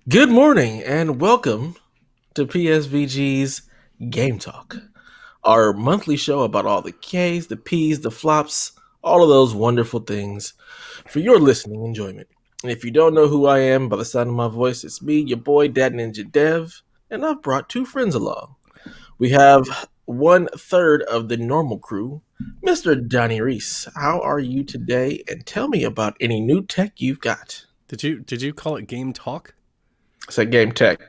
Good morning and welcome to PSVG's Game Talk, our monthly show about all the Ks, the Ps, the flops, all of those wonderful things for your listening enjoyment. And if you don't know who I am by the sound of my voice, it's me, your boy, Dad Ninja Dev, and I've brought two friends along. We have one third of the normal crew, Mr. Johnny Reese. How are you today? And tell me about any new tech you've got. Did you call it game talk? It's a game tech.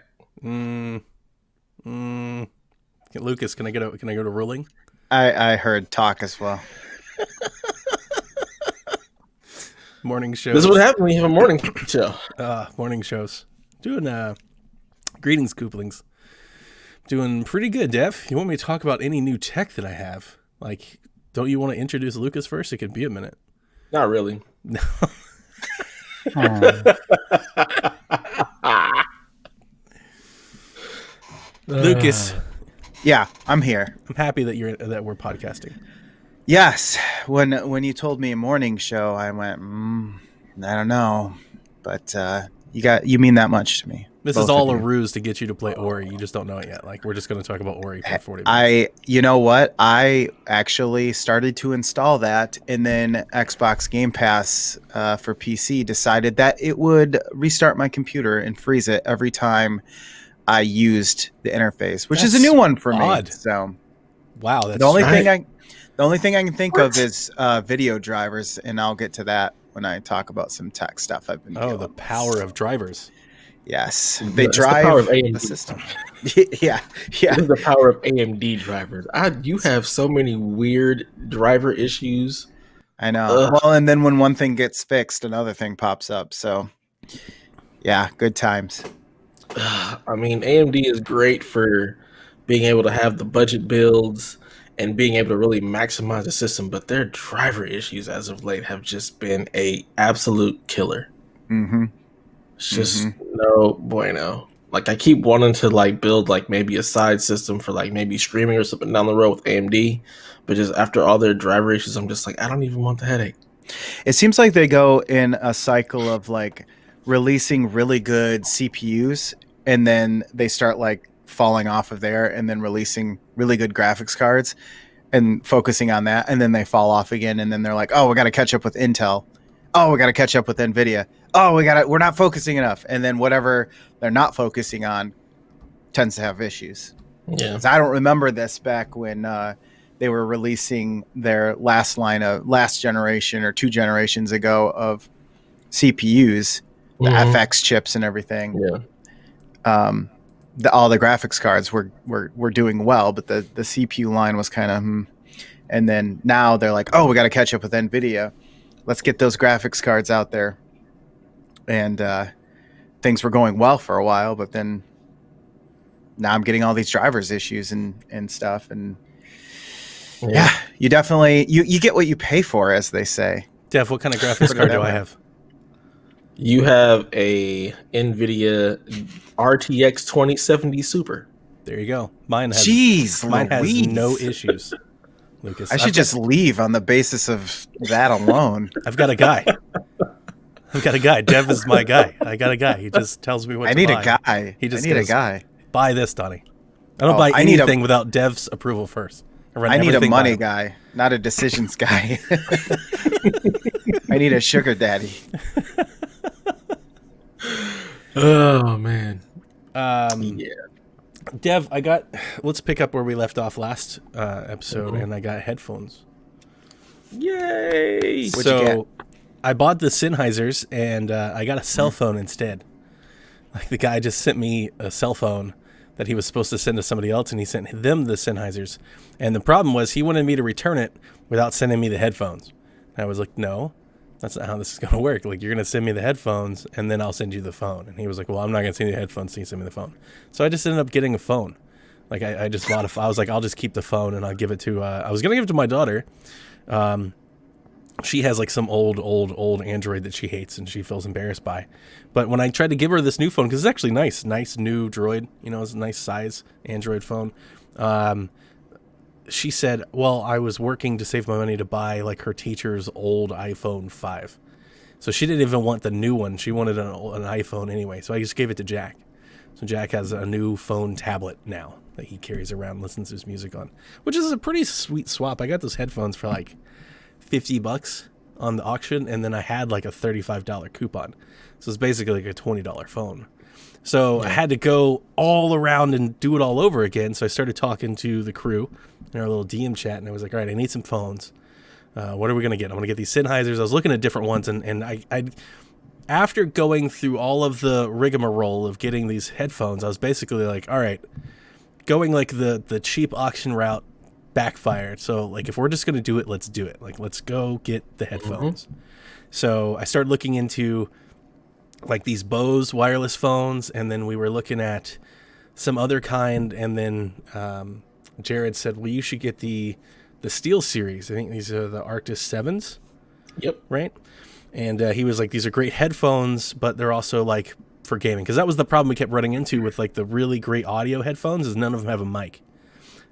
Mm, mm. Lucas, can I go to ruling? I heard talk as well. Morning shows. This is what happens when you have a morning show. Morning shows. Doing greetings, Cooplings. Doing pretty good, Dev. You want me to talk about any new tech that I have? Like, don't you want to introduce Lucas first? It could be a minute. Not really. No. Lucas, Yeah, I'm here. I'm happy that we're podcasting. Yes, when you told me a morning show, I went, I don't know, but you mean that much to me. This Both is all of a you. ruse to get you to play Ori. You just don't know it yet. Like, we're just going to talk about Ori for 40 minutes. You know what? I actually started to install that, and then Xbox Game Pass for PC decided that it would restart my computer and freeze it every time I used the interface, which is a That's new one for odd. me. So Wow, that's the only right. thing I can think of is video drivers, and I'll get to that when I talk about some tech stuff I've been doing. the power of drivers. Yes, they It's the power of drive AMD. the system. Yeah, This is the power of AMD drivers. You have so many weird driver issues. I know. Ugh. Well, and then when one thing gets fixed, another thing pops up. So, yeah, good times. I mean, AMD is great for being able to have the budget builds and being able to really maximize the system, but their driver issues as of late have just been a absolute killer. Mm-hmm. It's just no bueno. Like I keep wanting to like build like maybe a side system for like maybe streaming or something down the road with AMD, but just after all their driver issues, I'm just like I don't even want the headache. It seems like they go in a cycle of like releasing really good CPUs, and then they start like falling off of there, and then releasing really good graphics cards and focusing on that, and then they fall off again, and then they're like, oh, we got to catch up with Intel. Oh, we got to catch up with Nvidia. Oh, we're not focusing enough, and then whatever they're not focusing on tends to have issues. Yeah, 'Cause I don't remember this back when they were releasing their last generation or two generations ago of CPUs, the Mhm. FX chips and everything. Yeah. All the graphics cards were doing well, but the CPU line was kind of. And then now they're like, oh, we got to catch up with Nvidia. Let's get those graphics cards out there. And things were going well for a while, but then now I'm getting all these drivers issues and stuff. And yeah, you definitely you get what you pay for, as they say. Dev, what kind of graphics card do I have? You have a NVIDIA RTX 2070 Super. There you go. Mine has Jeez, no issues. Lucas, I should just leave on the basis of that alone. I've got a guy. Dev is my guy. I got a guy. He just tells me what I to need buy. a guy. He just I need goes, a guy. Buy this, Donnie. I don't Oh, buy I need a- anything without Dev's approval first. I need a money guy, not a decisions guy. I need a sugar daddy. Oh man. Yeah. Dev, let's pick up where we left off last episode, and I got headphones. Yay. What'd you get? I bought the Sennheisers, and I got a cell phone instead. Like, the guy just sent me a cell phone that he was supposed to send to somebody else, and he sent them the Sennheisers. And the problem was he wanted me to return it without sending me the headphones. And I was like, no, that's not how this is going to work. Like, you're going to send me the headphones, and then I'll send you the phone. And he was like, well, I'm not going to send you the headphones, so you send me the phone. So I just ended up getting a phone. Like, I just bought I was like, I'll just keep the phone, and I'll give it to, I was going to give it to my daughter. She has like some old Android that she hates and she feels embarrassed by. But when I tried to give her this new phone, because it's actually nice new Droid, it's a nice size Android phone. She said, well, I was working to save my money to buy like her teacher's old iPhone 5. So she didn't even want the new one. She wanted an iPhone anyway. So I just gave it to Jack. So Jack has a new phone tablet now that he carries around and listens to his music on, which is a pretty sweet swap. I got those headphones for like $50 on the auction, and then I had like a $35 coupon. So it's basically like a $20 phone. So I had to go all around and do it all over again. So I started talking to the crew in our little DM chat, and I was like, all right, I need some phones. What are we going to get? I'm going to get these Sennheisers. I was looking at different ones, and I after going through all of the rigmarole of getting these headphones, I was basically like, all right, going like the cheap auction route backfired. So like, if we're just going to do it, let's do it. Like, let's go get the headphones. So I started looking into like these Bose wireless phones, and then we were looking at some other kind, and then Jared said, well, you should get the Steel series. I think these are the Arctis 7s. Yep. Right? And he was like, these are great headphones, but they're also like for gaming. Because that was the problem we kept running into with like the really great audio headphones, is none of them have a mic.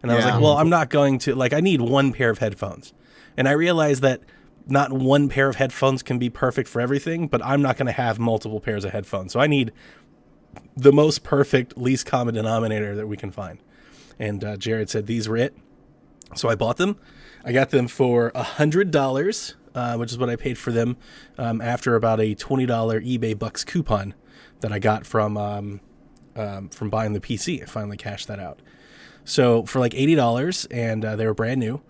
And I was like, well, I'm not going to, like, I need one pair of headphones. And I realized that not one pair of headphones can be perfect for everything, but I'm not going to have multiple pairs of headphones. So I need the most perfect, least common denominator that we can find. And Jared said these were it. So I bought them. I got them for $100, which is what I paid for them after about a $20 eBay Bucks coupon that I got from buying the PC. I finally cashed that out. So for like $80, and they were brand new.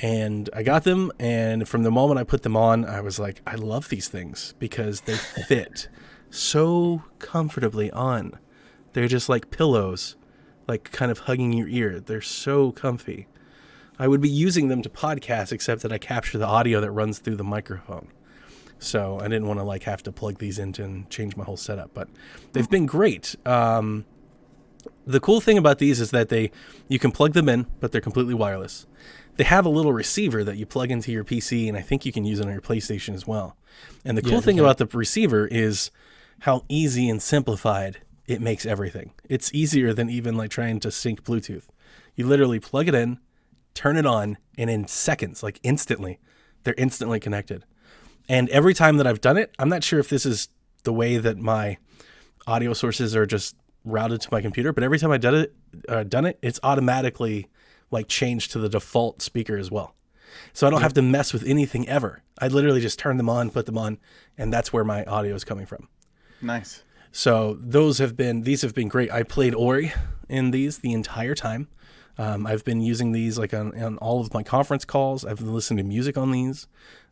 And I got them, and from the moment I put them on, I was like, I love these things because they fit so comfortably on. They're just like pillows, like kind of hugging your ear. They're so comfy. I would be using them to podcast, except that I capture the audio that runs through the microphone. So I didn't want to like have to plug these into and change my whole setup, but they've been great. The cool thing about these is that you can plug them in, but they're completely wireless. They have a little receiver that you plug into your PC, and I think you can use it on your PlayStation as well. And the cool thing about the receiver is how easy and simplified it makes everything. It's easier than even like trying to sync Bluetooth. You literally plug it in, turn it on, and in seconds, like instantly, they're instantly connected. And every time that I've done it, I'm not sure if this is the way that my audio sources are just routed to my computer, but every time I've done it, it's automatically like changed to the default speaker as well. So I don't have to mess with anything ever. I literally just turn them on, put them on, and that's where my audio is coming from. Nice. So these have been great. I played Ori in these the entire time. I've been using these like on all of my conference calls. I've been listening to music on these.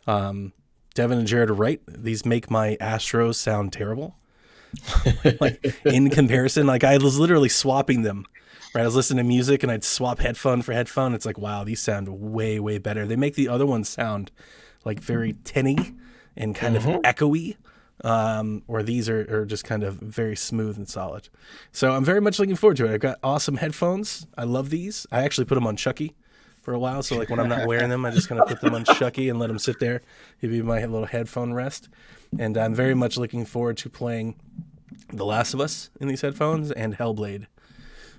Devin and Jared are right. These make my Astros sound terrible. Like in comparison, like I was literally swapping them. Right, I was listening to music and I'd swap headphone for headphone. It's like, wow, these sound way, way better. They make the other ones sound like very tinny and kind of echoey, where these are just kind of very smooth and solid. So I'm very much looking forward to it. I've got awesome headphones. I love these. I actually put them on Chucky for a while. So like when I'm not wearing them, I just kind of put them on Chucky and let them sit there. It'd be my little headphone rest. And I'm very much looking forward to playing The Last of Us in these headphones and Hellblade.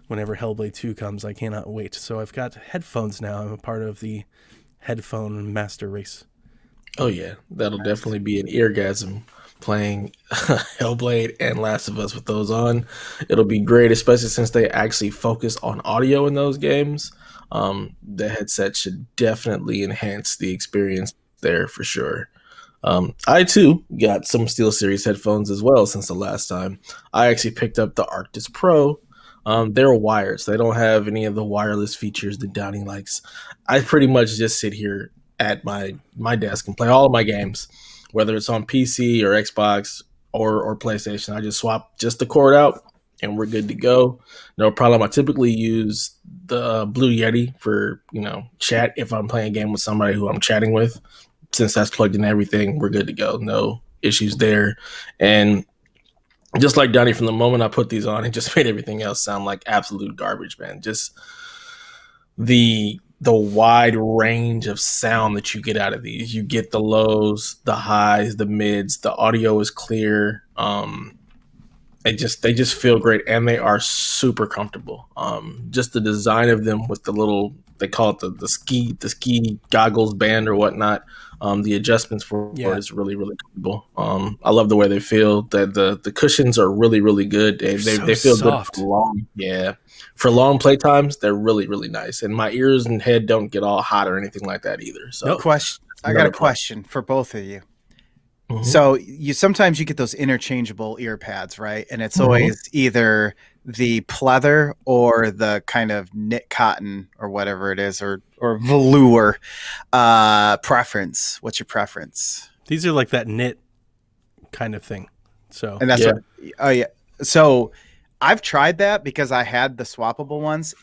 Whenever Hellblade 2 comes, I cannot wait. So I've got headphones now. I'm a part of the headphone master race. Oh yeah, that'll definitely be an eargasm playing Hellblade and Last of Us with those on. It'll be great, especially since they actually focus on audio in those games. The headset should definitely enhance the experience there for sure. I too got some SteelSeries headphones as well since the last time. I actually picked up the Arctis Pro. They're wired, so they don't have any of the wireless features that Downey likes. I pretty much just sit here at my desk and play all of my games, whether it's on PC or Xbox or PlayStation. I just swap just the cord out and we're good to go. No problem. I typically use the Blue Yeti for, chat if I'm playing a game with somebody who I'm chatting with. Since that's plugged in everything, we're good to go. No issues there. And just like Donnie, from the moment I put these on, it just made everything else sound like absolute garbage, man. Just the wide range of sound that you get out of these. You get the lows, the highs, the mids. The audio is clear. they just feel great, and they are super comfortable. Just the design of them with the little, they call it the ski goggles band or whatnot. The adjustments for it Yeah. is really really comfortable. I love the way they feel. That the cushions are really really good. They They're they, so they feel good soft. for long. Yeah, for long play times, they're really really nice, and my ears and head don't get all hot or anything like that either. Nope. So Question. that's I got a another plus. question for both of you. Hmm. So you sometimes you get those interchangeable ear pads, right? And it's Hmm. always either the pleather or the kind of knit cotton or whatever it is, or velour preference. What's your preference? These are like that knit kind of thing. So And that's Yeah. what. Oh yeah. So I've tried that because I had the swappable ones.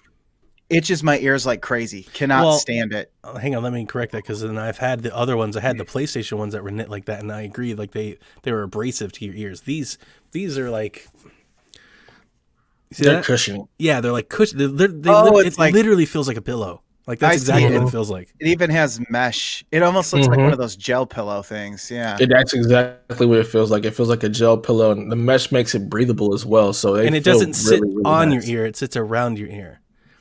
Itches my ears like crazy. Cannot well, stand it. hang on, let me correct that because then I've had the other ones. I had the PlayStation ones that were knit like that, and I agree. Like they were abrasive to your ears. These are like, you see They're that? cushiony. Yeah, they're like cushion. Oh, It it's like literally feels like a pillow. Like that's I see exactly it. what it Mhm. feels like. It even has mesh. It almost looks like one Hmm. of those gel pillow things. Yeah. That's exactly what it feels like. It feels like a gel pillow, and the mesh makes it breathable as well. So they And it feel doesn't sit really, really on your nice. ear; it sits around your ear.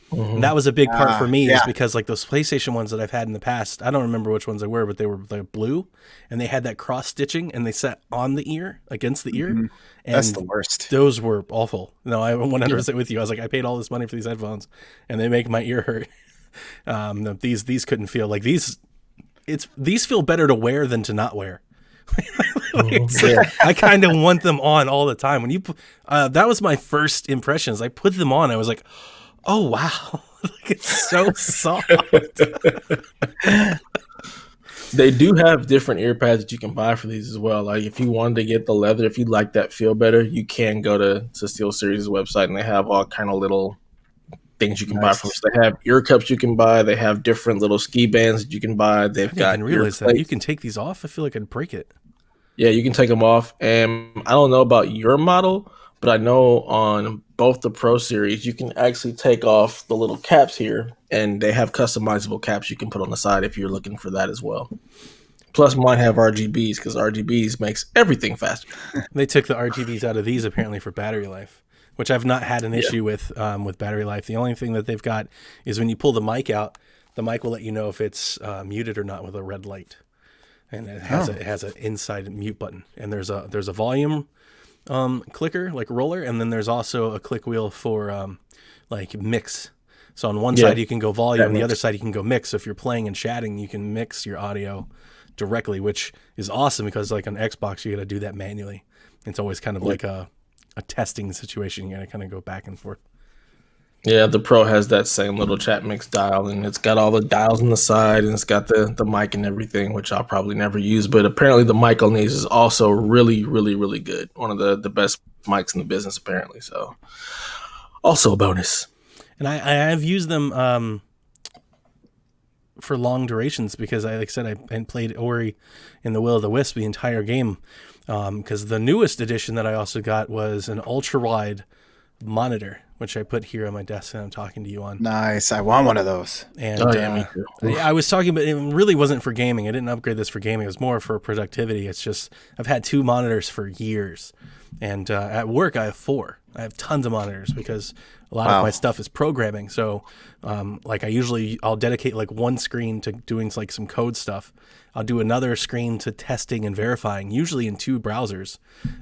And Hmm. that was a big part for me, is Yeah. because like those PlayStation ones that I've had in the past, I don't remember which ones they were, but they were like blue, and they had that cross stitching, and they sat on the ear against the ear, Mhm. That's the and worst. those were awful. No, I'm Yeah. 100% with you. I was like, I paid all this money for these headphones, and they make my ear hurt. No, these couldn't feel like these. These feel better to wear than to not wear. Yeah. I kind of want them on all the time. When that was my first impressions. I put them on. I was like, oh wow, like it's so soft. They do have different ear pads that you can buy for these as well. Like if you wanted to get the leather, if you like that feel better, you can go to Steel Series' website, and they have all kind of little things you can buy from. Nice. So they have ear cups you can buy. They have different little ski bands that you can buy. I They've didn't got even ear realize that you plates. can take these off. I feel like I'd break it. Yeah, you can take them off. And I don't know about your model, but I know on both the Pro Series, you can actually take off the little caps here, and they have customizable caps you can put on the side if you're looking for that as well. Plus, mine have RGBs because RGBs makes everything faster. They took the RGBs out of these apparently for battery life, which I've not had an Yeah. issue with battery life. The only thing that they've got is when you pull the mic out, the mic will let you know if it's muted or not with a red light, and it has an inside mute button, and there's a volume clicker like roller, and then there's also a click wheel for like mix. So on one Yeah, side you can go volume, that and the other makes side you can go mix. So if you're playing and chatting, you can mix your audio directly, which is awesome because like on Xbox you got to do that manually. It's always kind of like a testing situation. You got to kind of go back and forth. Yeah, the Pro has that same little chat mix dial, and it's got all the dials on the side, and it's got the mic and everything, which I'll probably never use. But apparently, the mic on these is also really, really, really good. One of the best mics in the business, apparently. So, also a bonus. And I've used them for long durations because like I said, I played Ori in the Will of the Wisp the entire game. Because the newest edition that I also got was an ultra wide monitor, which I put here on my desk and I'm talking to you on. Nice. I want one of those. And Oh yeah, me too. Oof. I was talking, but it really wasn't for gaming. I didn't upgrade this for gaming. It was more for productivity. It's just I've had two monitors for years, and at work I have four. I have tons of monitors because a lot of Wow. my stuff is programming. So, like I'll dedicate like one screen to doing like some code stuff. I'll do another screen to testing and verifying, usually in two browsers,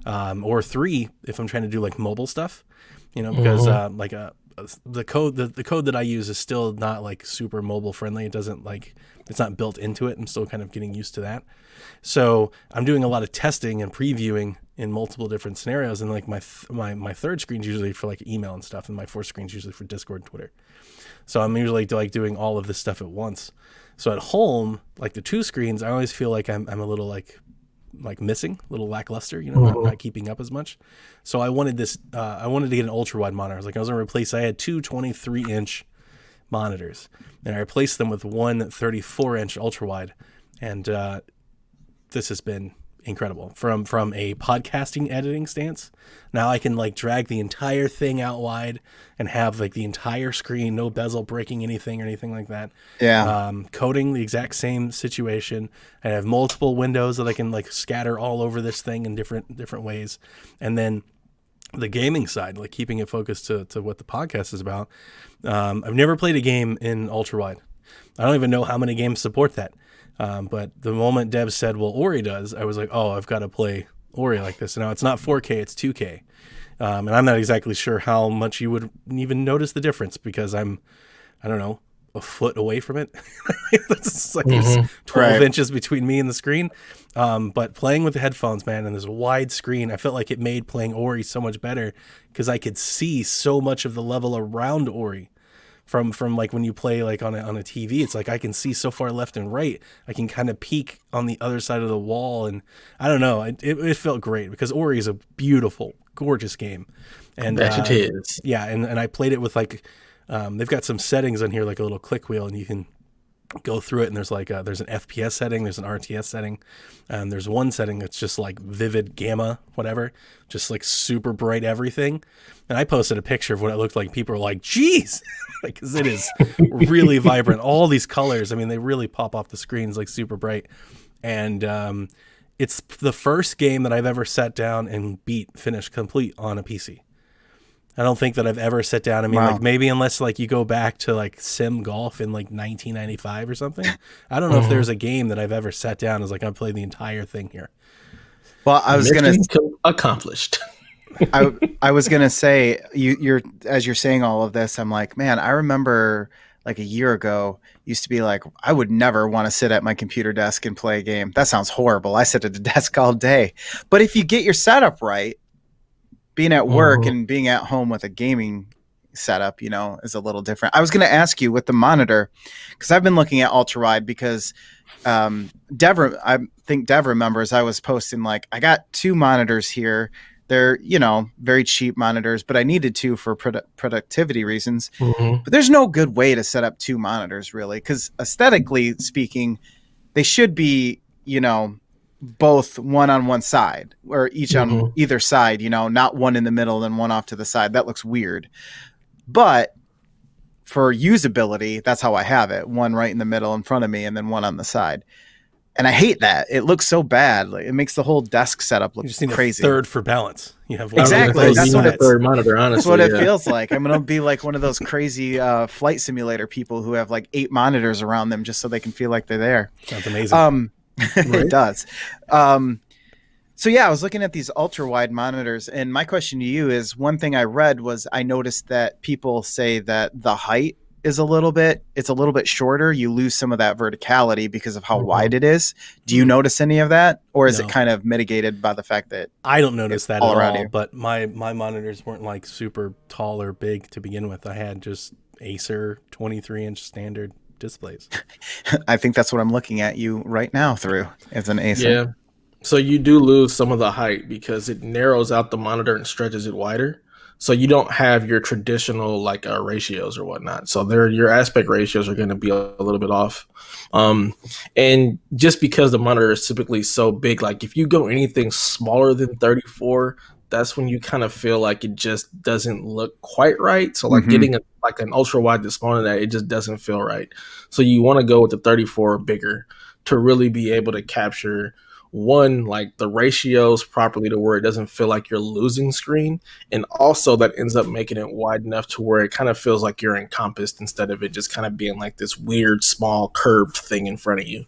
or three if I'm trying to do like mobile stuff. You know, because the code that I use is still not like super mobile friendly. It doesn't like it's not built into it. I'm still kind of getting used to that. So I'm doing a lot of testing and previewing in multiple different scenarios. And like my third screen's usually for like email and stuff, and my fourth screen's usually for Discord and Twitter. So I'm usually like doing all of this stuff at once. So at home, like the two screens, I always feel like I'm a little like missing, a little lackluster, you know, not keeping up as much. So I wanted this, I wanted to get an ultra wide monitor. I was going to replace, I had two 23-inch monitors and I replaced them with one 34-inch ultra wide. And this has been incredible from a podcasting editing stance. Now I can like drag the entire thing out wide and have like the entire screen, no bezel breaking anything or anything like that. Yeah. Coding the exact same situation. I have multiple windows that I can like scatter all over this thing in different ways. And then the gaming side, like keeping it focused to what the podcast is about, I've never played a game in ultra wide. I don't even know how many games support that. But the moment Dev said, well, Ori does, I was like, oh, I've got to play Ori like this. Now, it's not 4K, it's 2K. And I'm not exactly sure how much you would even notice the difference because I don't know, a foot away from it. It's like there's 12 inches between me and the screen. But playing with the headphones, man, and this wide screen, I felt like it made playing Ori so much better because I could see so much of the level around Ori. From like when you play like on a TV, it's like I can see so far left and right. I can kind of peek on the other side of the wall, and I don't know. It felt great because Ori is a beautiful, gorgeous game, and that it is. Yeah, and I played it with like they've got some settings on here like a little click wheel, and you can go through it, and there's like there's an FPS setting, there's an RTS setting, and there's one setting that's just like vivid gamma, whatever, just like super bright everything. And I posted a picture of what it looked like. People were like, "Geez," because it is really vibrant. All these colors, I mean, they really pop off the screens like super bright. And it's the first game that I've ever sat down and finished complete on a PC. I don't think that I've ever sat down. I mean, like maybe unless like you go back to like Sim Golf in like 1995 or something. I don't know if there's a game that I've ever sat down as like I played the entire thing here. Well, I was Mission accomplished. I was gonna say you're as you're saying all of this, I'm like, man, I remember like a year ago used to be like, I would never want to sit at my computer desk and play a game. That sounds horrible. I sit at the desk all day. But if you get your setup right, being at work and being at home with a gaming setup, you know, is a little different. I was going to ask you with the monitor, because I've been looking at ultra wide because I think Dev remembers I was posting like, I got 2 monitors here. They're, you know, very cheap monitors, but I needed 2 for productivity reasons. But there's no good way to set up 2 monitors really, because aesthetically speaking, they should be, you know, both one on one side or each on either side, you know, not one in the middle, then one off to the side. That looks weird. But for usability, that's how I have it. One right in the middle in front of me and then one on the side. And I hate that. It looks so bad. Like, it makes the whole desk setup look You just need crazy. a third for balance. You have one Exactly. That's what a third monitor, honestly. That's what it feels like. I'm going to be like one of those crazy flight simulator people who have like 8 monitors around them just so they can feel like they're there. Sounds amazing. It does. So yeah, I was looking at these ultra wide monitors, and my question to you is, one thing I read was I noticed that people say that the height is a little bit shorter. You lose some of that verticality because of how wide it is. Do you notice any of that, or is it kind of mitigated by the fact that I don't notice that at all? you? But my monitors weren't like super tall or big to begin with. I had just Acer 23-inch standard displays. I think that's what I'm looking at you right now through as an Acer. Yeah. So you do lose some of the height because it narrows out the monitor and stretches it wider. So you don't have your traditional like ratios or whatnot. So your aspect ratios are going to be a little bit off. And just because the monitor is typically so big, like if you go anything smaller than 34, that's when you kind of feel like it just doesn't look quite right. So like getting like an ultra wide that's smaller than that, it just doesn't feel right. So you want to go with the 34 or bigger to really be able to capture one, like the ratios properly to where it doesn't feel like you're losing screen. And also that ends up making it wide enough to where it kind of feels like you're encompassed instead of it just kind of being like this weird, small curved thing in front of you.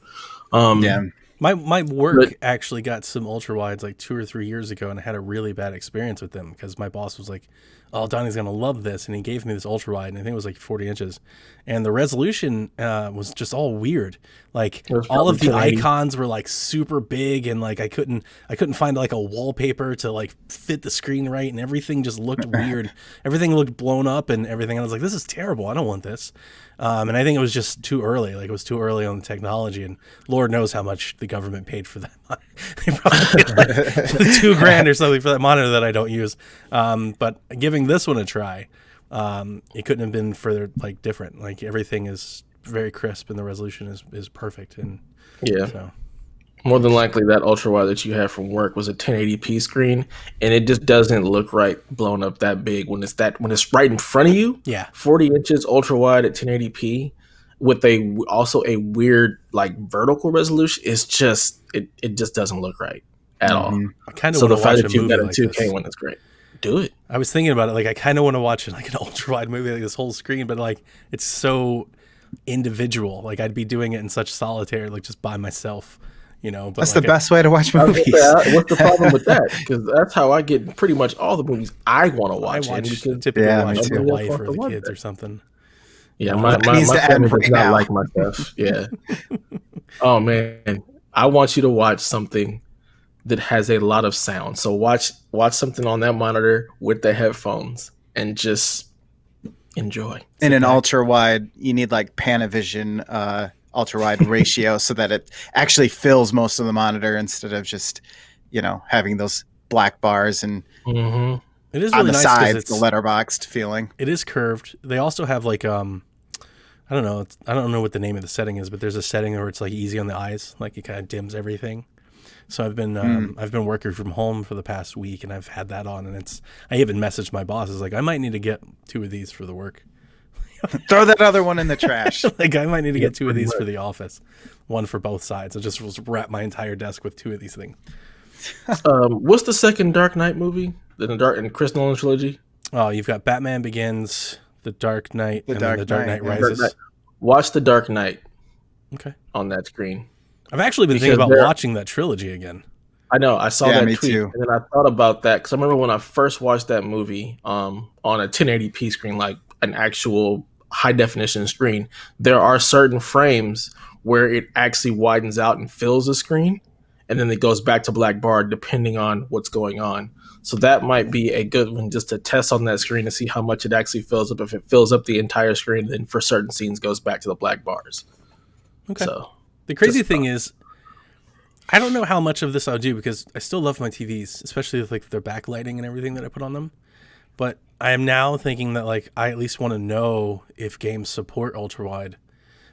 Yeah. My work actually got some ultra wides like 2 or 3 years ago, and I had a really bad experience with them because my boss was like, "Oh, Donnie's gonna love this," and he gave me this ultra wide, and I think it was like 40 inches, and the resolution was just all weird. Like all of the icons were like super big, and like I couldn't find like a wallpaper to like fit the screen right, and everything just looked weird. Everything looked blown up and everything. And I was like, "This is terrible. I don't want this." And I think it was just too early. Like it was too early on the technology, and Lord knows how much the government paid for that. They probably paid like $2,000 or something for that monitor that I don't use. But giving this one a try, it couldn't have been further like different. Like everything is very crisp, and the resolution is perfect. And so. More than likely, that ultra wide that you had from work was a 1080p screen, and it just doesn't look right blown up that big when it's right in front of you. Yeah, 40 inches ultra wide at 1080p with also a weird like vertical resolution. It's just it just doesn't look right at all. I kind of so want the to watch fact that a you movie got a like 2K this. one is great. Do it. I was thinking about it. Like, I kind of want to watch like an ultra wide movie, like this whole screen, but like it's so individual. Like, I'd be doing it in such solitaire, like just by myself, you know. But That's the like, best way to watch I was gonna movies. say, what's the problem with that? Because that's how I get pretty much all the movies I want to I watch. And watch because typically Yeah, watch me with the too. nobody else wife wants or to the watch kids that. or something. Yeah, You know, my, That my, needs my to family end does right not now. like my stuff. Yeah. Oh man, I want you to watch something that has a lot of sound. So watch something on that monitor with the headphones and just enjoy. In sit an back. ultra wide, you need like Panavision ultra wide ratio so that it actually fills most of the monitor instead of just, having those black bars and Mm-hmm. It is on really the nice because sides, the letterboxed feeling. it is curved. They also have like I don't know. I don't know what the name of the setting is, but there's a setting where it's like easy on the eyes, like it kind of dims everything. So I've been working from home for the past week, and I've had that on, and I even messaged my boss. Is like, I might need to get 2 of these for the work. Throw that other one in the trash. Like, I might need to Yeah, get 2 of pretty these much. for the office, one for both sides. I just wrap my entire desk with 2 of these things. What's the second Dark Knight movie? The Dark and Chris Nolan trilogy. Oh, you've got Batman Begins, The Dark Knight, The and then Dark The Dark Knight, Knight yeah. Dark Knight. Rises. Watch the Dark Knight Okay, on that screen I've actually been thinking because about there. watching that trilogy again. I know I saw Yeah, that me tweet too. and then I thought about that because I remember when I first watched that movie on a 1080p screen, like an actual high definition screen. There are certain frames where it actually widens out and fills the screen, and then it goes back to black bar depending on what's going on. So that might be a good one just to test on that screen to see how much it actually fills up. If it fills up the entire screen, then for certain scenes goes back to the black bars. Okay. So The crazy just thing is, I don't know how much of this I'll do because I still love my TVs, especially with like their backlighting and everything that I put on them. But I am now thinking that like I at least want to know if games support ultra wide,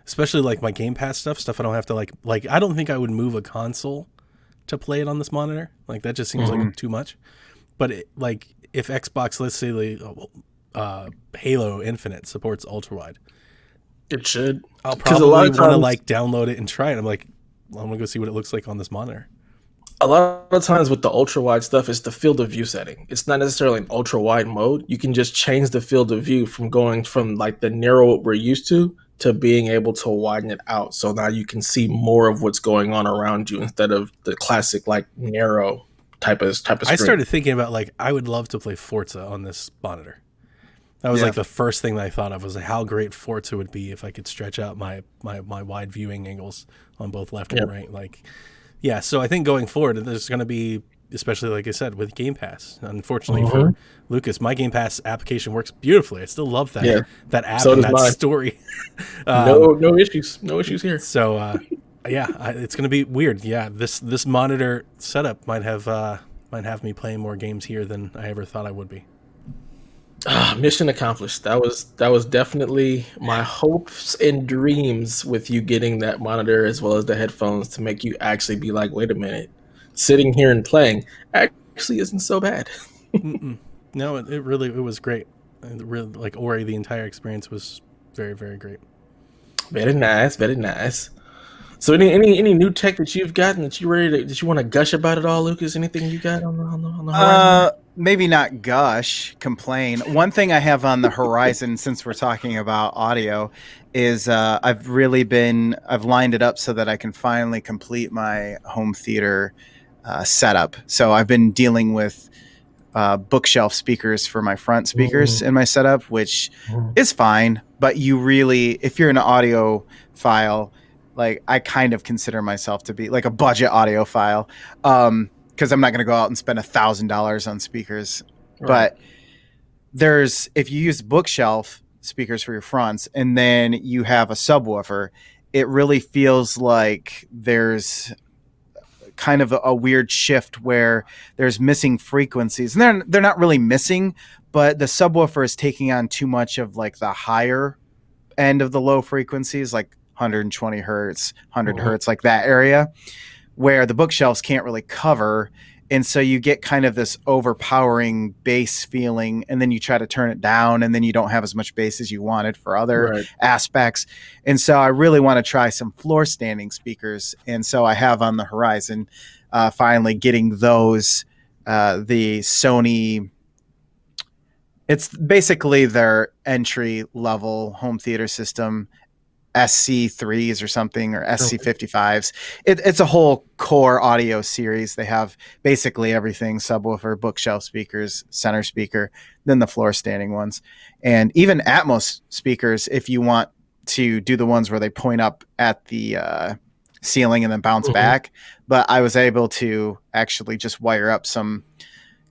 especially like my Game Pass stuff I don't have to like I don't think I would move a console to play it on this monitor. Like, that just seems like too much. But like if Xbox, let's say Halo Infinite supports ultra wide, it should. I'll 'Cause a lot probably of want to times- like download it and try it. I'm like, well, I'm gonna go see what it looks like on this monitor. A lot of times with the ultra wide stuff, it's the field of view setting. It's not necessarily an ultra wide mode. You can just change the field of view from going from like the narrow what we're used to being able to widen it out. So now you can see more of what's going on around you instead of the classic like narrow type of screen. I started thinking about like I would love to play Forza on this monitor. That was Yeah. like the first thing that I thought of was like how great Forza would be if I could stretch out my wide viewing angles on both left and Yep. right. Like, yeah. So I think going forward, there's going to be, especially like I said, with Game Pass. Unfortunately for Lucas, my Game Pass application works beautifully. I still love that Yeah. that app So and does that mine. story. No issues. No issues here. So yeah, it's going to be weird. Yeah, this monitor setup might have me playing more games here than I ever thought I would be. Mission accomplished. That was definitely my hopes and dreams with you getting that monitor as well as the headphones to make you actually be like, wait a minute, sitting here and playing actually isn't so bad. No, it was great. Really, like Ori, the entire experience was very, very great. Very nice, very nice. So any new tech that you've gotten that you want to gush about at all, Lucas? Anything you got on the horizon? Maybe not gush, complain. One thing I have on the horizon, since we're talking about audio, is I've lined it up so that I can finally complete my home theater setup. So I've been dealing with bookshelf speakers for my front speakers in my setup, which is fine. But if you're an audio file, like I kind of consider myself to be like a budget audiophile, because I'm not going to go out and spend $1,000 on speakers. Right. But if you use bookshelf speakers for your fronts and then you have a subwoofer, it really feels like there's kind of a weird shift where there's missing frequencies, and they're not really missing, but the subwoofer is taking on too much of like the higher end of the low frequencies, like 120 hertz, 100 hertz, like that area where the bookshelves can't really cover. And so you get kind of this overpowering bass feeling, and then you try to turn it down, and then you don't have as much bass as you wanted for other aspects. And so I really want to try some floor standing speakers. And so I have on the horizon finally getting those, the Sony It's basically their entry level home theater system, SC3s or something, or SC55s. It's a whole core audio series. They have basically everything: subwoofer, bookshelf speakers, center speaker, then the floor standing ones, and even Atmos speakers if you want to do the ones where they point up at the ceiling and then bounce Mhm. back. But I was able to actually just wire up some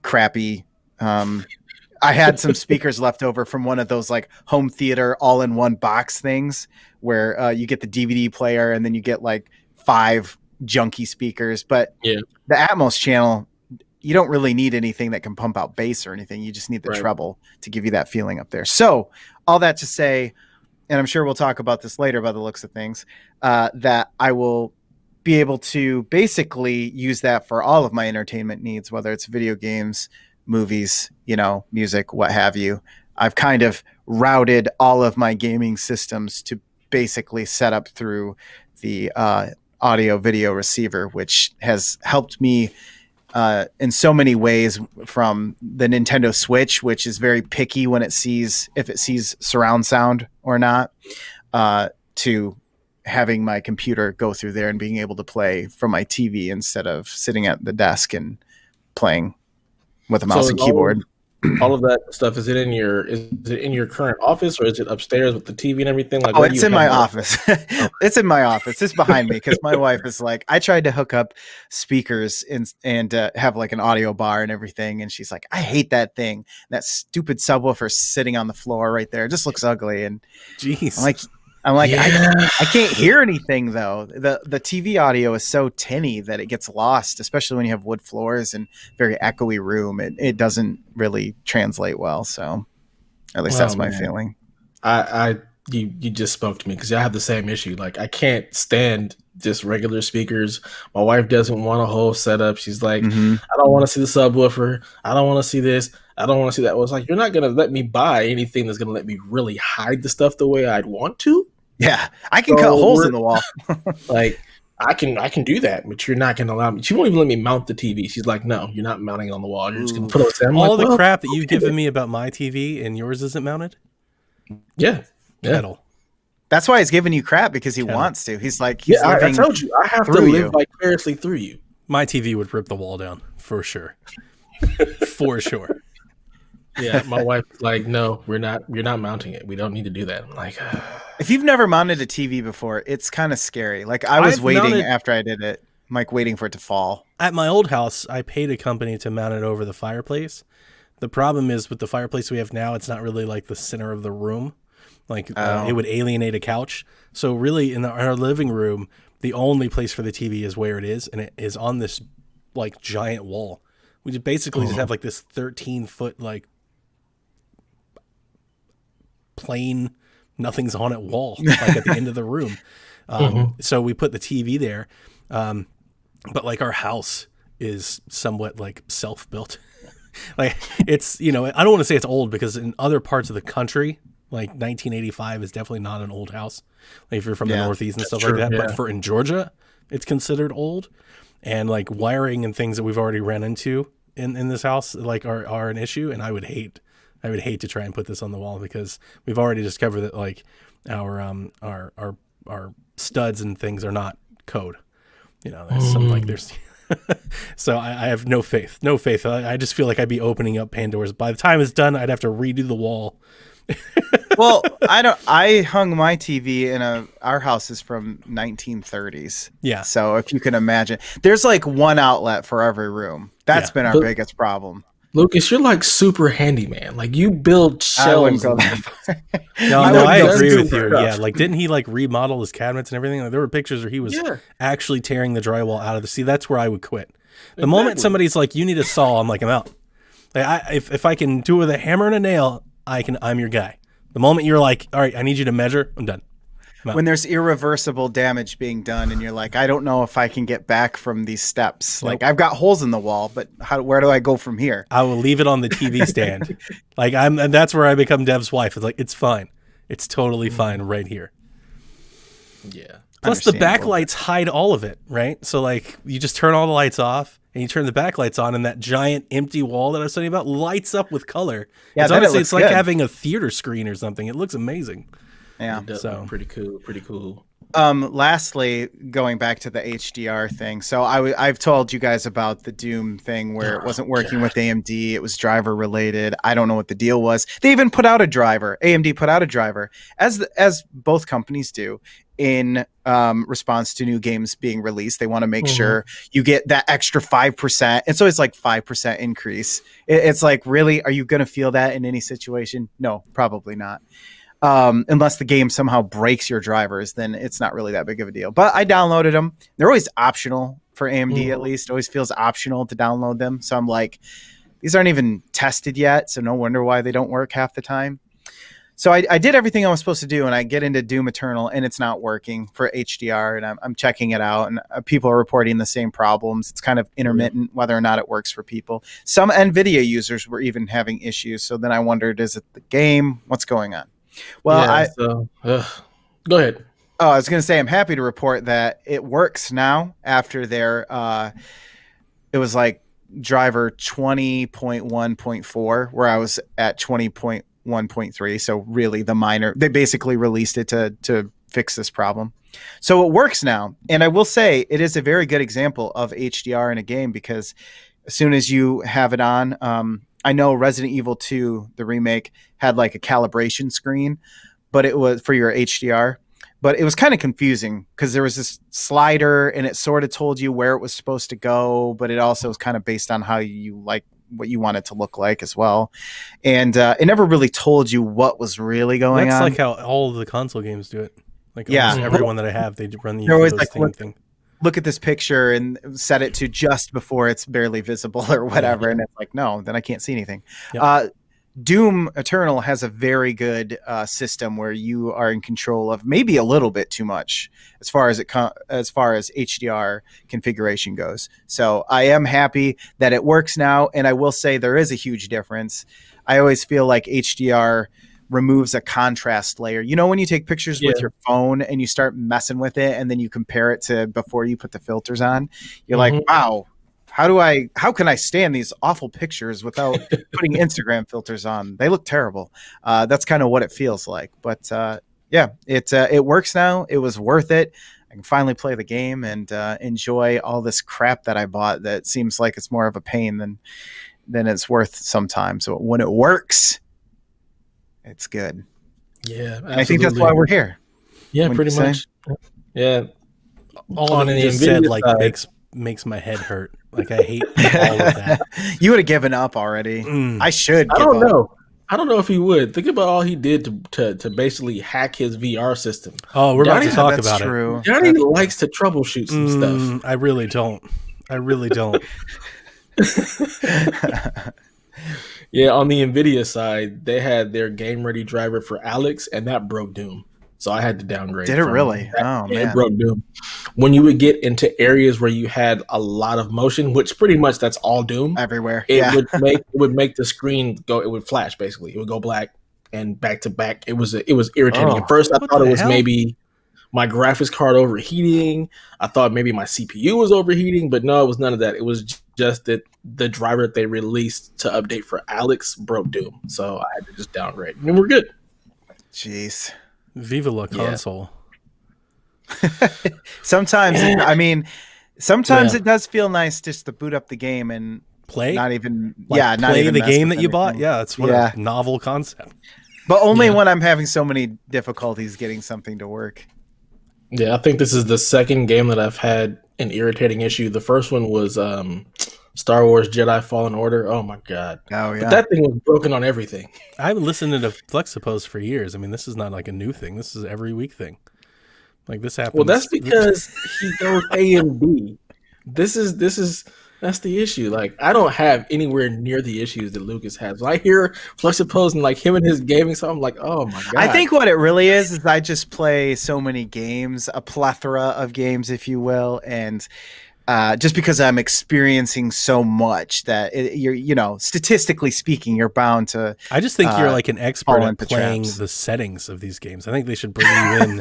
crappy. I had some speakers left over from one of those like home theater all in one box things where you get the DVD player and then you get like 5 junky speakers. But Yeah, the Atmos channel, you don't really need anything that can pump out bass or anything. You just need the right. treble to give you that feeling up there. So, all that to say, and I'm sure we'll talk about this later by the looks of things, that I will be able to basically use that for all of my entertainment needs, whether it's video games, movies, music, what have you. I've kind of routed all of my gaming systems to basically set up through the audio video receiver, which has helped me in so many ways, from the Nintendo Switch, which is very picky when it sees if it sees surround sound or not, to having my computer go through there and being able to play from my TV instead of sitting at the desk and playing with a So mouse is and keyboard. all of that stuff, is it in your current office, or is it upstairs with the TV and everything? Like, Oh, where do it's you in have my that? office. Okay. It's in my office. It's behind me because my wife is like, I tried to hook up speakers and have like an audio bar and everything, and she's like, I hate that thing. That stupid subwoofer sitting on the floor right there. It just looks ugly. And I'm Jeez. like, I'm like, Yeah. I can't hear anything though. The TV audio is so tinny that it gets lost, especially when you have wood floors and very echoey room. It doesn't really translate well. So at least Oh that's my man. feeling. I you just spoke to me because I have the same issue. Like, I can't stand just regular speakers. My wife doesn't want a whole setup. She's like, Mm-hmm. I don't want to see the subwoofer. I don't want to see this. I don't want to see that. I was like, you're not gonna let me buy anything that's gonna let me really hide the stuff the way I'd want to. Yeah, I can cut So holes we're in the wall. like, I can do that, but you're not gonna allow me. She won't even let me mount the TV. She's like, no, you're not mounting it on the wall. You're just gonna Ooh. put it on the stand. I'm All like, the well, crap that you've okay given then. me about my TV and yours isn't mounted? Yeah, yeah. Kettle. That's why he's giving you crap, because he Kettle. wants to. He's like, Yeah, he's I living told you, I have to through live you. vicariously through you. My TV would rip the wall down for sure. For sure. Yeah, my wife's like, no, you're not mounting it. We don't need to do that. I'm like, If you've never mounted a TV before, it's kind of scary. Like, I was I've waiting mounted after I did it. I'm like waiting for it to fall. at my old house. I paid a company to mount it over the fireplace. The problem is with the fireplace we have now, it's not really like the center of the room. Like Oh. it would alienate a couch. So really, in our living room, the only place for the TV is where it is, and it is on this like giant wall. We just basically just have like this 13-foot like plain, nothing's on it wall, like at the end of the room. So we put the TV there, but like our house is somewhat like self-built. Like it's, I don't want to say it's old, because in other parts of the country, like 1985 is definitely not an old house. Like if you're from the Yeah, Northeast and stuff true, like that. yeah. But in Georgia, it's considered old. And like wiring and things that we've already ran into in this house, like are an issue. And I would hate to try and put this on the wall, because we've already discovered that like our studs and things are not code. There's some like there's so I have no faith. I just feel like I'd be opening up Pandora's. By the time it's done, I'd have to redo the wall. Well, I hung my TV in our house is from 1930s. Yeah. So if you can imagine, there's like one outlet for every room. That's Yeah. been our But- biggest problem. Lucas, you're like super handyman. Like, you build I wouldn't shelves. go and- that far. No, I no, wouldn't I go agree too with you. far. Yeah, like didn't he like remodel his cabinets and everything? Like, there were pictures where he was Yeah. actually tearing the drywall out of the. See, that's where I would quit. The moment Exactly. somebody's like, "You need a saw," I'm like, "I'm out." Like, if I can do it with a hammer and a nail, I'm your guy. The moment you're like, "All right, I need you to measure," I'm done. When there's irreversible damage being done and you're like, I don't know if I can get back from these steps. Like, I've got holes in the wall, but where do I go from here? I will leave it on the TV stand. And that's where I become Dev's wife. It's like, it's fine. It's totally fine right here. Yeah. Plus, the Understandable. backlights hide all of it, right? So, like, you just turn all the lights off, and you turn the backlights on, and that giant empty wall that I was telling you about lights up with color. Yeah, It's then it honestly, looks it's like good. having a theater screen or something. It looks amazing. Yeah. It does So- look pretty cool. Pretty cool. Lastly, going back to the HDR thing. So I've told you guys about the Doom thing where it wasn't working with AMD. It was driver related. I don't know what the deal was. They even put out a driver. AMD put out a driver, as both companies do, in response to new games being released. They want to make sure you get that extra 5%. It's always like 5% increase. It's like, really, are you going to feel that in any situation? No, probably not. Unless the game somehow breaks your drivers, then it's not really that big of a deal. But I downloaded them. They're always optional for AMD, at least. It always feels optional to download them. So I'm like, these aren't even tested yet. So no wonder why they don't work half the time. So I did everything I was supposed to do, and I get into Doom Eternal, and it's not working for HDR, and I'm checking it out, and people are reporting the same problems. It's kind of intermittent whether or not it works for people. Some NVIDIA users were even having issues. So then I wondered, is it the game? What's going on? Well, Go ahead. Oh, I was going to say, I'm happy to report that it works now after their, it was like driver 20.1.4, where I was at 20.1.3. So really they basically released it to fix this problem. So it works now. And I will say it is a very good example of HDR in a game, because as soon as you have it on, I know Resident Evil 2, the remake, had like a calibration screen, but it was for your HDR. But it was kind of confusing because there was this slider and it sort of told you where it was supposed to go, but it also was kind of based on how you like what you want it to look like as well. And it never really told you what was really going That's on. like how all of the console games do it. Like Yeah. almost everyone that I have, they run the They're always Windows like, thing. Look at this picture and set it to just before it's barely visible or whatever. And it's like, no, then I can't see anything. Yep. Doom Eternal has a very good system where you are in control of maybe a little bit too much as far as HDR configuration goes. So I am happy that it works now, and I will say there is a huge difference. I always feel like HDR removes a contrast layer. You know, when you take pictures with your phone and you start messing with it, and then you compare it to before you put the filters on, you're like, wow. How can I stand these awful pictures without putting Instagram filters on? They look terrible. That's kind of what it feels like. But yeah, it works now. It was worth it. I can finally play the game and enjoy all this crap that I bought that seems like it's more of a pain than it's worth sometimes. So when it works, it's good. Yeah, absolutely. I think that's why we're here. Yeah, pretty much. Yeah. All that you just said like makes my head hurt. Like I hate all of that. You would have given up already. I should. I don't know. I don't know if he would. Think about all he did to basically hack his VR system. Oh, we're about to talk about it. Johnny likes to troubleshoot some stuff. I really don't. Yeah, on the NVIDIA side, they had their game ready driver for Alex, and that broke Doom. So I had to downgrade. Did it really? Oh, man. It broke Doom. When you would get into areas where you had a lot of motion, which pretty much that's all Doom. Everywhere. It would make the screen go, it would flash basically. It would go black and back to back. It was irritating. At first I thought it was maybe my graphics card overheating. I thought maybe my CPU was overheating, but no, it was none of that. It was just that the driver that they released to update for Alex broke Doom. So I had to just downgrade. And we're good. Jeez. Viva la console. Sometimes, it does feel nice just to boot up the game and play. Not even, not play even the game that you anything. bought. Yeah, it's a novel concept. But only when I'm having so many difficulties getting something to work. Yeah, I think this is the second game that I've had an irritating issue. The first one was Star Wars Jedi Fallen Order. Oh my god. Oh yeah. But that thing was broken on everything. I've been listening to Flexipose for years. I mean, this is not like a new thing. This is every week thing. Like this happens. Well, that's because he goes AMD. That's the issue. Like I don't have anywhere near the issues that Lucas has. When I hear Flexipose and like him and his gaming, so I'm like, oh my god. I think what it really is I just play so many games, a plethora of games, if you will, and just because I'm experiencing so much that statistically speaking, you're bound to. I just think you're like an expert fall at into playing traps. the settings of these games. I think they should bring you in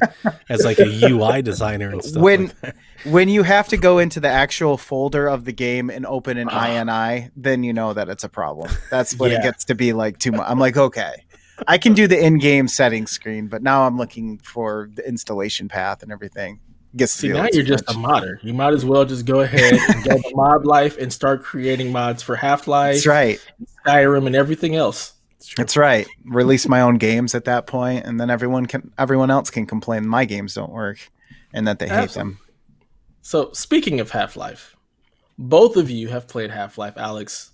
as like a UI designer and stuff like that. When you have to go into the actual folder of the game and open an INI, then you know that it's a problem. That's when it gets to be like too much. I'm like, okay, I can do the in-game settings screen, but now I'm looking for the installation path and everything. See, now you're just a modder. You might as well just go ahead and go to Mod Life and start creating mods for Half-Life, That's right, Skyrim, and everything else. That's right. Release my own games at that point, and then everyone else can complain my games don't work and that they hate them. So, speaking of Half-Life, both of you have played Half-Life, Alex,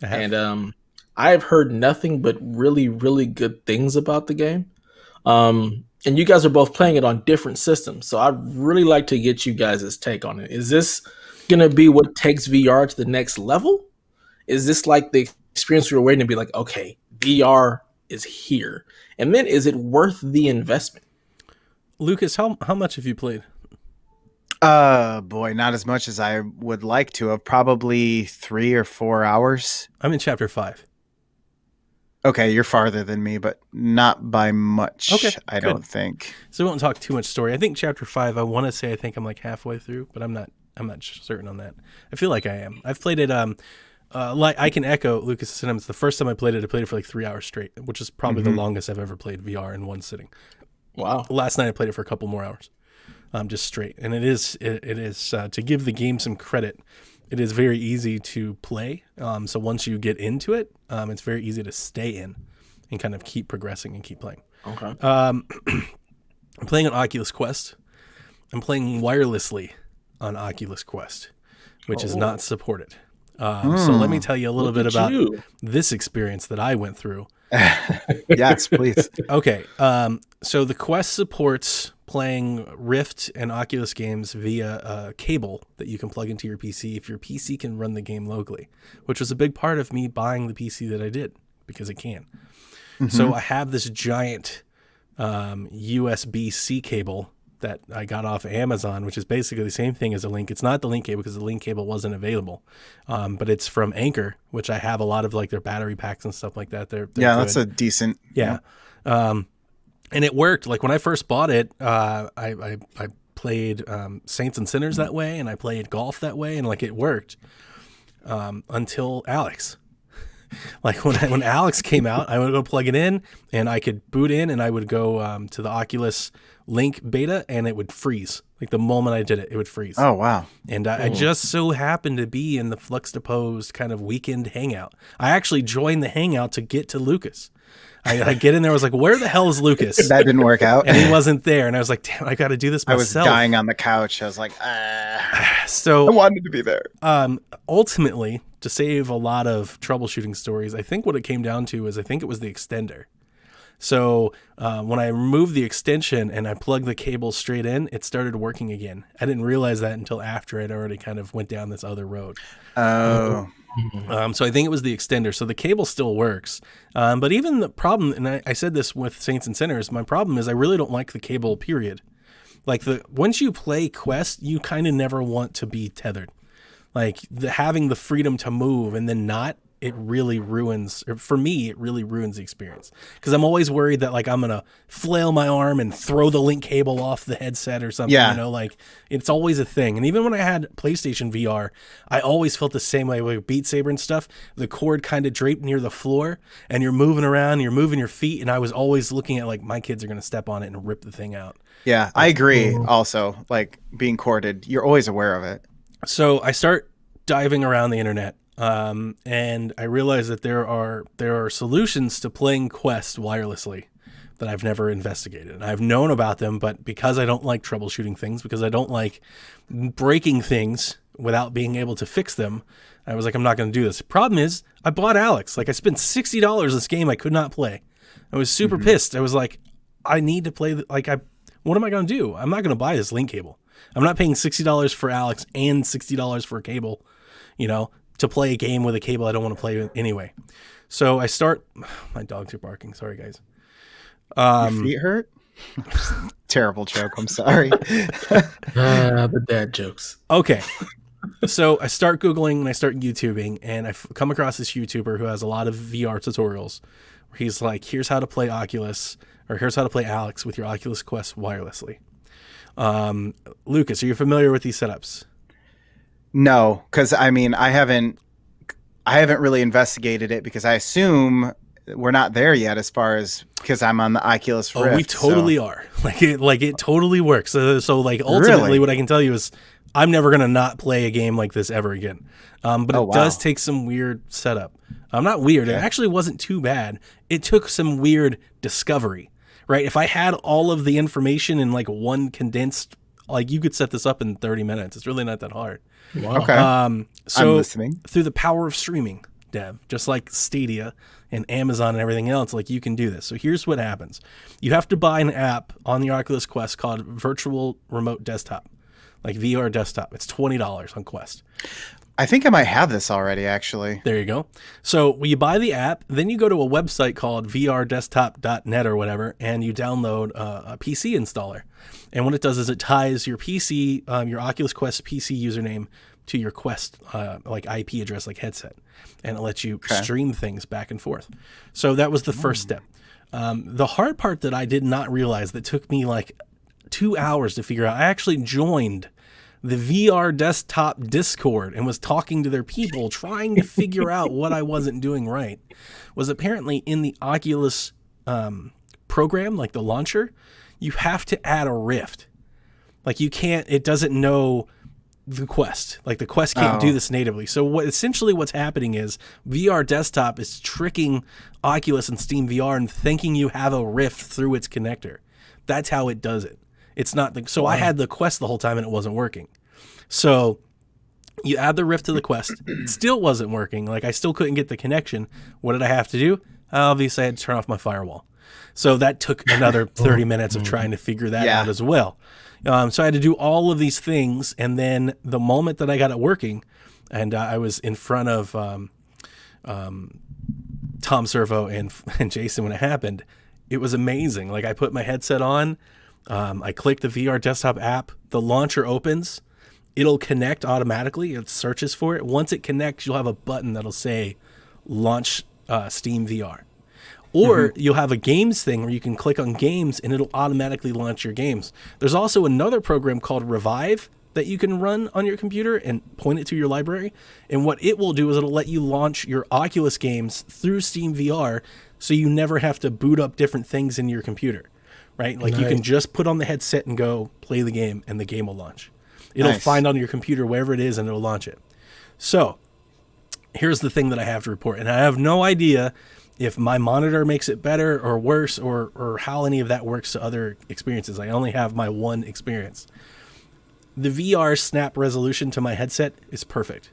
and I've heard nothing but really, really good things about the game. And you guys are both playing it on different systems. So I'd really like to get you guys' take on it. Is this going to be what takes VR to the next level? Is this like the experience we were waiting to be like, okay, VR is here? And then is it worth the investment? Lucas, how much have you played? Boy, not as much as I would like to have. Probably 3 or 4 hours. I'm in chapter 5. Okay, you're farther than me, but not by much. Okay, I don't think. So we won't talk too much story. I think chapter 5. I think I'm like halfway through, but I'm not certain on that. I feel like I am. I've played it. Like I can echo Lucas' sentiments. The first time I played it for like 3 hours straight, which is probably the longest I've ever played VR in one sitting. Wow. Last night I played it for a couple more hours, just straight. And it is to give the game some credit. It is very easy to play. So once you get into it, it's very easy to stay in and kind of keep progressing and keep playing. Okay. I'm playing on Oculus Quest. I'm playing wirelessly on Oculus Quest, which is not supported. So let me tell you a little bit about this experience that I went through. Yes, please. Okay. So the Quest supports playing Rift and Oculus games via a cable that you can plug into your PC if your PC can run the game locally, which was a big part of me buying the PC that I did because it can. So I have this giant USB-C cable that I got off Amazon, which is basically the same thing as a Link. It's not the Link cable because the Link cable wasn't available, but it's from Anchor, which I have a lot of like their battery packs and stuff like that. They're yeah, good. That's a decent. Yeah. And it worked. Like when I first bought it, I played Saints and Sinners that way, and I played golf that way, and like it worked until Alex. Like when Alex came out, I would go plug it in, and I could boot in, and I would go to the Oculus Link beta, and it would freeze. Like the moment I did it, it would freeze. Oh, wow. And I just so happened to be in the Fluxtaposed kind of weekend hangout. I actually joined the hangout to get to Lucas. I get in there, I was like, where the hell is Lucas? That didn't work out. And he wasn't there. And I was like, damn, I got to do this myself. I was dying on the couch. I was like, So I wanted to be there. Ultimately, to save a lot of troubleshooting stories, I think what it came down to is I think it was the extender. So when I removed the extension and I plugged the cable straight in, it started working again. I didn't realize that until after I'd already kind of went down this other road. Oh. So I think it was the extender. So the cable still works. But even the problem, and I said this with Saints and Sinners, my problem is I really don't like the cable, period. Like once you play Quest, you kind of never want to be tethered. Like having the freedom to move and then not, it really ruins, or for me, it really ruins the experience. Because I'm always worried that like I'm going to flail my arm and throw the link cable off the headset or something, Yeah. you know, like it's always a thing. And even when I had PlayStation VR, I always felt the same way with Beat Saber and stuff. The cord kind of draped near the floor and you're moving around, you're moving your feet. And I was always looking at like my kids are going to step on it and rip the thing out. Yeah, I agree. Also, like being corded, you're always aware of it. So I start diving around the internet. And I realized that there are solutions to playing Quest wirelessly that I've never investigated. And I've known about them, but because I don't like troubleshooting things, because I don't like breaking things without being able to fix them, I was like, I'm not going to do this. The problem is I bought Alex. Like I spent $60 this game I could not play. I was super pissed. I was like, I need to play. What am I going to do? I'm not going to buy this link cable. I'm not paying $60 for Alex and $60 for a cable, to play a game with a cable I don't want to play with anyway. So I start. My dogs are barking. Sorry, guys. Your feet hurt? Terrible joke. I'm sorry. The dad jokes. Okay. So I start Googling and I start YouTubing, and I come across this YouTuber who has a lot of VR tutorials where he's like, here's how to play Oculus, or here's how to play Alex with your Oculus Quest wirelessly. Lucas, are you familiar with these setups? No, because I mean, I haven't really investigated it because I assume we're not there yet as far as because I'm on the Oculus Rift. Oh, we totally are. Like it totally works. So like ultimately, Really? what I can tell you is I'm never gonna not play a game like this ever again. But it does take some weird setup. Not weird. Okay. It actually wasn't too bad. It took some weird discovery. Right? If I had all of the information in like one condensed, like you could set this up in 30 minutes. It's really not that hard. Wow. Okay. So I'm listening. through the power of streaming, Dev, just like Stadia and Amazon and everything else, like you can do this. So here's what happens. You have to buy an app on the Oculus Quest called Virtual Remote Desktop, like VR Desktop. It's $20 on Quest. I think I might have this already, actually. There you go. So when you buy the app, then you go to a website called vrdesktop.net or whatever, and you download a PC installer. And what it does is it ties your PC, your Oculus Quest PC username to your Quest like IP address, like headset, and it lets you stream things back and forth. So that was the first step. The hard part that I did not realize that took me like 2 hours to figure out, I actually joined the VR Desktop Discord and was talking to their people trying to figure out what I wasn't doing right, was apparently in the Oculus program, like the launcher, you have to add a Rift. Like you can't, it doesn't know the Quest. Like the Quest can't do this natively. So what's happening is VR Desktop is tricking Oculus and Steam VR and thinking you have a Rift through its connector. That's how it does it. It's not so I had the Quest the whole time and it wasn't working. So you add the Rift to the Quest, it still wasn't working. Like I still couldn't get the connection. What did I have to do? Obviously I had to turn off my firewall. So that took another 30 minutes of trying to figure that out as well. So I had to do all of these things, and then the moment that I got it working, and I was in front of Tom Servo and Jason when it happened, it was amazing. Like I put my headset on, I click the VR Desktop app, the launcher opens, it'll connect automatically, it searches for it. Once it connects, you'll have a button that'll say launch Steam VR. Or you'll have a games thing where you can click on games and it'll automatically launch your games. There's also another program called Revive that you can run on your computer and point it to your library. And what it will do is it'll let you launch your Oculus games through Steam VR so you never have to boot up different things in your computer, right? Like you can just put on the headset and go play the game and the game will launch. It'll find on your computer wherever it is and it'll launch it. So here's the thing that I have to report. And I have no idea if my monitor makes it better or worse or how any of that works to other experiences. I only have my one experience. The VR snap resolution to my headset is perfect.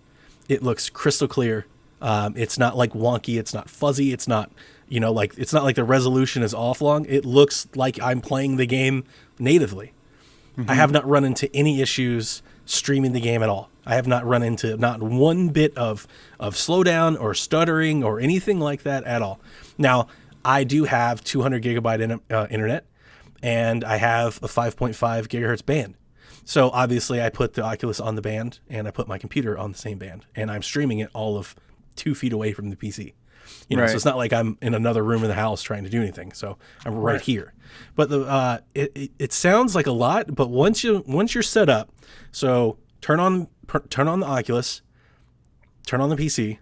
It looks crystal clear. It's not like wonky. It's not fuzzy. It's not, like it's not like the resolution is off long. It looks like I'm playing the game natively. I have not run into any issues streaming the game at all. I have not run into not one bit of slowdown or stuttering or anything like that at all. Now, I do have 200 gigabyte internet, and I have a 5.5 gigahertz band. So obviously I put the Oculus on the band and I put my computer on the same band, and I'm streaming it all of 2 feet away from the PC. So it's not like I'm in another room in the house trying to do anything. So I'm right here. But it sounds like a lot, but once you're set up, so turn on the Oculus, turn on the PC,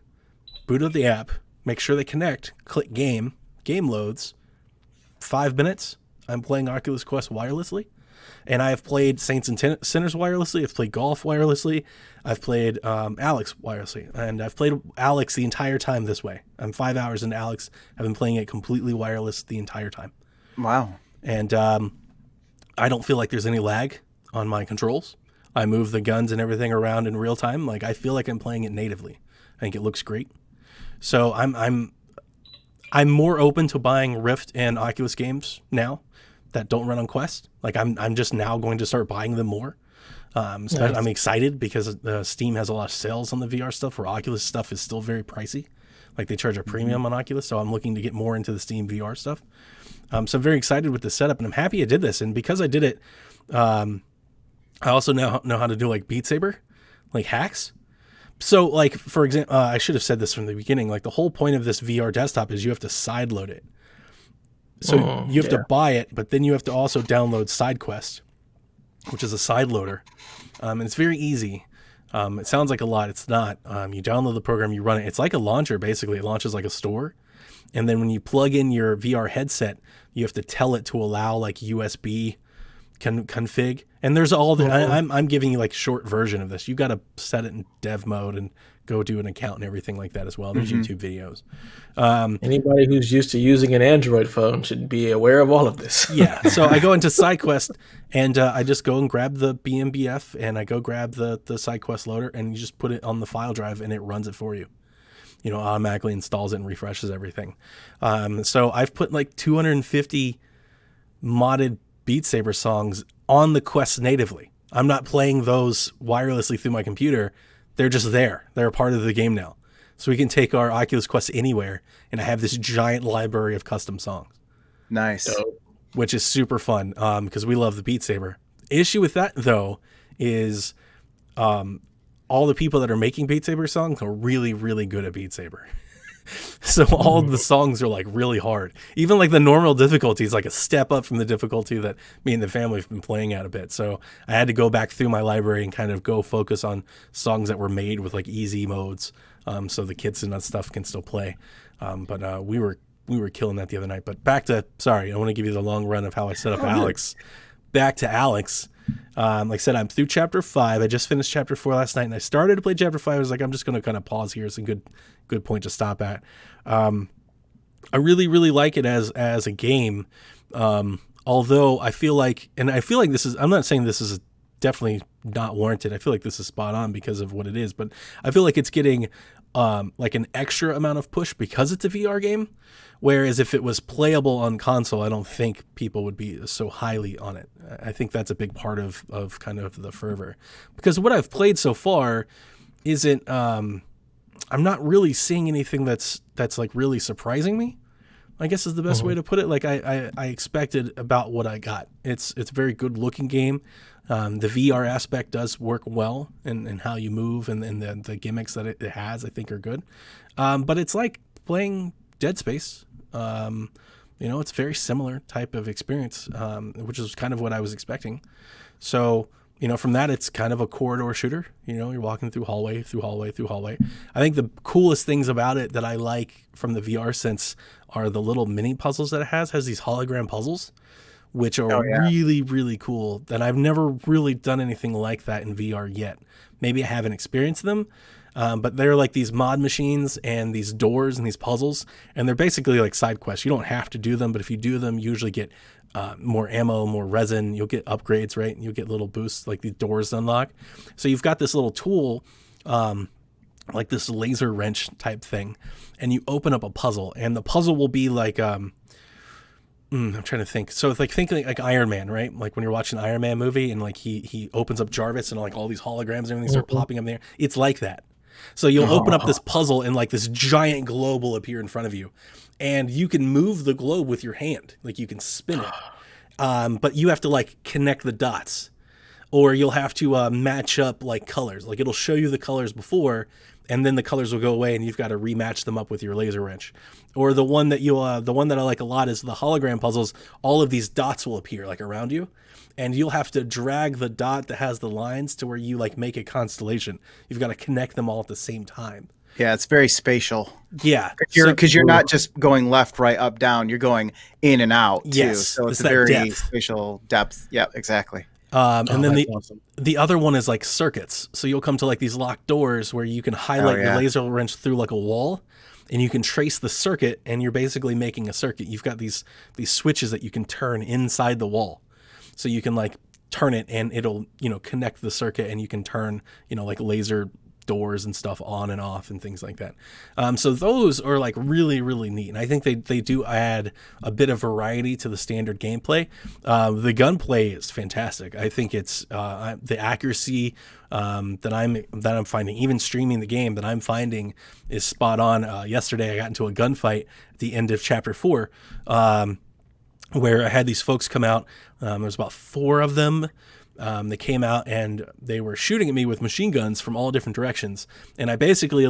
boot up the app, make sure they connect, click game loads. 5 minutes, I'm playing Oculus Quest wirelessly. And I have played Saints and Sinners wirelessly. I've played golf wirelessly. I've played Alex wirelessly. And I've played Alex the entire time this way. I'm 5 hours into Alex. I've been playing it completely wireless the entire time. Wow. And I don't feel like there's any lag on my controls. I move the guns and everything around in real time. Like I feel like I'm playing it natively. I think it looks great. So I'm more open to buying Rift and Oculus games now that don't run on Quest. Like I'm just now going to start buying them more. I'm excited because Steam has a lot of sales on the VR stuff, where Oculus stuff is still very pricey. Like they charge a premium on Oculus, so I'm looking to get more into the Steam VR stuff. So I'm very excited with the setup, and I'm happy I did this. And because I did it, I also now know how to do like Beat Saber, like hacks. So like, for example, I should have said this from the beginning. Like the whole point of this VR desktop is you have to sideload it. So you have to buy it, but then you have to also download SideQuest, which is a side loader. And it's very easy. It sounds like a lot. It's not. You download the program, you run it. It's like a launcher, basically. It launches like a store. And then when you plug in your VR headset, you have to tell it to allow like USB config. And there's all the, I'm giving you like short version of this. You got to set it in dev mode and go do an account and everything like that as well. There's YouTube videos. Anybody who's used to using an Android phone should be aware of all of this. Yeah. So I go into SideQuest and I just go and grab the BMBF and I go grab the SideQuest loader and you just put it on the file drive and it runs it for you. You know, automatically installs it and refreshes everything. So I've put like 250 modded Beat Saber songs on the Quest natively. I'm not playing those wirelessly through my computer. They're just there. They're a part of the game now. So we can take our Oculus Quest anywhere, and I have this giant library of custom songs. Nice. Which is super fun because we love the Beat Saber. Issue with that, though, is all the people that are making Beat Saber songs are really, really good at Beat Saber. So all of the songs are like really hard. Even like the normal difficulty is like a step up from the difficulty that me and the family have been playing at a bit. So I had to go back through my library and kind of go focus on songs that were made with like easy modes, so the kids and that stuff can still play. But we were killing that the other night. But I want to give you the long run of how I set up Alex. Back to Alex. Like I said, I'm through chapter 5. I just finished chapter 4 last night, and I started to play chapter 5. I was like, I'm just going to kind of pause here. It's a good point to stop at. I really, really like it as a game. Although I feel like this is, I'm not saying this is definitely not warranted. I feel like this is spot on because of what it is, but I feel like it's getting like an extra amount of push because it's a VR game. Whereas if it was playable on console, I don't think people would be so highly on it. I think that's a big part of kind of the fervor. Because what I've played so far isn't, I'm not really seeing anything that's like really surprising me, I guess is the best way to put it. Like I expected about what I got. It's a very good looking game. The VR aspect does work well and how you move and the gimmicks that it has, I think are good. But it's like playing Dead Space. It's a very similar type of experience, which is kind of what I was expecting. So, from that, it's kind of a corridor shooter. You're walking through hallway, through hallway, through hallway. I think the coolest things about it that I like from the VR sense are the little mini puzzles that it has these hologram puzzles, which are really, really cool. And I've never really done anything like that in VR yet. Maybe I haven't experienced them. But they're like these mod machines and these doors and these puzzles, and they're basically like side quests. You don't have to do them, but if you do them, you usually get more ammo, more resin. You'll get upgrades, right? You'll get little boosts, like the doors unlock. So you've got this little tool, like this laser wrench type thing, and you open up a puzzle, and the puzzle will be like, I'm trying to think. So it's like thinking like Iron Man, right? Like when you're watching an Iron Man movie, and like he opens up Jarvis, and like all these holograms and everything start popping up there. It's like that. So you'll open up this puzzle and like this giant globe will appear in front of you, and you can move the globe with your hand. Like you can spin it. But you have to like connect the dots, or you'll have to match up like colors. Like it'll show you the colors before, and then the colors will go away and you've got to rematch them up with your laser wrench. Or the one that I like a lot is the hologram puzzles. All of these dots will appear like around you, and you'll have to drag the dot that has the lines to where you like make a constellation. You've got to connect them all at the same time. Yeah, it's very spatial. Yeah. Because you're not just going left, right, up, down. You're going in and out, too. Yes, So it's a that very depth. spatial depth. Yeah, exactly. And then Awesome. the other one is like circuits. So you'll come to like these locked doors where you can highlight your laser wrench through like a wall, and you can trace the circuit, and you're basically making a circuit. You've got these switches that you can turn inside the wall. So you can like turn it and it'll, connect the circuit, and you can turn, like laser doors and stuff on and off and things like that. So those are like really, really neat. And I think they do add a bit of variety to the standard gameplay. The gunplay is fantastic. I think it's the accuracy that I'm finding, even streaming the game, that I'm finding is spot on. Yesterday I got into a gunfight at the end of chapter 4. where I had these folks come out. There was about 4 of them. They came out and they were shooting at me with machine guns from all different directions. And I basically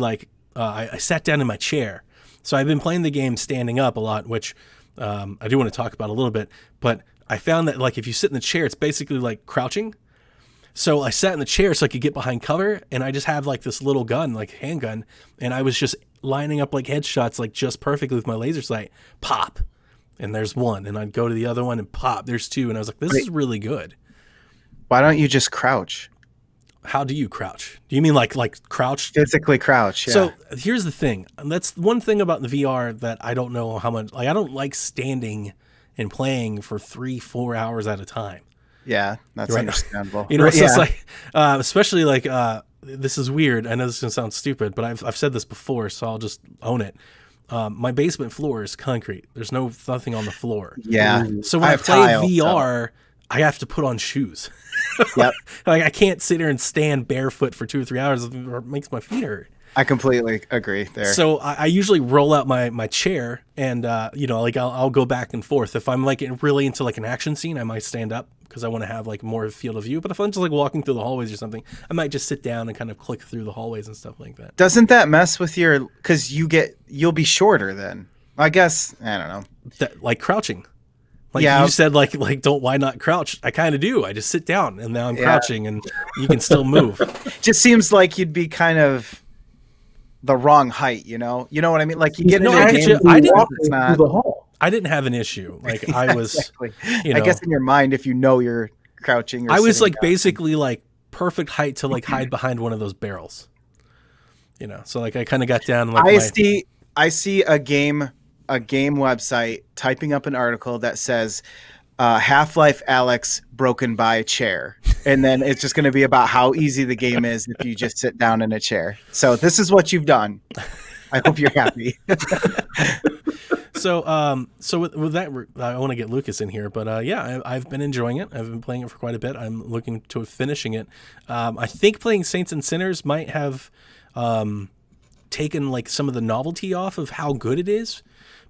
I sat down in my chair. So I've been playing the game standing up a lot, which I do want to talk about a little bit. But I found that like if you sit in the chair, it's basically like crouching. So I sat in the chair so I could get behind cover, and I just have like this little gun, like handgun, and I was just lining up like headshots like just perfectly with my laser sight. Pop, and there's one, and I'd go to the other one and pop. There's 2, and I was like, this is really good. Why don't you just crouch? How do you crouch? Do you mean like crouch? Physically crouch. Yeah. So here's the thing. That's one thing about the VR that I don't know how much. Like I don't like standing and playing for 3-4 hours at a time. Yeah, that's Right. understandable. You know, so yeah. it's like, especially like, this is weird. I know this is gonna sound stupid, but I've said this before, so I'll just own it. My basement floor is concrete. There's nothing on the floor. Yeah. So when I have play tile, VR, I have to put on shoes. Yep. Like I can't sit here and stand barefoot for 2 or 3 hours. It makes my feet hurt. I completely agree there. So I usually roll out my chair and, like I'll go back and forth. If I'm like really into like an action scene, I might stand up because I want to have like more field of view. But if I'm just like walking through the hallways or something, I might just sit down and kind of click through the hallways and stuff like that. Doesn't that mess with because you'll be shorter then? I guess, I don't know. Like crouching. Like Yeah. you said, like why not crouch? I kind of do. I just sit down and now I'm crouching and you can still move. Just seems like you'd be kind of the wrong height, you know? You know what I mean? Like you get into a game, I didn't it's not, through the hall. I didn't have an issue. Like I was, exactly. you know, I guess in your mind, if you know you're crouching, or I was sitting like down. basically like perfect height to like hide behind one of those barrels. You know, so like I kind of got down and like I see a game website typing up an article that says Half-Life Alex broken by a chair, and then it's just going to be about how easy the game is if you just sit down in a chair. So this is what you've done. I hope you're happy. So with that, I want to get Lucas in here, but I've been enjoying it. I've been playing it for quite a bit. I'm looking to finishing it. I think playing Saints and Sinners might have taken like some of the novelty off of how good it is,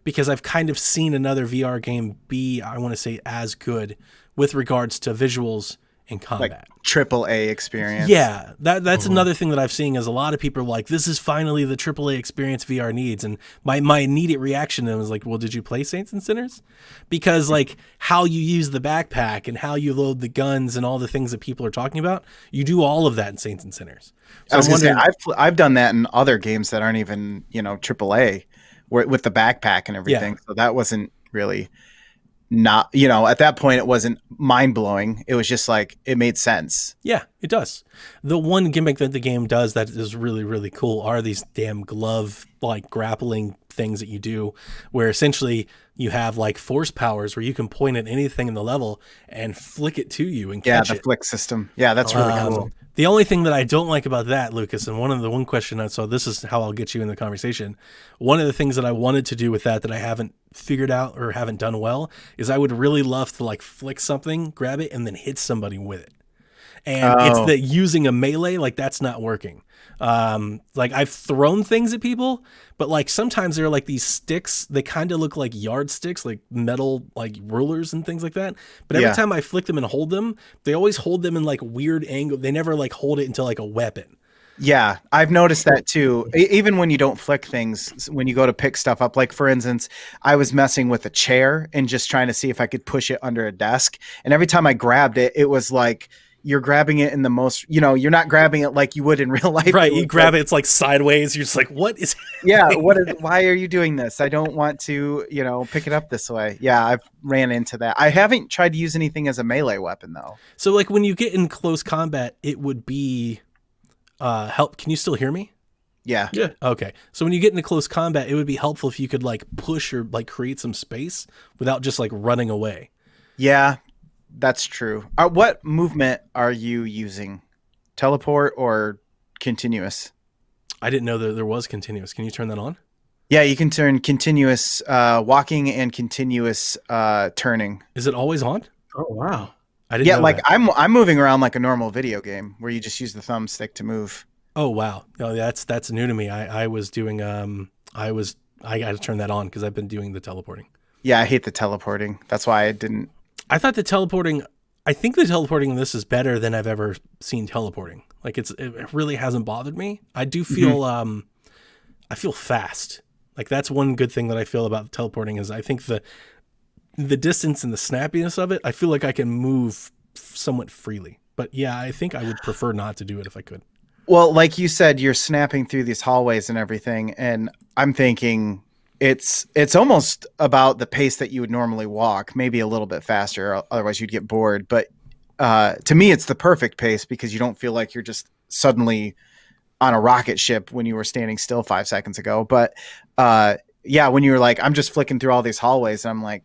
because I've kind of seen another VR game be, I want to say, as good with regards to visuals and combat. Like AAA experience. Yeah, that's another thing that I've seen is a lot of people are like, this is finally the AAA experience VR needs. And my immediate reaction to them is like, well, did you play Saints and Sinners? Because like how you use the backpack and how you load the guns and all the things that people are talking about, you do all of that in Saints and Sinners. So I was gonna say, I've done that in other games that aren't even, AAA, with the backpack and everything. So that wasn't really not, at that point it wasn't mind blowing. It was just like, it made sense. Yeah, it does. The one gimmick that the game does that is really, really cool are these damn glove like grappling things that you do, where essentially you have like force powers where you can point at anything in the level and flick it to you and catch the it. flick system. Yeah, that's really cool. The only thing that I don't like about that, Lucas, and one question, so this is how I'll get you in the conversation. One of the things that I wanted to do with that I haven't figured out or haven't done well is I would really love to like flick something, grab it, and then hit somebody with it. And it's that using a melee, like that's not working. Like I've thrown things at people, but like sometimes they're like these sticks, they kind of look like yardsticks, like metal, like rulers and things like that. But every time I flick them and hold them, they always hold them in like weird angle. They never like hold it into like a weapon. Yeah, I've noticed that too. Even when you don't flick things, when you go to pick stuff up, like for instance, I was messing with a chair and just trying to see if I could push it under a desk. And every time I grabbed it, it was like, you're grabbing it in the most, you're not grabbing it like you would in real life. Right. You grab it, it's like sideways. You're just like, what is? Yeah. Why are you doing this? I don't want to, pick it up this way. Yeah. I've ran into that. I haven't tried to use anything as a melee weapon though. So like when you get in close combat, it would be help. Can you still hear me? Yeah. Yeah. Okay. So when you get into close combat, it would be helpful if you could like push or like create some space without just like running away. Yeah. That's true. What movement are you using? Teleport or continuous? I didn't know that there was continuous. Can you turn that on? Yeah, you can turn continuous walking and continuous turning. Is it always on? Oh wow. I didn't know that. I'm moving around like a normal video game where you just use the thumbstick to move. Oh wow. No, that's new to me. I was doing I got to turn that on because I've been doing the teleporting. Yeah, I hate the teleporting. That's why I didn't. I thought the teleporting. I think the teleporting in this is better than I've ever seen teleporting. Like it really hasn't bothered me. I do Mhm. feel I feel fast. Like that's one good thing that I feel about teleporting is I think the distance and the snappiness of it. I feel like I can move somewhat freely. But yeah, I think I would prefer not to do it if I could. Well, like you said, you're snapping through these hallways and everything, and I'm thinking it's almost about the pace that you would normally walk, maybe a little bit faster. Otherwise, you'd get bored. But to me, it's the perfect pace because you don't feel like you're just suddenly on a rocket ship when you were standing still 5 seconds ago. But yeah, when you were like, I'm just flicking through all these hallways, and I'm like,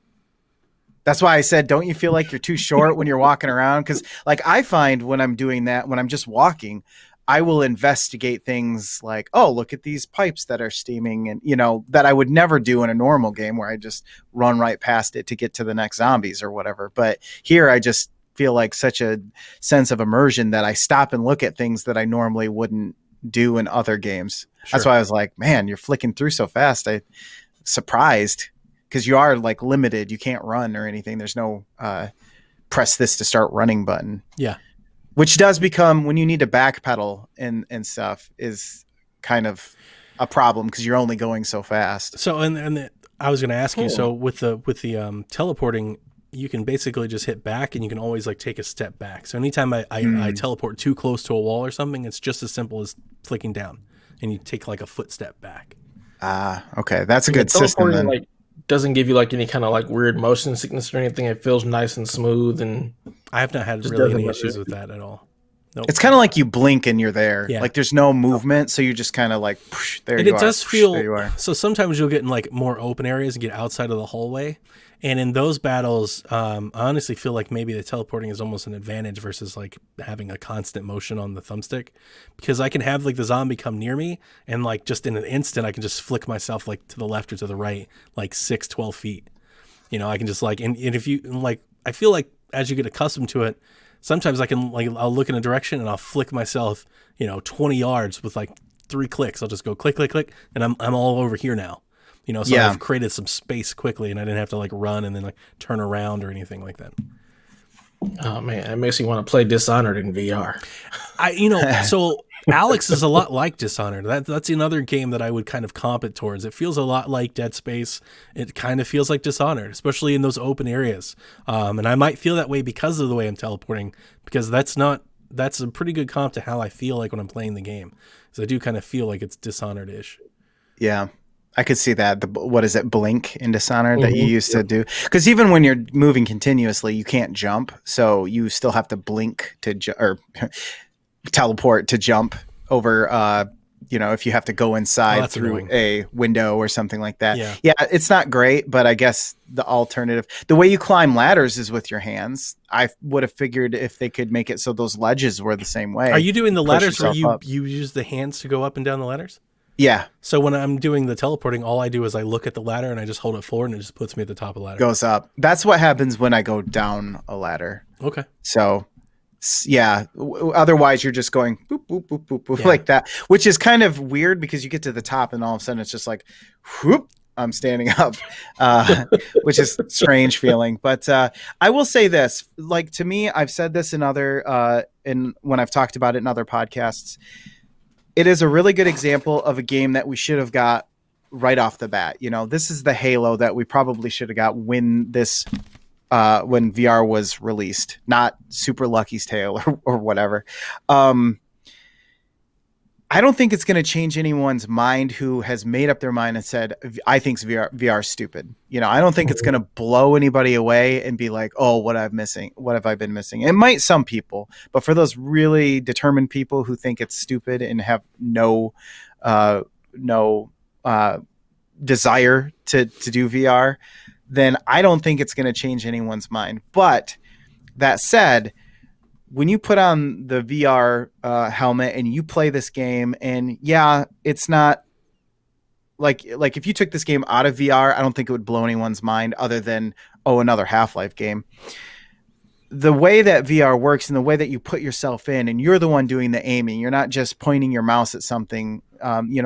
that's why I said, don't you feel like you're too short when you're walking around? Because like I find when I'm doing that, when I'm just walking, I will investigate things like, oh, look at these pipes that are steaming, and that I would never do in a normal game where I just run right past it to get to the next zombies or whatever. But here, I just feel like such a sense of immersion that I stop and look at things that I normally wouldn't do in other games. Sure. That's why I was like, man, you're flicking through so fast. I surprised because you are like limited. You can't run or anything. There's no press this to start running button. Yeah. Which does become when you need to backpedal and stuff is kind of a problem because you're only going so fast. So I was going to ask you. So with the teleporting, you can basically just hit back, and you can always like take a step back. So anytime I teleport too close to a wall or something, it's just as simple as flicking down, and you take like a footstep back. Okay, that's a good system. Teleporting Then. like doesn't give you like any kind of like weird motion sickness or anything. It feels nice and smooth, and I have not had Just really doesn't any look issues good. with that at all. Nope. It's kind of like you blink and you're there. Yeah. Like there's no movement, so you just kind of like there And you it are. does There feel you are. so. Sometimes you'll get in like more open areas and get outside of the hallway. And in those battles, I honestly feel like maybe the teleporting is almost an advantage versus like having a constant motion on the thumbstick, because I can have like the zombie come near me and like just in an instant I can just flick myself like to the left or to the right, like 6-12 feet. I can just like, and if you like, I feel like as you get accustomed to it, sometimes I can like, I'll look in a direction and I'll flick myself, 20 yards with like 3 clicks. I'll just go click, click, click. And I'm all over here now. So Yeah. I've created some space quickly, and I didn't have to like run and then like turn around or anything like that. Oh man, it makes me want to play Dishonored in VR. So Alex is a lot like Dishonored. That's another game that I would kind of comp it towards. It feels a lot like Dead Space. It kind of feels like Dishonored, especially in those open areas. And I might feel that way because of the way I'm teleporting, because that's a pretty good comp to how I feel like when I'm playing the game. So I do kind of feel like it's Dishonored-ish. Yeah. I could see that. What is it, blink in Dishonored that you Mhm. used to do? Because even when you're moving continuously, you can't jump, so you still have to blink to or teleport to jump over. If you have to go inside that's through annoying. a window or something like that. Yeah. It's not great, but I guess the alternative, the way you climb ladders is with your hands. I would have figured if they could make it so those ledges were the same way. Are you doing the Push ladders where yourself up. you use the hands to go up and down the ladders? Yeah, So when I'm doing the teleporting, all I do is I look at the ladder and I just hold it forward and it just puts me at the top of the ladder. goes up. That's what happens when I go down a ladder. Okay. So, yeah. Otherwise, you're just going boop, boop, boop, boop, boop, Yeah. like that, which is kind of weird because you get to the top and all of a sudden it's just like, whoop, I'm standing up, which is a strange feeling. But I will say this, like to me, I've said this in when I've talked about it in other podcasts. It is a really good example of a game that we should have got right off the bat. This is the Halo that we probably should have got when VR was released, not Super Lucky's Tale or whatever. I don't think it's going to change anyone's mind who has made up their mind and said, I think VR is stupid. I don't think it's going to blow anybody away and be like, oh, what have I been missing? It might some people, but for those really determined people who think it's stupid and have no desire to do VR, then I don't think it's going to change anyone's mind. But that said, when you put on the VR helmet and you play this game, and yeah, it's not like if you took this game out of VR, I don't think it would blow anyone's mind other than, oh, another Half-Life game. The way that VR works and the way that you put yourself in and you're the one doing the aiming, you're not just pointing your mouse at something.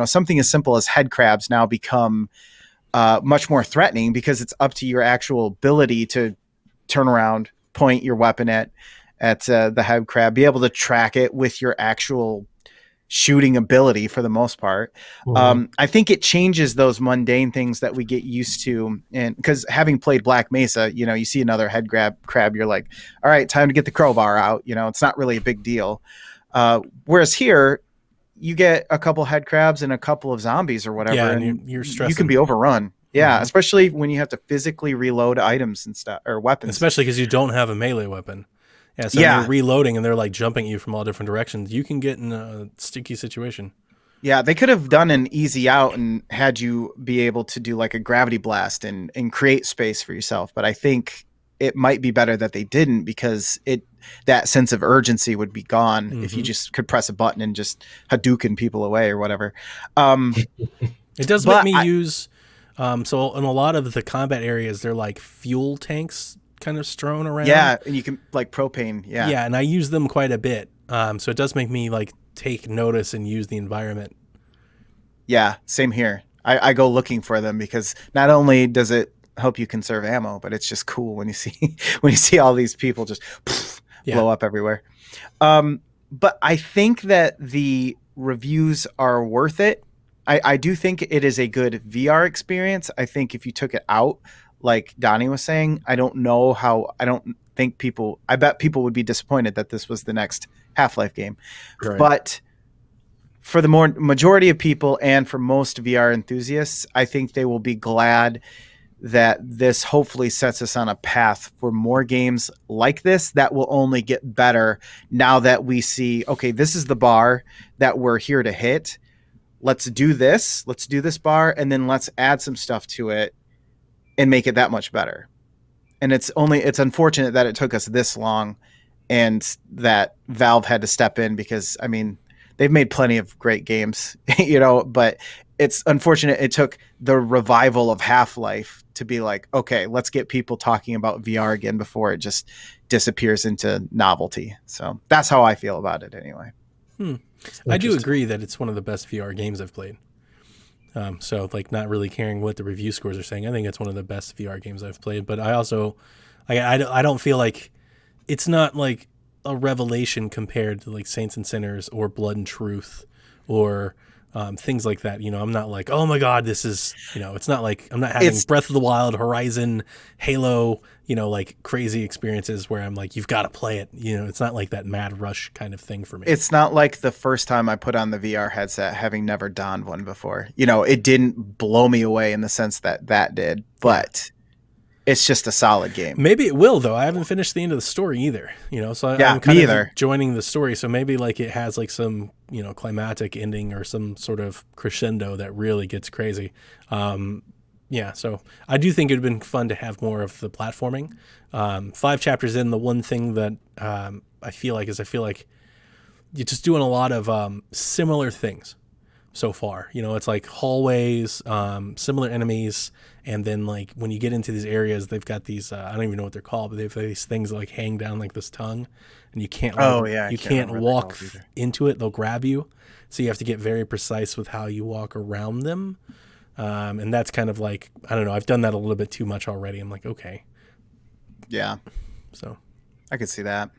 Something as simple as head crabs now become much more threatening because it's up to your actual ability to turn around, point your weapon at the head crab, be able to track it with your actual shooting ability for the most part. Mhm. I think it changes those mundane things that we get used to. And because having played Black Mesa, you see another head crab, you're like, all right, time to get the crowbar out. It's not really a big deal. Whereas here, you get a couple head crabs and a couple of zombies or Yeah, whatever, and and you're you can stressing. be overrun. Yeah, Mhm. especially when you have to physically reload items and stuff or weapons. Especially because you don't have a melee weapon. Yeah, so when you're Yeah, reloading and they're like jumping at you from all different directions, you can get in a sticky situation. yeah, they could have done an easy out and had you be able to do like a gravity blast and create space for yourself. But I think it might be better that they didn't because that sense of urgency would be gone if you Hmm. just could press a button and just Hadouken people away or whatever. Um, It does make but me use. So in a lot of the combat areas, they're like fuel tanks kind of strewn around. yeah, and you can like propane. Yeah, Yeah, and I use them quite a bit. So it does make me like take notice and use the environment. yeah, same here. I go looking for them because not only does it help you conserve ammo, but it's just cool when you see when you see all these people just Yeah. blow up everywhere. But I think that the reviews are worth it. I do think it is a good VR experience. I think if you took it out, like Donnie was saying, I don't know how. I don't think people. I bet people would be disappointed that this was the next Half-Life game. Right. But for the majority of people and for most VR enthusiasts, I think they will be glad that this hopefully sets us on a path for more games like this that will only get better now that we see, okay, this is the bar that we're here to hit. Let's do this. Let's do this bar, and then let's add some stuff to it and make it that much better. And it's unfortunate that it took us this long and that Valve had to step in because, I mean, they've made plenty of great games, but it's unfortunate it took the revival of Half-Life to be like, okay, let's get people talking about VR again before it just disappears into novelty. So that's how I feel about it anyway. I do Interesting. agree that it's one of the best VR games I've played. So like not really caring what the review scores are saying. I think it's one of the best VR games I've played, but I also, I don't feel like it's not like a revelation compared to like Saints and Sinners or Blood and Truth or things like that. I'm not like, oh my God, this is, it's not like I'm not having It's Breath of the Wild, Horizon, Halo, like crazy experiences where I'm like, you've got to play it. It's not like that mad rush kind of thing for me. it's not like the first time I put on the VR headset, having never donned one before. It didn't blow me away in the sense that did, but it's just a solid game. Maybe it will though. I haven't finished the end of the story either. So Yeah, I'm kind me of either. joining the story. So maybe like it has like some climatic ending or some sort of crescendo that really gets crazy. Yeah, so I do think it'd been fun to have more of the platforming. 5 chapters in, the one thing that I feel like you're just doing a lot of similar things so far. It's like hallways, similar enemies, and then like when you get into these areas, they've got these I don't even know what they're called, but they've these things that like hang down like this tongue, and you can't Oh yeah, I you can't can't remember what walk they're called either. into it. They'll grab you, so you have to get very precise with how you walk around them. And that's kind of like, I don't know, I've done that a little bit too much already. I'm like, okay. Yeah, So, I could see that.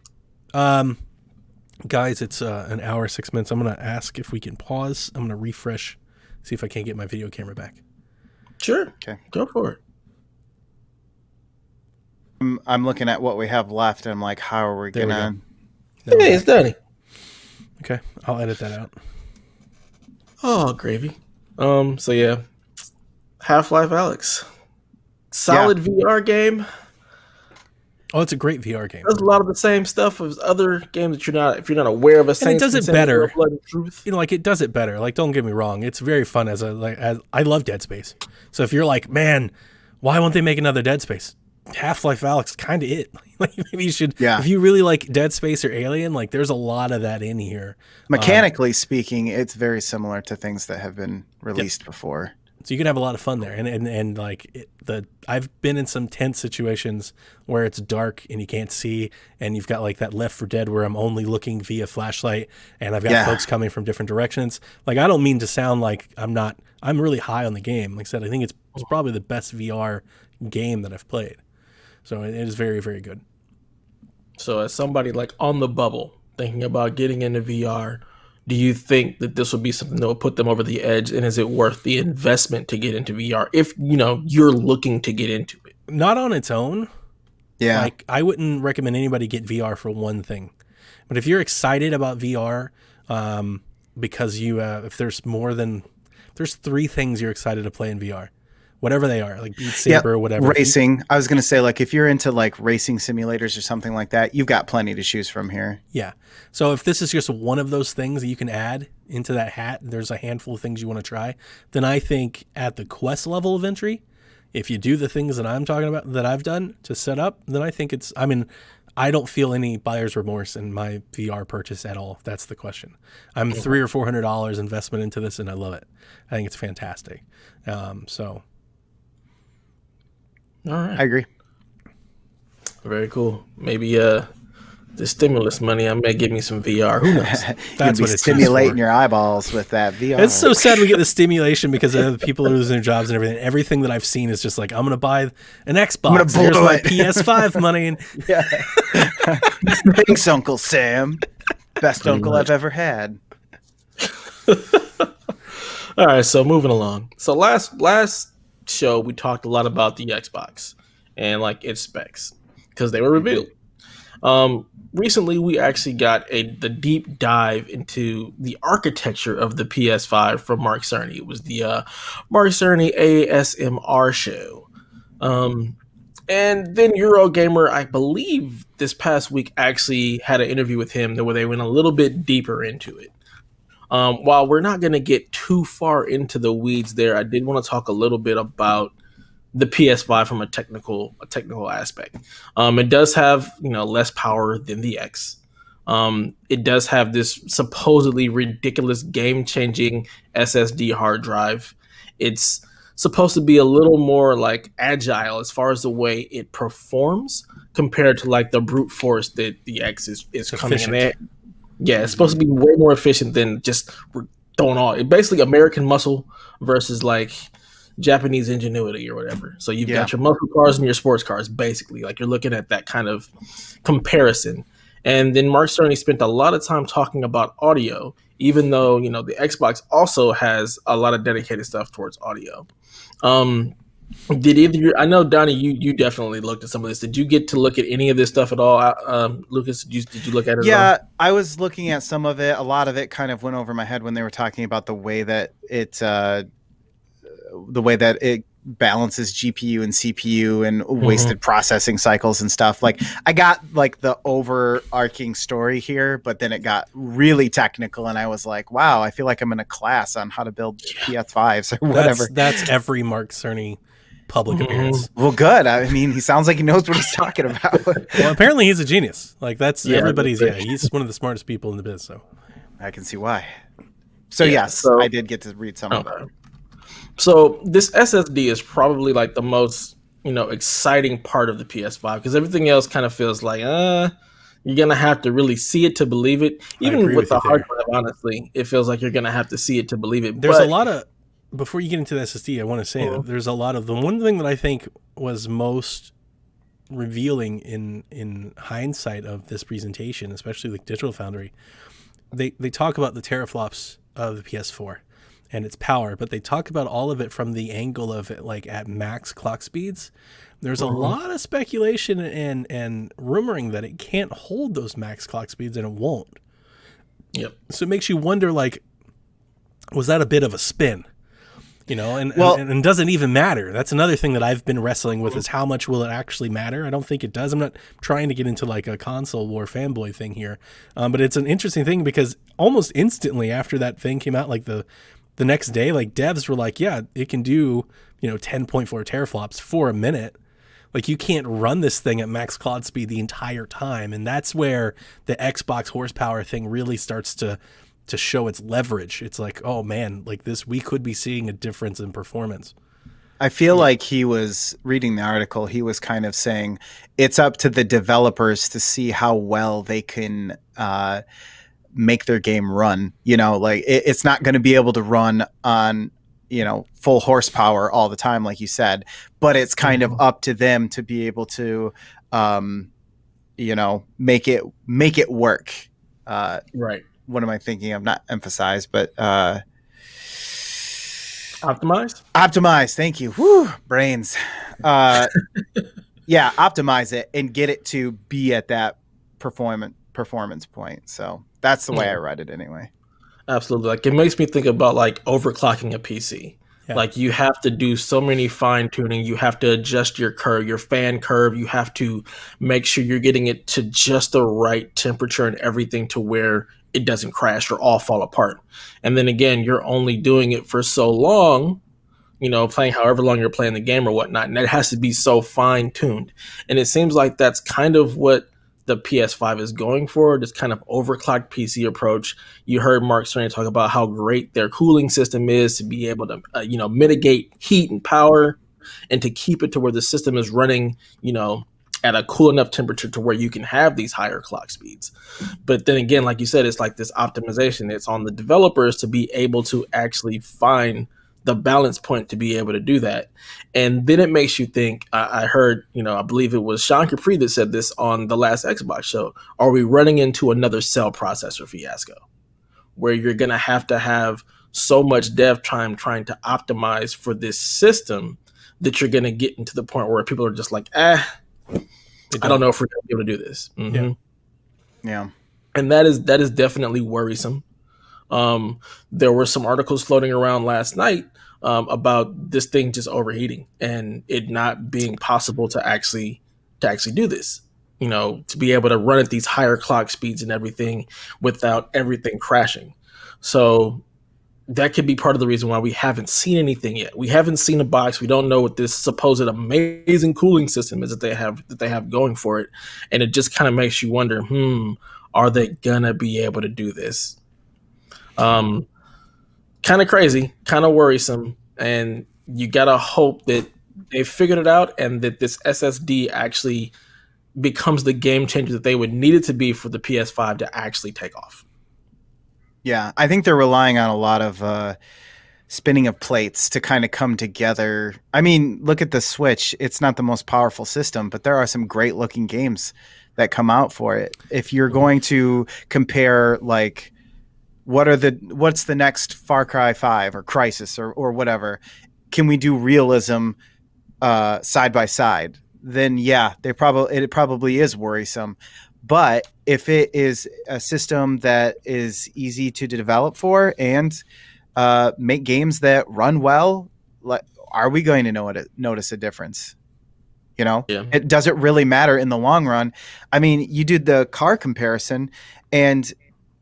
guys, it's an hour, 6 minutes. I'm going to ask if we can pause. I'm going to refresh, see if I can't get my video camera back. Sure. Okay. Go for it. I'm looking at what we have left, and I'm like, how are we There we gonna? No, Hey, it's Danny. okay, I'll edit that out. Oh, gravy. So yeah, Half-Life Alex. Solid VR game. Oh, it's a great VR game. Does a lot of the same stuff as other games that if you're not aware of a And it does it Sinners or better. Blood and Truth. Like it does it better. Like don't get me wrong, it's very fun as I love Dead Space. So if you're like, man, why won't they make another Dead Space? Half-Life Alex kind of it. Like maybe you should. Yeah. If you really like Dead Space or Alien, like there's a lot of that in here. Mechanically speaking, it's very similar to things that have been released before. So you can have a lot of fun there, and like I've been in some tense situations where it's dark and you can't see, and you've got like that Left 4 Dead where I'm only looking via flashlight, and I've got folks coming from different directions. Like I don't mean to sound like I'm really high on the game. Like I said, I think it's It's probably the best VR game that I've played. So it is very, very good. So, as somebody like on the bubble, thinking about getting into VR, do you think that this would be something that would put them over the edge? And is it worth the investment to get into VR if you're looking to get into it? Not on its own. Yeah. Like, I wouldn't recommend anybody get VR for one thing. But if you're excited about VR, because if there's three things you're excited to play in VR, whatever they are, like Beat Saber, whatever. Racing. I was going to say, like, if you're into like racing simulators or something like that, you've got plenty to choose from here. Yeah. So if this is just one of those things that you can add into that hat, there's a handful of things you want to try, then I think at the Quest level of entry, if you do the things that I'm talking about that I've done to set up, then I think I don't feel any buyer's remorse in my VR purchase at all. If that's the question. I'm $300 or $400 investment into this, and I love it. I think it's fantastic. So, All right, I agree. very cool. Maybe the stimulus money I may give me some VR. Who knows? That's You'll what be it's stimulating for. your eyeballs with that VR. It's so sad we get the stimulation because of the people are losing their jobs and everything. Everything that I've seen is just like, I'm going to buy an Xbox. blow Here's my it. PS5 money. And Yeah. Thanks, Uncle Sam. Best Pretty uncle much. I've ever had. All right, so moving along. So last show we talked a lot about the Xbox and like its specs because they were revealed. Recently we actually got the deep dive into the architecture of the PS5 from Mark Cerny. It was the Mark Cerny ASMR show. And then Eurogamer, I believe this past week actually had an interview with him where they went a little bit deeper into it. While we're not going to get too far into the weeds there, I did want to talk a little bit about the PS5 from a technical aspect. It does have less power than the X. It does have this supposedly ridiculous game-changing SSD hard drive. It's supposed to be a little more like agile as far as the way it performs compared to like the brute force that the X is coming in there. Yeah, it's supposed to be way more efficient than just throwing all. It basically American muscle versus like Japanese ingenuity or whatever. So you've got your muscle cars and your sports cars, basically. Like you're looking at that kind of comparison. And then Mark Cerny spent a lot of time talking about audio, even though the Xbox also has a lot of dedicated stuff towards audio. Did either you? I know Donnie, you definitely looked at some of this. Did you get to look at any of this stuff at all, Lucas? Did you look at it? Yeah, at all? I was looking at some of it. A lot of it kind of went over my head when they were talking about the way that it balances GPU and CPU and wasted processing cycles and stuff. Like I got like the overarching story here, but then it got really technical and I was like, wow, I feel like I'm in a class on how to build PS5s or whatever. That's every Mark Cerny public appearance. Well, good. I mean, he sounds like he knows what he's talking about. Well, apparently he's a genius. Like that's Yeah, everybody's. Yeah, he's one of the smartest people in the biz. So I can see why. So Yeah, yes, so- I did get to read some of it. Okay. So this SSD is probably like the most exciting part of the PS5 because everything else kind of feels like you're gonna have to really see it to believe it. Even agree with with the you hard there. drive, honestly, it feels like you're gonna have to see it to believe it. there's But a lot of. Before you get into the SSD, I want to say that there's a lot of the one thing that I think was most revealing in hindsight of this presentation, especially like Digital Foundry. They talk about the teraflops of the PS4 and its power, but they talk about all of it from the angle of it like at max clock speeds. There's a lot of speculation and rumoring that it can't hold those max clock speeds and it won't. Yep. So it makes you wonder, like, was that a bit of a spin? And does it even matter? That's another thing that I've been wrestling with is how much will it actually matter? I don't think it does. I'm not trying to get into like a console war fanboy thing here. But it's an interesting thing because almost instantly after that thing came out, like the next day, like devs were like, yeah, it can do, 10.4 teraflops for a minute. Like you can't run this thing at max clock speed the entire time. And that's where the Xbox horsepower thing really starts to show its leverage. It's like, oh man, like this, we could be seeing a difference in performance. I feel like he was reading the article. He was kind of saying it's up to the developers to see how well they can make their game run. Like it's not going to be able to run on, full horsepower all the time, like you said, but it's kind of Mhm. up to them to be able to, make it work. Right. What am I thinking of? Not emphasize, but Optimize? optimize. Thank you. Whew, brains. Uh, yeah, optimize it and get it to be at that performance point. So that's the way I Yeah, read it anyway. absolutely. Like it makes me think about like overclocking a PC. Yeah. Like you have to do so many fine tuning. You have to adjust your curve, your fan curve. You have to make sure you're getting it to just the right temperature and everything to where it doesn't crash or all fall apart. And then again, you're only doing it for so long, playing however long you're playing the game or whatnot, and that has to be so fine tuned. And it seems like that's kind of what the PS5 is going for, this kind of overclocked PC approach. You heard Mark Cerny talk about how great their cooling system is to be able to, mitigate heat and power and to keep it to where the system is running, at a cool enough temperature to where you can have these higher clock speeds. But then again, like you said, it's like this optimization. It's on the developers to be able to actually find the balance point to be able to do that. And then it makes you think. I heard, I believe it was Sean Capri that said this on the last Xbox show. Are we running into another cell processor fiasco where you're going to have so much dev time trying to optimize for this system that you're going to get into the point where people are just like, I don't know if we're going to be able to do this. Mm-hmm. Yeah. Yeah. And that is definitely worrisome. There were some articles floating around last night about this thing just overheating and it not being possible to actually do this. To be able to run at these higher clock speeds and everything without everything crashing. So that could be part of the reason why we haven't seen anything yet. We haven't seen a box. We don't know what this supposed amazing cooling system is that they have going for it, and it just kind of makes you wonder, are they gonna be able to do this? Um, Kind of crazy, kind of worrisome, and you gotta hope that they figured it out and that this SSD actually becomes the game changer that they would need it to be for the PS5 to actually take off. Yeah, I think they're relying on a lot of spinning of plates to kind of come together. I mean, look at the Switch. It's not the most powerful system, but there are some great looking games that come out for it. If you're going to compare, like, what's the next Far Cry 5 or Crisis or whatever, can we do realism side by side? Then yeah, it probably is worrisome. But if it is a system that is easy to develop for and make games that run well, are we going to notice a difference? Yeah. It doesn't really matter in the long run. I mean, you did the car comparison, and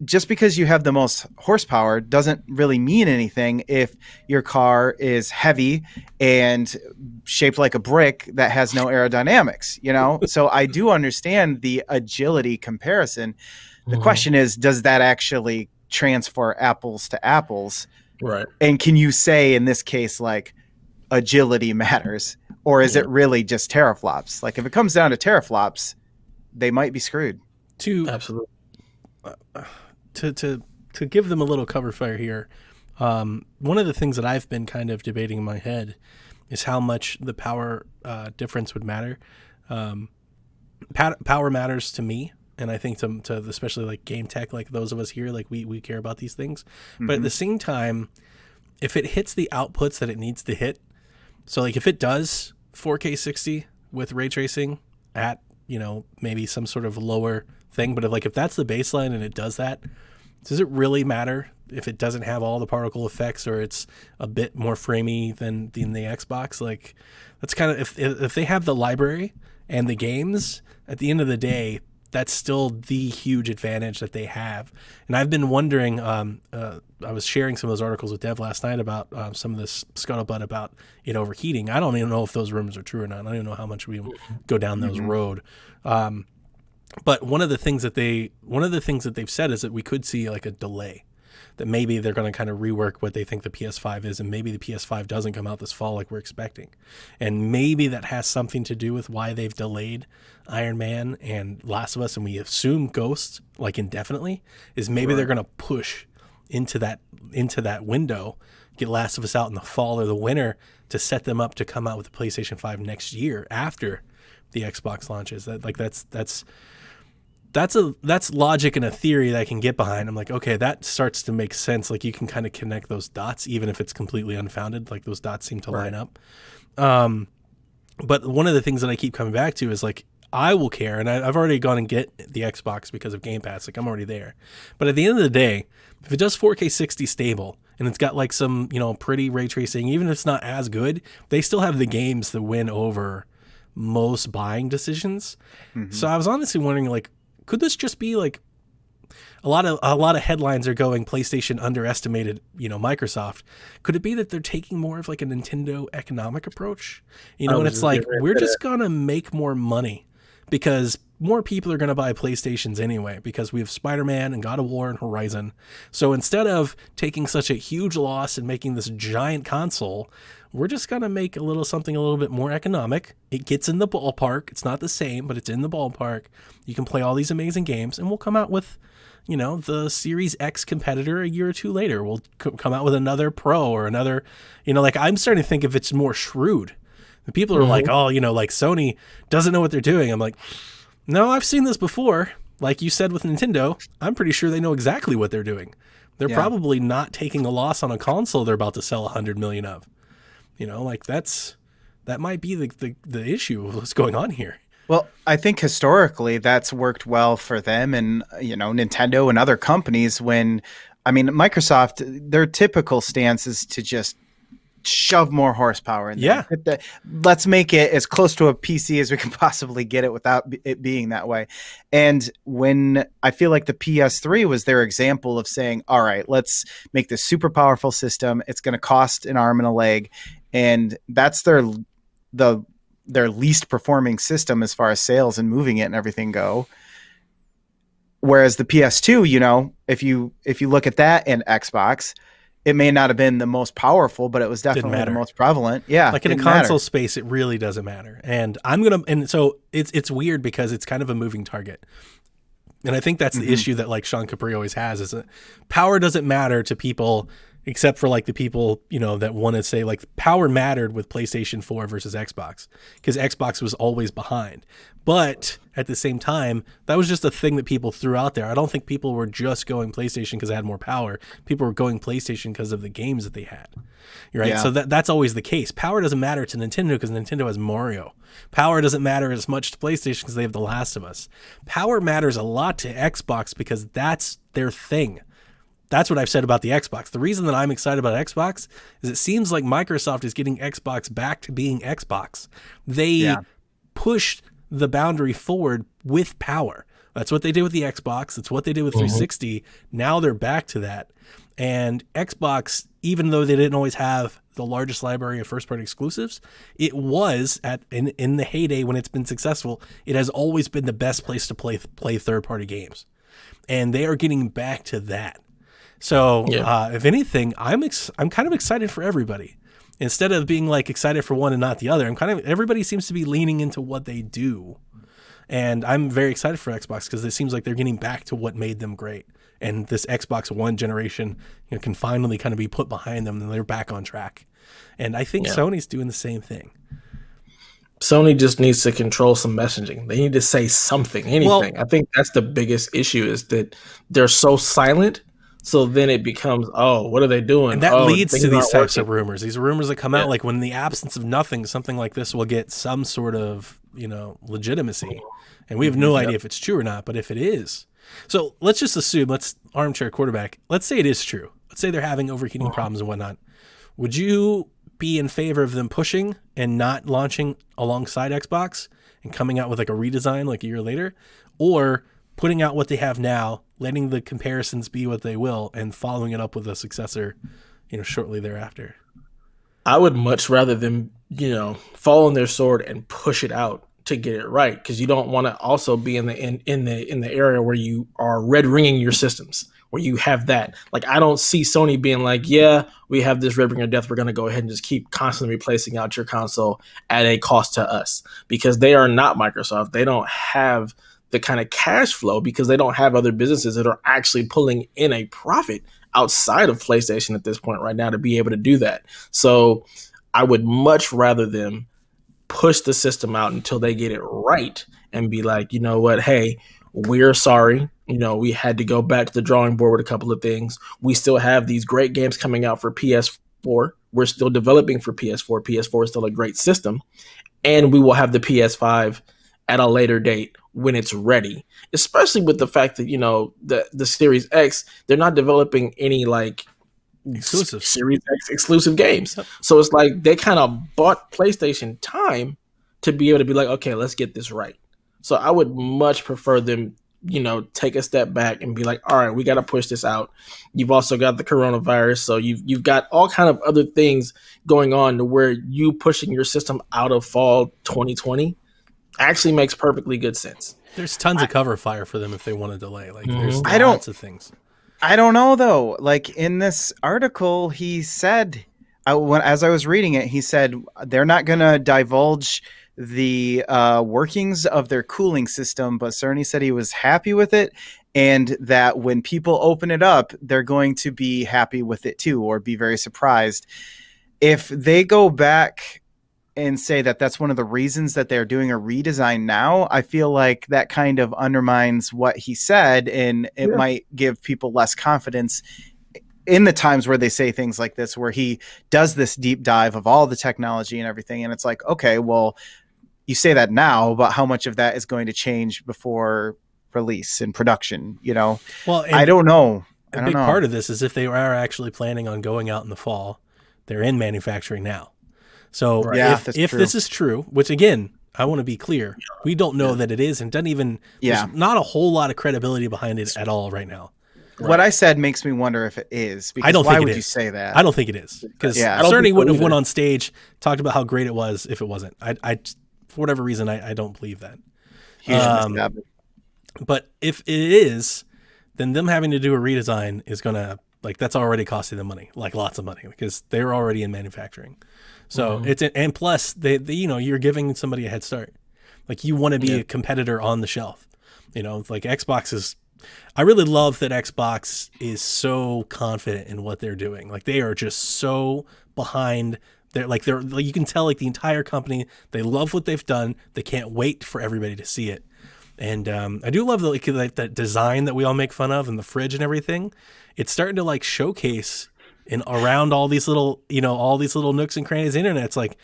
just because you have the most horsepower doesn't really mean anything if your car is heavy and shaped like a brick that has no aerodynamics. So I do understand the agility comparison. The Mhm. question is, does that actually transfer apples to apples? Right. And can you say in this case, like, agility matters, or is Yeah. it really just teraflops? Like, if it comes down to teraflops, they might be screwed. Absolutely. To give them a little cover fire here, one of the things that I've been kind of debating in my head is how much the power difference would matter. Power matters to me, and I think to especially like game tech, like those of us here, like we care about these things. But at the same time, if it hits the outputs that it needs to hit, so like if it does 4K 60 with ray tracing at maybe some sort of lower thing, but if that's the baseline and it does that, does it really matter if it doesn't have all the particle effects or it's a bit more framey than the Xbox? Like, that's kind of, if they have the library and the games, at the end of the day, that's still the huge advantage that they have. And I've been wondering, I was sharing some of those articles with Dev last night about some of this scuttlebutt about it overheating. I don't even know if those rumors are true or not. I don't even know how much we go down those road. But one of the things that they've said is that we could see like a delay, that maybe they're going to kind of rework what they think the PS5 is, and maybe the PS5 doesn't come out this fall like we're expecting. And maybe that has something to do with why they've delayed Iron Man and Last of Us, and we assume Ghost like indefinitely, is maybe they're going to push into that window get Last of Us out in the fall or the winter to set them up to come out with the PlayStation 5 next year after the Xbox launches. That's logic and a theory that I can get behind. I'm like, okay, that starts to make sense. Like you can kind of connect those dots, even if it's completely unfounded. Like those dots seem to line up. But one of the things that I keep coming back to is like, I will care, and I've already gone and get the Xbox because of Game Pass. Like I'm already there. But at the end of the day, if it does 4K 60 stable and it's got like some, pretty ray tracing, even if it's not as good, they still have the games that win over most buying decisions. Mm-hmm. So I was honestly wondering, like, could this just be like a lot of headlines are going PlayStation underestimated, Microsoft. Could it be that they're taking more of like a Nintendo economic approach? And it's like we're just gonna make more money because more people are going to buy PlayStations anyway because we have Spider-Man and God of War and Horizon. So instead of taking such a huge loss and making this giant console, we're just going to make something a little bit more economic. It gets in the ballpark. It's not the same, but it's in the ballpark. You can play all these amazing games, and we'll come out with, the Series X competitor a year or two later. We'll come out with another Pro or another, like I'm starting to think if it's more shrewd. The people are like, oh, like Sony doesn't know what they're doing. I'm like, no, I've seen this before. Like you said with Nintendo, I'm pretty sure they know exactly what they're doing. They're probably not taking a loss on a console they're about to sell 100 million of. Like that might be the issue of what's going on here. Well, I think historically that's worked well for them and, Nintendo and other companies Microsoft, their typical stance is to just shove more horsepower in there. Yeah. Let's make it as close to a PC as we can possibly get it without it being that way. And when I feel like the PS3 was their example of saying, all right, let's make this super powerful system. It's going to cost an arm and a leg. And that's their least performing system as far as sales and moving it and everything go. Whereas the PS2, if you look at that and Xbox, it may not have been the most powerful, but it was definitely the most prevalent. Yeah. Like in a console space, it really doesn't matter. And so it's weird because it's kind of a moving target. And I think that's the issue that like Sean Capri always has is that power doesn't matter to people except for like the people, that want to say like power mattered with PlayStation 4 versus Xbox because Xbox was always behind. But at the same time, that was just a thing that people threw out there. I don't think people were just going PlayStation because it had more power. People were going PlayStation because of the games that they had. Right. Yeah. So that's always the case. Power doesn't matter to Nintendo because Nintendo has Mario. Power doesn't matter as much to PlayStation because they have The Last of Us. Power matters a lot to Xbox because that's their thing. That's what I've said about the Xbox. The reason that I'm excited about Xbox is it seems like Microsoft is getting Xbox back to being Xbox. They pushed the boundary forward with power. That's what they did with the Xbox. That's what they did with 360. Now they're back to that. And Xbox, even though they didn't always have the largest library of first-party exclusives, it was in the heyday when it's been successful, it has always been the best place to play third-party games. And they are getting back to that. So if anything, I'm kind of excited for everybody. Instead of being like excited for one and not the other, everybody seems to be leaning into what they do. And I'm very excited for Xbox because it seems like they're getting back to what made them great. And this Xbox One generation can finally kind of be put behind them and they're back on track. And I think Sony's doing the same thing. Sony just needs to control some messaging. They need to say something, anything. Well, I think that's the biggest issue is that they're so silent. So then it becomes, what are they doing? And that leads to these types of rumors. These rumors that come out, like when in the absence of nothing, something like this will get some sort of, legitimacy. And we have no idea if it's true or not, but if it is. So let's just assume, let's armchair quarterback. Let's say it is true. Let's say they're having overheating problems and whatnot. Would you be in favor of them pushing and not launching alongside Xbox and coming out with like a redesign like a year later? Or putting out what they have now, letting the comparisons be what they will, and following it up with a successor, shortly thereafter? I would much rather them, fall on their sword and push it out to get it right, because you don't want to also be in the area where you are red ringing your systems, where you have that. Like, I don't see Sony being like, yeah, we have this red ring of death. We're going to go ahead and just keep constantly replacing out your console at a cost to us, because they are not Microsoft. They don't have the kind of cash flow because they don't have other businesses that are actually pulling in a profit outside of PlayStation at this point right now to be able to do that. So I would much rather them push the system out until they get it right and be like, you know what, hey, we're sorry. You know, we had to go back to the drawing board with a couple of things. We still have these great games coming out for PS4. We're still developing for PS4. PS4 is still a great system. And we will have the PS5 at a later date when it's ready. Especially with the fact that, you know, the Series X, they're not developing any like Exclusive Series X exclusive games. Yep. So it's like they kind of bought PlayStation time to be able to be like, okay, let's get this right. So I would much prefer them, you know, take a step back and be like, all right, we got to push this out. You've also got the coronavirus, so you've got all kind of other things going on to where you pushing your system out of fall 2020 actually makes perfectly good sense. There's tons of cover fire for them if they want to delay. Like there's I don't- lots of things. I don't know though. Like in this article, he said, as I was reading it, he said they're not going to divulge the workings of their cooling system, but Cerny said he was happy with it, and that when people open it up, they're going to be happy with it too, or be very surprised. If they go back and say that that's one of the reasons that they're doing a redesign now, I feel like that kind of undermines what he said, and it might give people less confidence in the times where they say things like this, where he does this deep dive of all the technology and everything. And it's like, okay, well, you say that now, but how much of that is going to change before release and production? You know, Well, I don't know. A big part of this is if they are actually planning on going out in the fall, they're in manufacturing now. So if this is true, which again, I want to be clear, we don't know that it is, and doesn't even, there's not a whole lot of credibility behind it at all right now. What I said makes me wonder if it is. Because I don't why think would it you is. say that? I don't think it is, because certainly wouldn't have went on stage, talked about how great it was if it wasn't. I for whatever reason, I don't believe that. But if it is, then them having to do a redesign is gonna, like, that's already costing them money, like lots of money, because they're already in manufacturing. So it's, and plus they, you know, you're giving somebody a head start. Like you want to be a competitor on the shelf, you know, like Xbox is, I really love that Xbox is so confident in what they're doing. Like they are just so behind. They're like, you can tell like the entire company, they love what they've done. They can't wait for everybody to see it. And I do love like that design that we all make fun of, and the fridge and everything. It's starting to like showcase in around all these little, you know, all these little nooks and crannies of the internet. It's like,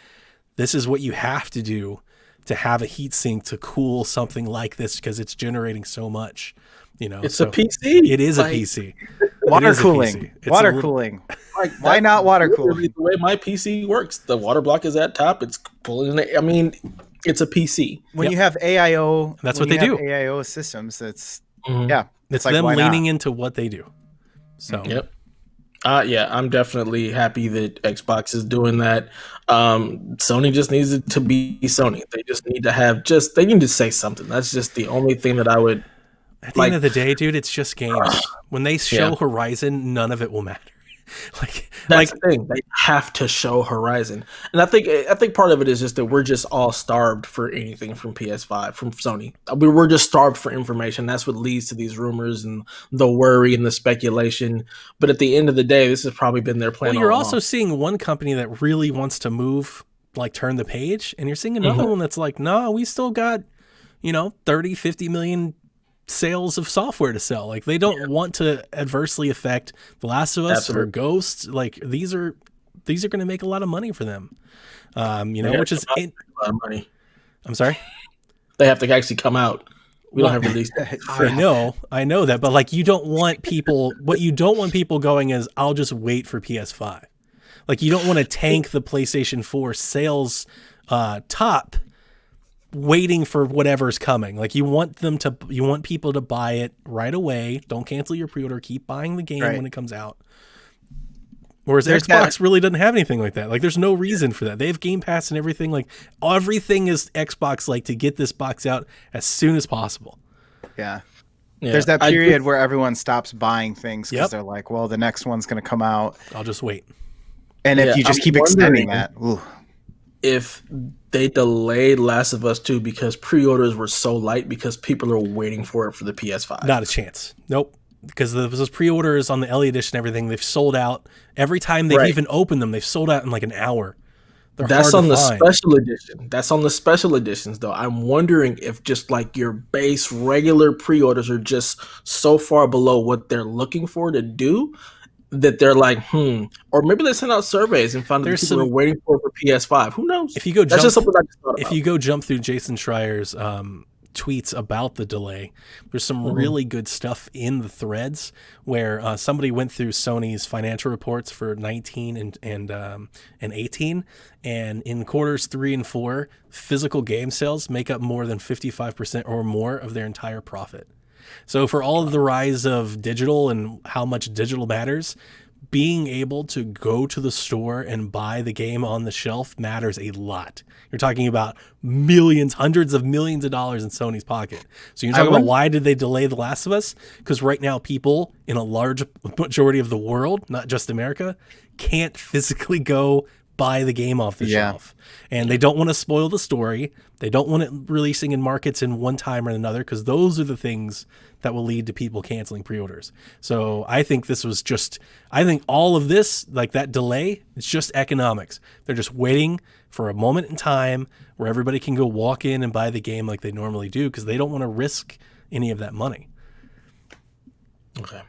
this is what you have to do to have a heat sink to cool something like this, because it's generating so much. You know, it's a PC. It is a PC. Water cooling. Water cooling. Like, why not water cooling? The way my PC works, the water block is at top. It's pulling. I mean, it's a PC. When you have AIO, that's what they do. AIO systems. It's it's like, them leaning into what they do. So I'm definitely happy that Xbox is doing that. Sony just needs it to be Sony. They just need to have they need to say something. That's just the only thing that I would. At the end of the day, dude, it's just games. When they show Horizon, none of it will matter. That's the thing. They have to show Horizon, and I think part of it is just that we're just all starved for anything from PS5, from Sony. We're just starved for information. That's what leads to these rumors and the worry and the speculation. But at the end of the day, this has probably been their plan. Well, you're also seeing one company that really wants to move, like turn the page, and you're seeing another one that's like, no, we still got, 30, 50 million sales of software to sell. Like they don't want to adversely affect The Last of Us or Ghosts. Like these are going to make a lot of money for them. Which is a lot of money. I'm sorry. They have to actually come out. We don't have release. I know that, but like you don't want people. What you don't want people going is, I'll just wait for PS5. Like you don't want to tank the PlayStation 4 sales top, waiting for whatever's coming. Like you want people to buy it right away. Don't cancel your pre-order. Keep buying the game when it comes out. Whereas Xbox really doesn't have anything like that. Like there's no reason for that. They have Game Pass and everything. Like everything is Xbox like to get this box out as soon as possible. Yeah. There's that period where everyone stops buying things because they're like, well, the next one's going to come out. I'll just wait. And if you just keep extending that, if they delayed Last of Us 2 because pre-orders were so light because people are waiting for it for the PS5. Not a chance. Nope. because those pre-orders on the Ellie edition, and everything, they've sold out. Every time they've Right. even opened them, they've sold out in like an hour. They're That's hard on to the find. special edition. That's on the special editions, though. I'm wondering if just like your base regular pre-orders are just so far below what they're looking for to do that they're like, or maybe they sent out surveys and found that There's people are some- waiting for PS5. Who knows? If you go That's just something I just thought if about. you go jump through Jason Schreier's tweets about the delay, there's some really good stuff in the threads where somebody went through Sony's financial reports for 19 and 18, and in quarters 3 and 4, physical game sales make up more than 55% or more of their entire profit. So for all of the rise of digital and how much digital matters, being able to go to the store and buy the game on the shelf matters a lot. You're talking about millions, hundreds of millions of dollars in Sony's pocket. So you're talking about why did they delay The Last of Us? Because right now people in a large majority of the world, not just America, can't physically go buy the game off the shelf. And they don't want to spoil the story. They don't want it releasing in markets in one time or another, because those are the things that will lead to people canceling pre-orders. So I think I think all of this, like that delay, it's just economics. They're just waiting for a moment in time where everybody can go walk in and buy the game like they normally do, because they don't want to risk any of that money. Okay.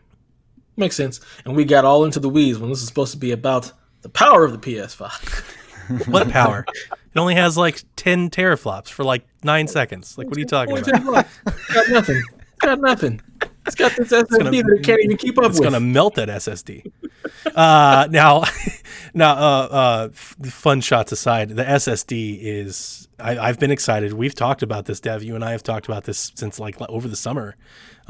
Makes sense. And we got all into the weeds when this is supposed to be about the power of the PS5. What power? It only has like 10 teraflops for like 9 seconds. Like, what are you talking about? Got nothing. Got nothing. It's got this SSD that it can't even keep up It's with. going to melt that SSD. Fun shots aside, the SSD is, I've been excited. We've talked about this, Dev. You and I have talked about this since like over the summer.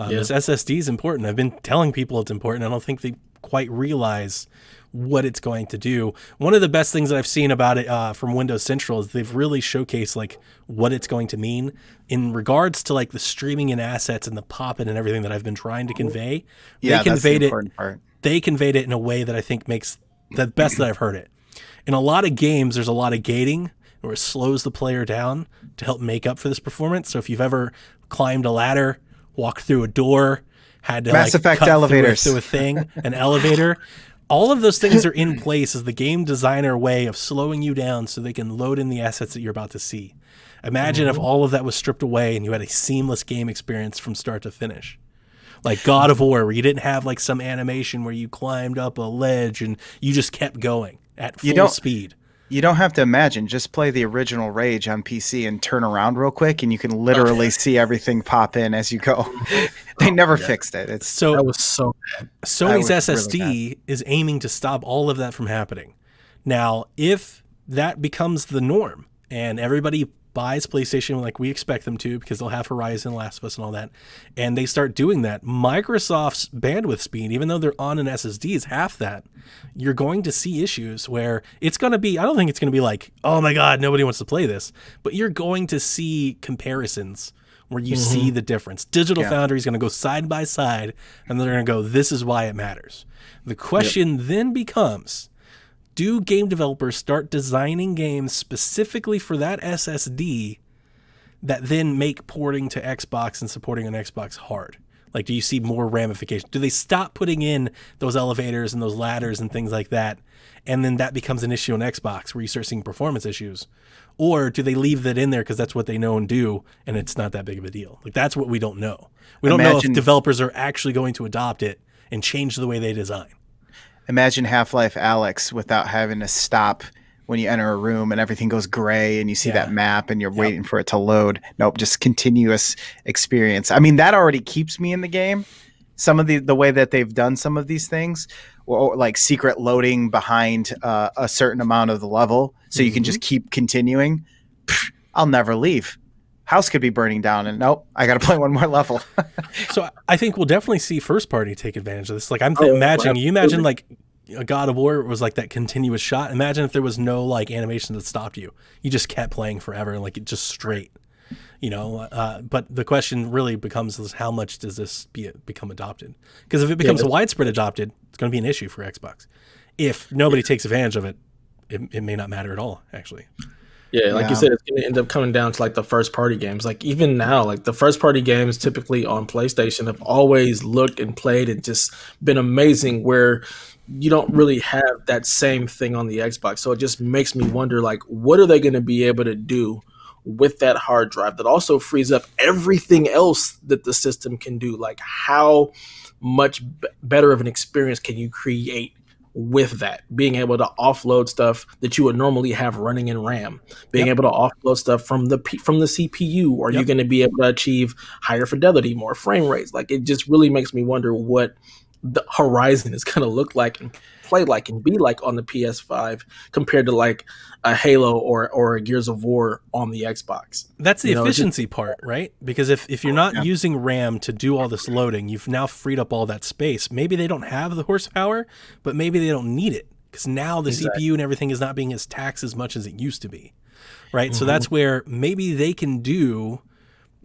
This SSD is important. I've been telling people it's important. I don't think they quite realize what it's going to do. One of the best things that I've seen about it from Windows Central is they've really showcased like what it's going to mean in regards to like the streaming and assets and the pop-in and everything that I've been trying to convey. Yeah, that's the important part. They conveyed it in a way that I think makes the best that I've heard it. In a lot of games, there's a lot of gating where it slows the player down to help make up for this performance. So if you've ever climbed a ladder, walked through a door, had to Mass Effect cut elevators through a thing, an elevator, all of those things are in place as the game designer way of slowing you down so they can load in the assets that you're about to see. Imagine if all of that was stripped away and you had a seamless game experience from start to finish. Like God of War, where you didn't have like some animation where you climbed up a ledge and you just kept going at full speed. You don't have to imagine. Just play the original Rage on PC and turn around real quick, and you can literally see everything pop in as you go. They never fixed it. That was so bad. Sony's That was SSD really is aiming to stop all of that from happening. Now, if that becomes the norm and everybody buys PlayStation like we expect them to, because they'll have Horizon, Last of Us, and all that, and they start doing that, Microsoft's bandwidth speed, even though they're on an SSD, is half that. You're going to see issues where it's going to be, I don't think it's going to be like, oh my God, nobody wants to play this, but you're going to see comparisons where you see the difference. Digital Foundry is going to go side by side, and they're going to go, this is why it matters. The question then becomes, do game developers start designing games specifically for that SSD that then make porting to Xbox and supporting on Xbox hard? Like, do you see more ramifications? Do they stop putting in those elevators and those ladders and things like that, and then that becomes an issue on Xbox where you start seeing performance issues? Or do they leave that in there because that's what they know and do, and it's not that big of a deal? Like, that's what we don't know. We don't know if developers are actually going to adopt it and change the way they design. Imagine Half-Life Alyx without having to stop when you enter a room and everything goes gray and you see that map and you're waiting for it to load. Nope, just continuous experience. I mean, that already keeps me in the game. Some of the way that they've done some of these things, or like secret loading behind a certain amount of the level, so you can just keep continuing. I'll never leave. House could be burning down, and nope, I got to play one more level. So I think we'll definitely see first party take advantage of this. Like, I'm imagine like a God of War was like that continuous shot. Imagine if there was no like animation that stopped you. You just kept playing forever and like it just straight, you know. But the question really becomes is how much does this become adopted? Because if it becomes widespread adopted, it's going to be an issue for Xbox. If nobody takes advantage of it, it may not matter at all, actually. Yeah, like you Yeah. said, it's going to end up coming down to like the first party games. Like even now, like the first party games typically on PlayStation have always looked and played and just been amazing. Where you don't really have that same thing on the Xbox. So it just makes me wonder, like, what are they going to be able to do with that hard drive that also frees up everything else that the system can do? Like, how much better of an experience can you create with that, being able to offload stuff that you would normally have running in RAM, being Yep. able to offload stuff from the CPU? Are you Yep. going to be able to achieve higher fidelity, more frame rates? Like, it just really makes me wonder what the Horizon is going to look like and play like and be like on the PS5 compared to like a Halo or a Gears of War on the Xbox. That's the It's just efficiency part, right? Because if you're not Yeah. using RAM to do all this loading, you've now freed up all that space. Maybe they don't have the horsepower, but maybe they don't need it because now the exactly. CPU and everything is not being as taxed as much as it used to be, right? So Mhm. that's where maybe they can do,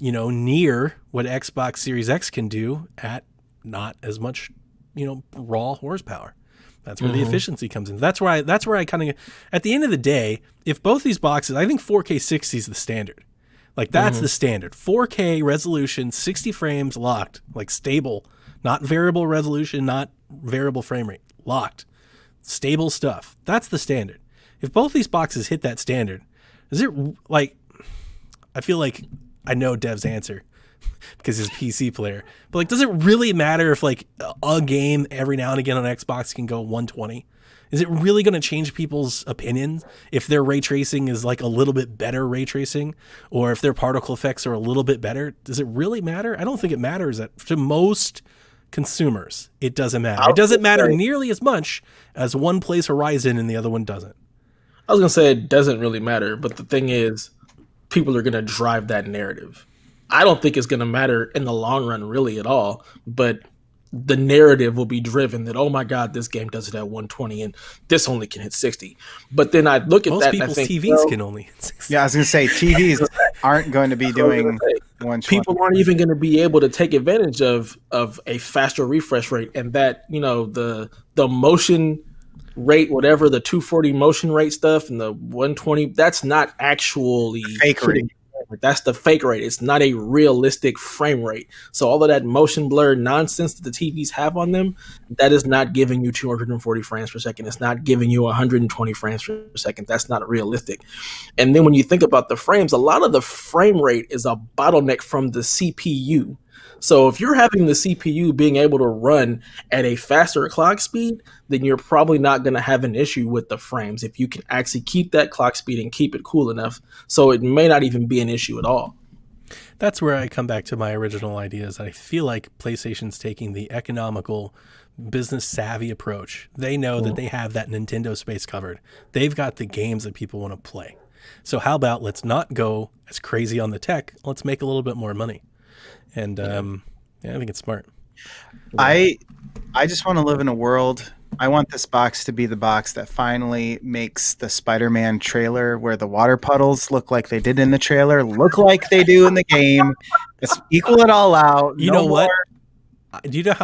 near what Xbox Series X can do at not as much, raw horsepower. That's where the Mhm. efficiency comes in. That's where I kind of, at the end of the day, if both these boxes, I think 4K 60 is the standard. Like that's the standard. 4K resolution, 60 frames locked, like stable, not variable resolution, not variable frame rate, locked, stable stuff. That's the standard. If both these boxes hit that standard, is it like, I feel like I know Dev's answer because he's a PC player, but like, does it really matter if like a game every now and again on Xbox can go 120? Is it really going to change people's opinions if their ray tracing is like a little bit better ray tracing, or if their particle effects are a little bit better? Does it really matter? I don't think it matters. That to most consumers, it doesn't matter. I It was doesn't gonna matter say, nearly as much as one plays Horizon and the other one doesn't. I was gonna say it doesn't really matter, but the thing is, people are gonna drive that narrative. I don't think it's gonna matter in the long run, really, at all. But the narrative will be driven that, oh my god, this game does it at 120 and this only can hit 60. But then I look at Most that and I people's think, TVs well, can only. Yeah, I was gonna say TVs aren't going to be that's what I was doing gonna say. 120. People aren't even going to be able to take advantage of a faster refresh rate, and that the motion rate, whatever the 240 motion rate stuff and the 120, that's not actually Fake rate. hitting. That's the fake rate. It's not a realistic frame rate. So all of that motion blur nonsense that the TVs have on them, that is not giving you 240 frames per second. It's not giving you 120 frames per second. That's not realistic. And then when you think about the frames, a lot of the frame rate is a bottleneck from the CPU. So if you're having the CPU being able to run at a faster clock speed, then you're probably not going to have an issue with the frames if you can actually keep that clock speed and keep it cool enough. So it may not even be an issue at all. That's where I come back to my original ideas. I feel like PlayStation's taking the economical, business savvy approach. They know that they have that Nintendo space covered. They've got the games that people want to play. So how about let's not go as crazy on the tech. Let's make a little bit more money. And I think it's smart. I just want to live in a world. I want this box to be the box that finally makes the Spider-Man trailer where the water puddles look like they did in the trailer, look like they do in the game. Let's equal it all out. You No know what? more. Do you know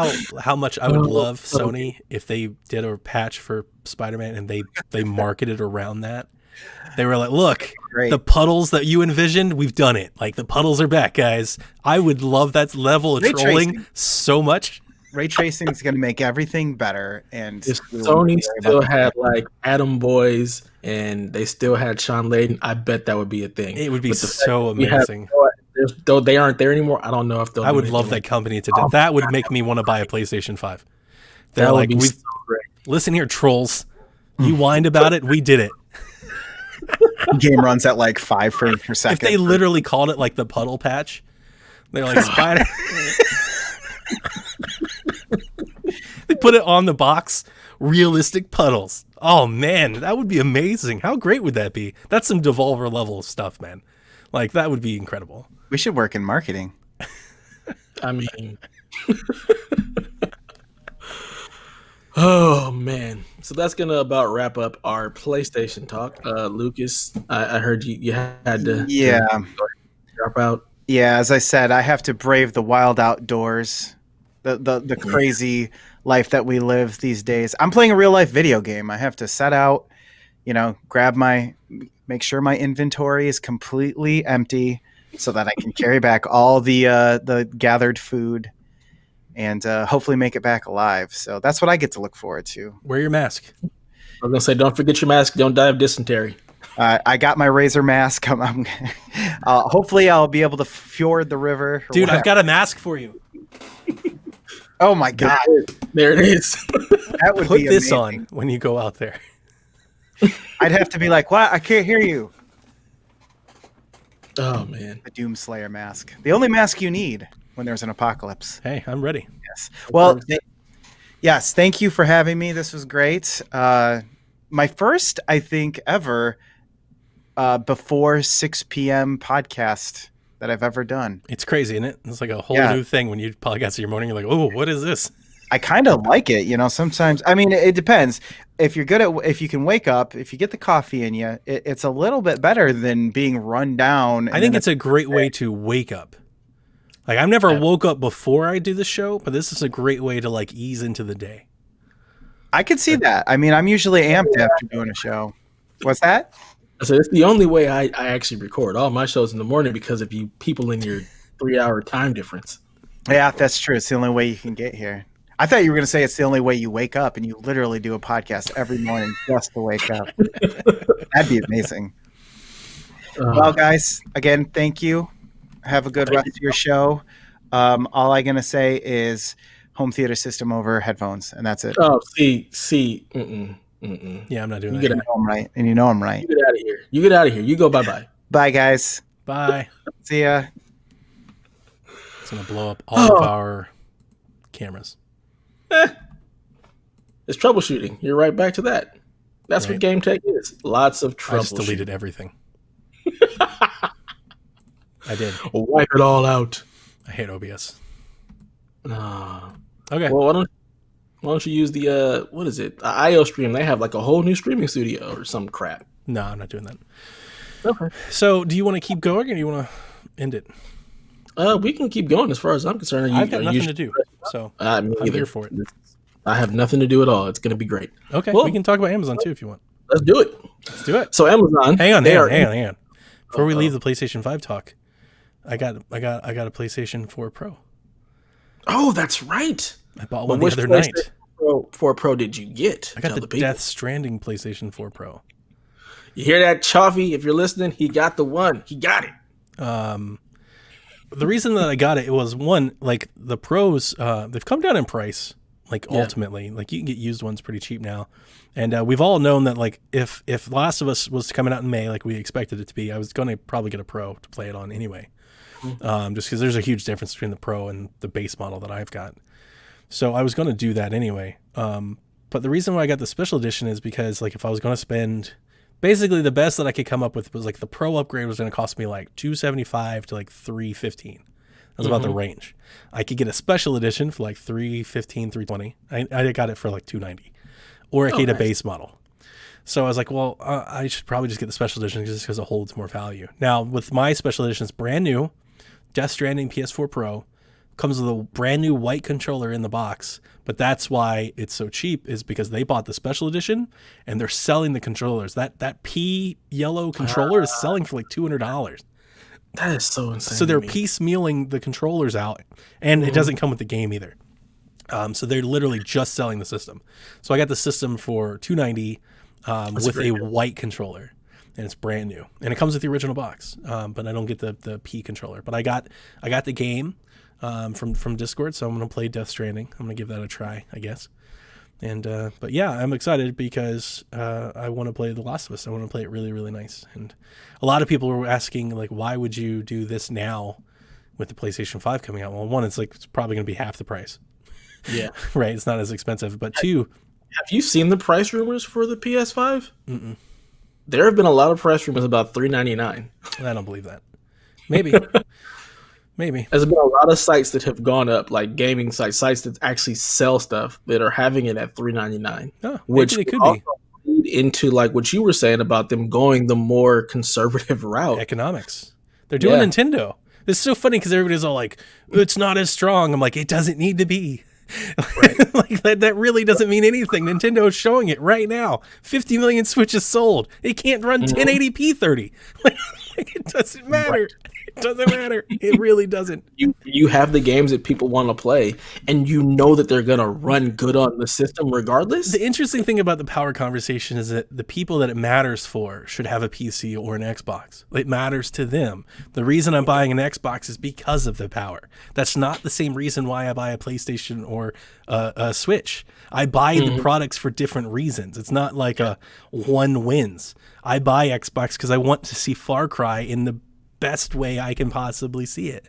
how much I would love Sony if they did a patch for Spider-Man and they marketed around that? They were like, look, Great. the puddles that you envisioned, we've done it. Like the puddles are back, guys. I would love that level of Ray trolling tracing. so much. Ray tracing is going to make everything better. And If we won't Sony worry still about had like Atom Boys and they still had Sean Layden, I bet that would be a thing. It would be But the fact so that we have amazing. though they aren't there anymore, I don't know if they'll I do would anything love that like company to do. That would make me want to buy a PlayStation 5. They're that. like, Would be we so great. listen here, trolls. You whined about it. We did it. game runs at like 5 frames per second. If they literally called it like the puddle patch, they're like Spider. They put it on the box, realistic puddles. Oh man, that would be amazing. How great would that be? That's some Devolver level stuff, man. Like that would be incredible. We should work in marketing. I mean, oh man. So that's gonna about wrap up our PlayStation talk. Lucas, I heard you had to Yeah. drop out. Yeah, as I said, I have to brave the wild outdoors, the crazy life that we live these days. I'm playing a real life video game. I have to set out, grab my make sure my inventory is completely empty so that I can carry back all the gathered food and hopefully make it back alive. So that's what I get to look forward to. Wear your mask. I was gonna say, don't forget your mask. Don't die of dysentery. I got my razor mask. Hopefully, I'll be able to fjord the river. Dude, I've got a mask for you. Oh my god, There it is. that would Put be this amazing. on when you go out there. I'd have to be like, "What? I can't hear you." Oh man. The Doomslayer mask, the only mask you need when there's an apocalypse. Hey, I'm ready. Yes. Well, yes. Thank you for having me. This was great. My first, I think, ever before 6 p.m. podcast that I've ever done. It's crazy, isn't it? It's like a whole Yeah. new thing when you podcast in your morning. You're like, oh, what is this? I kind of like it, sometimes. I mean, it depends. If you're good if you can wake up, if you get the coffee in you, it's a little bit better than being run down. I think it's a great way to wake up. Like, I've never woke up before I do the show, but this is a great way to like ease into the day. I could see that. I mean, I'm usually amped after doing a show. What's that? So it's the only way I actually record all my shows in the morning because of you people in your 3-hour time difference. Yeah, that's true. It's the only way you can get here. I thought you were going to say it's the only way you wake up, and you literally do a podcast every morning just to wake up. That'd be amazing. Well, guys, again, thank you. Have a good rest of your show. All I'm going to say is home theater system over headphones, and that's it. Oh, see. Mm-mm. Yeah, I'm not doing You that. get You know I'm right, and you know I'm right. You get out of here. You get out of here. You go bye-bye. Bye, guys. Bye. See ya. It's going to blow up all of our cameras. It's troubleshooting. You're right back to that. That's Right. what game tech is. Lots of troubleshooting. I just deleted everything. I did. Wipe it all out. I hate OBS. Ah. Okay. Well, why don't you use the what is it? IO stream. They have like a whole new streaming studio or some crap. No, I'm not doing that. Okay. So, do you want to keep going or do you want to end it? We can keep going as far as I'm concerned. I've got nothing to do, so Me I'm either. here for it. I have nothing to do at all. It's going to be great. Okay, Well- we can talk about Amazon too if you want. Let's do it. Let's do it. So Amazon. Hang on. they are- Before we leave the PlayStation 5 talk, I got a PlayStation 4 Pro. Oh, that's right. I bought Well, one the which other night. PlayStation 4 Pro did you get? I got Tell the people. Death Stranding PlayStation 4 Pro. You hear that, Chaffee? If you're listening, he got the one. He got it. The reason that I got it was one, like the pros, they've come down in price. Like ultimately, like you can get used ones pretty cheap now, and we've all known that like if Last of Us was coming out in May, like we expected it to be, I was going to probably get a Pro to play it on anyway, just because there's a huge difference between the Pro and the base model that I've got. So I was going to do that anyway. But the reason why I got the special edition is because like if I was going to spend, basically the best that I could come up with was like the Pro upgrade was going to cost me like $275 to like $315. That's about the range. I could get a special edition for like $315, $320. I got it for like $290, or I could get a base model. So I was like, well, I should probably just get the special edition just because it holds more value. Now with my special edition, it's brand new, Death Stranding PS4 Pro, comes with a brand new white controller in the box. But that's why it's so cheap, is because they bought the special edition and they're selling the controllers. That pea yellow controller is selling for like $200. That is so insane. So they're to me. piecemealing the controllers out, and it doesn't come with the game either. So they're literally just selling the system. So I got the system for $290 with a white controller, and it's brand new, and it comes with the original box. But I don't get the P controller. But I got the game from Discord, so I'm gonna play Death Stranding. I'm gonna give that a try, I guess. And but yeah, I'm excited because I want to play The Last of Us. I want to play it really, really nice. And a lot of people were asking like, why would you do this now with the PlayStation 5 coming out? Well, one, it's probably going to be half the price. Yeah. Right. It's not as expensive. But two, Have you seen the price rumors for the PS5? Mm-mm. There have been a lot of price rumors about $399. I don't believe that. Maybe. Maybe. There's been a lot of sites that have gone up, like gaming sites that actually sell stuff that are having it at $399. Oh, Which maybe they could also be. lead into like what you were saying about them going the more conservative route. Economics. They're doing Yeah. Nintendo. It's so funny because everybody's all like, it's not as strong. I'm like, it doesn't need to be. Right. Like that really doesn't mean anything. Nintendo is showing it right now. 50 million Switches sold. It can't run 1080p 30. Like, it doesn't Right. matter. It doesn't matter. It really doesn't. You have the games that people want to play, and you know that they're gonna run good on the system regardless. The interesting thing about the power conversation is that the people that it matters for should have a PC or an Xbox. It matters to them. The reason I'm buying an Xbox is because of the power. That's not the same reason why I buy a PlayStation or a Switch. I buy the products for different reasons. It's not like a one wins. I buy Xbox because I want to see Far Cry in the best way I can possibly see it.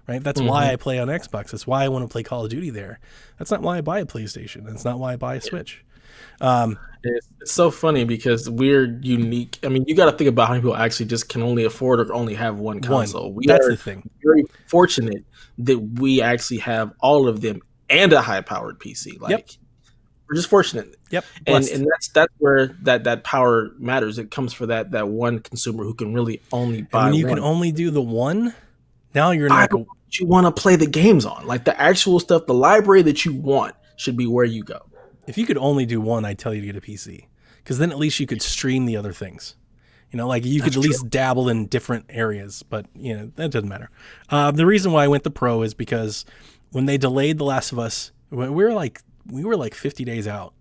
Right? That's why I play on Xbox. That's why I want to play Call of Duty there. That's not why I buy a PlayStation. That's not why I buy a Switch. It's so funny because we're unique. I mean, you got to think about how many people actually just can only afford or only have one console. That's the thing. Very fortunate that we actually have all of them and a high-powered PC. Like, we're just fortunate. Yep. And that's where that power matters. It comes for that one consumer who can really only buy. And when you one. can only do the one, now you're not. You want to play the games on, like the actual stuff, the library that you want should be where you go. If you could only do one, I'd tell you to get a PC, because then at least you could stream the other things. You know, like you could at least dabble in different areas, but you know that doesn't matter. The reason why I went the Pro is because when they delayed The Last of Us, we were like 50 days out.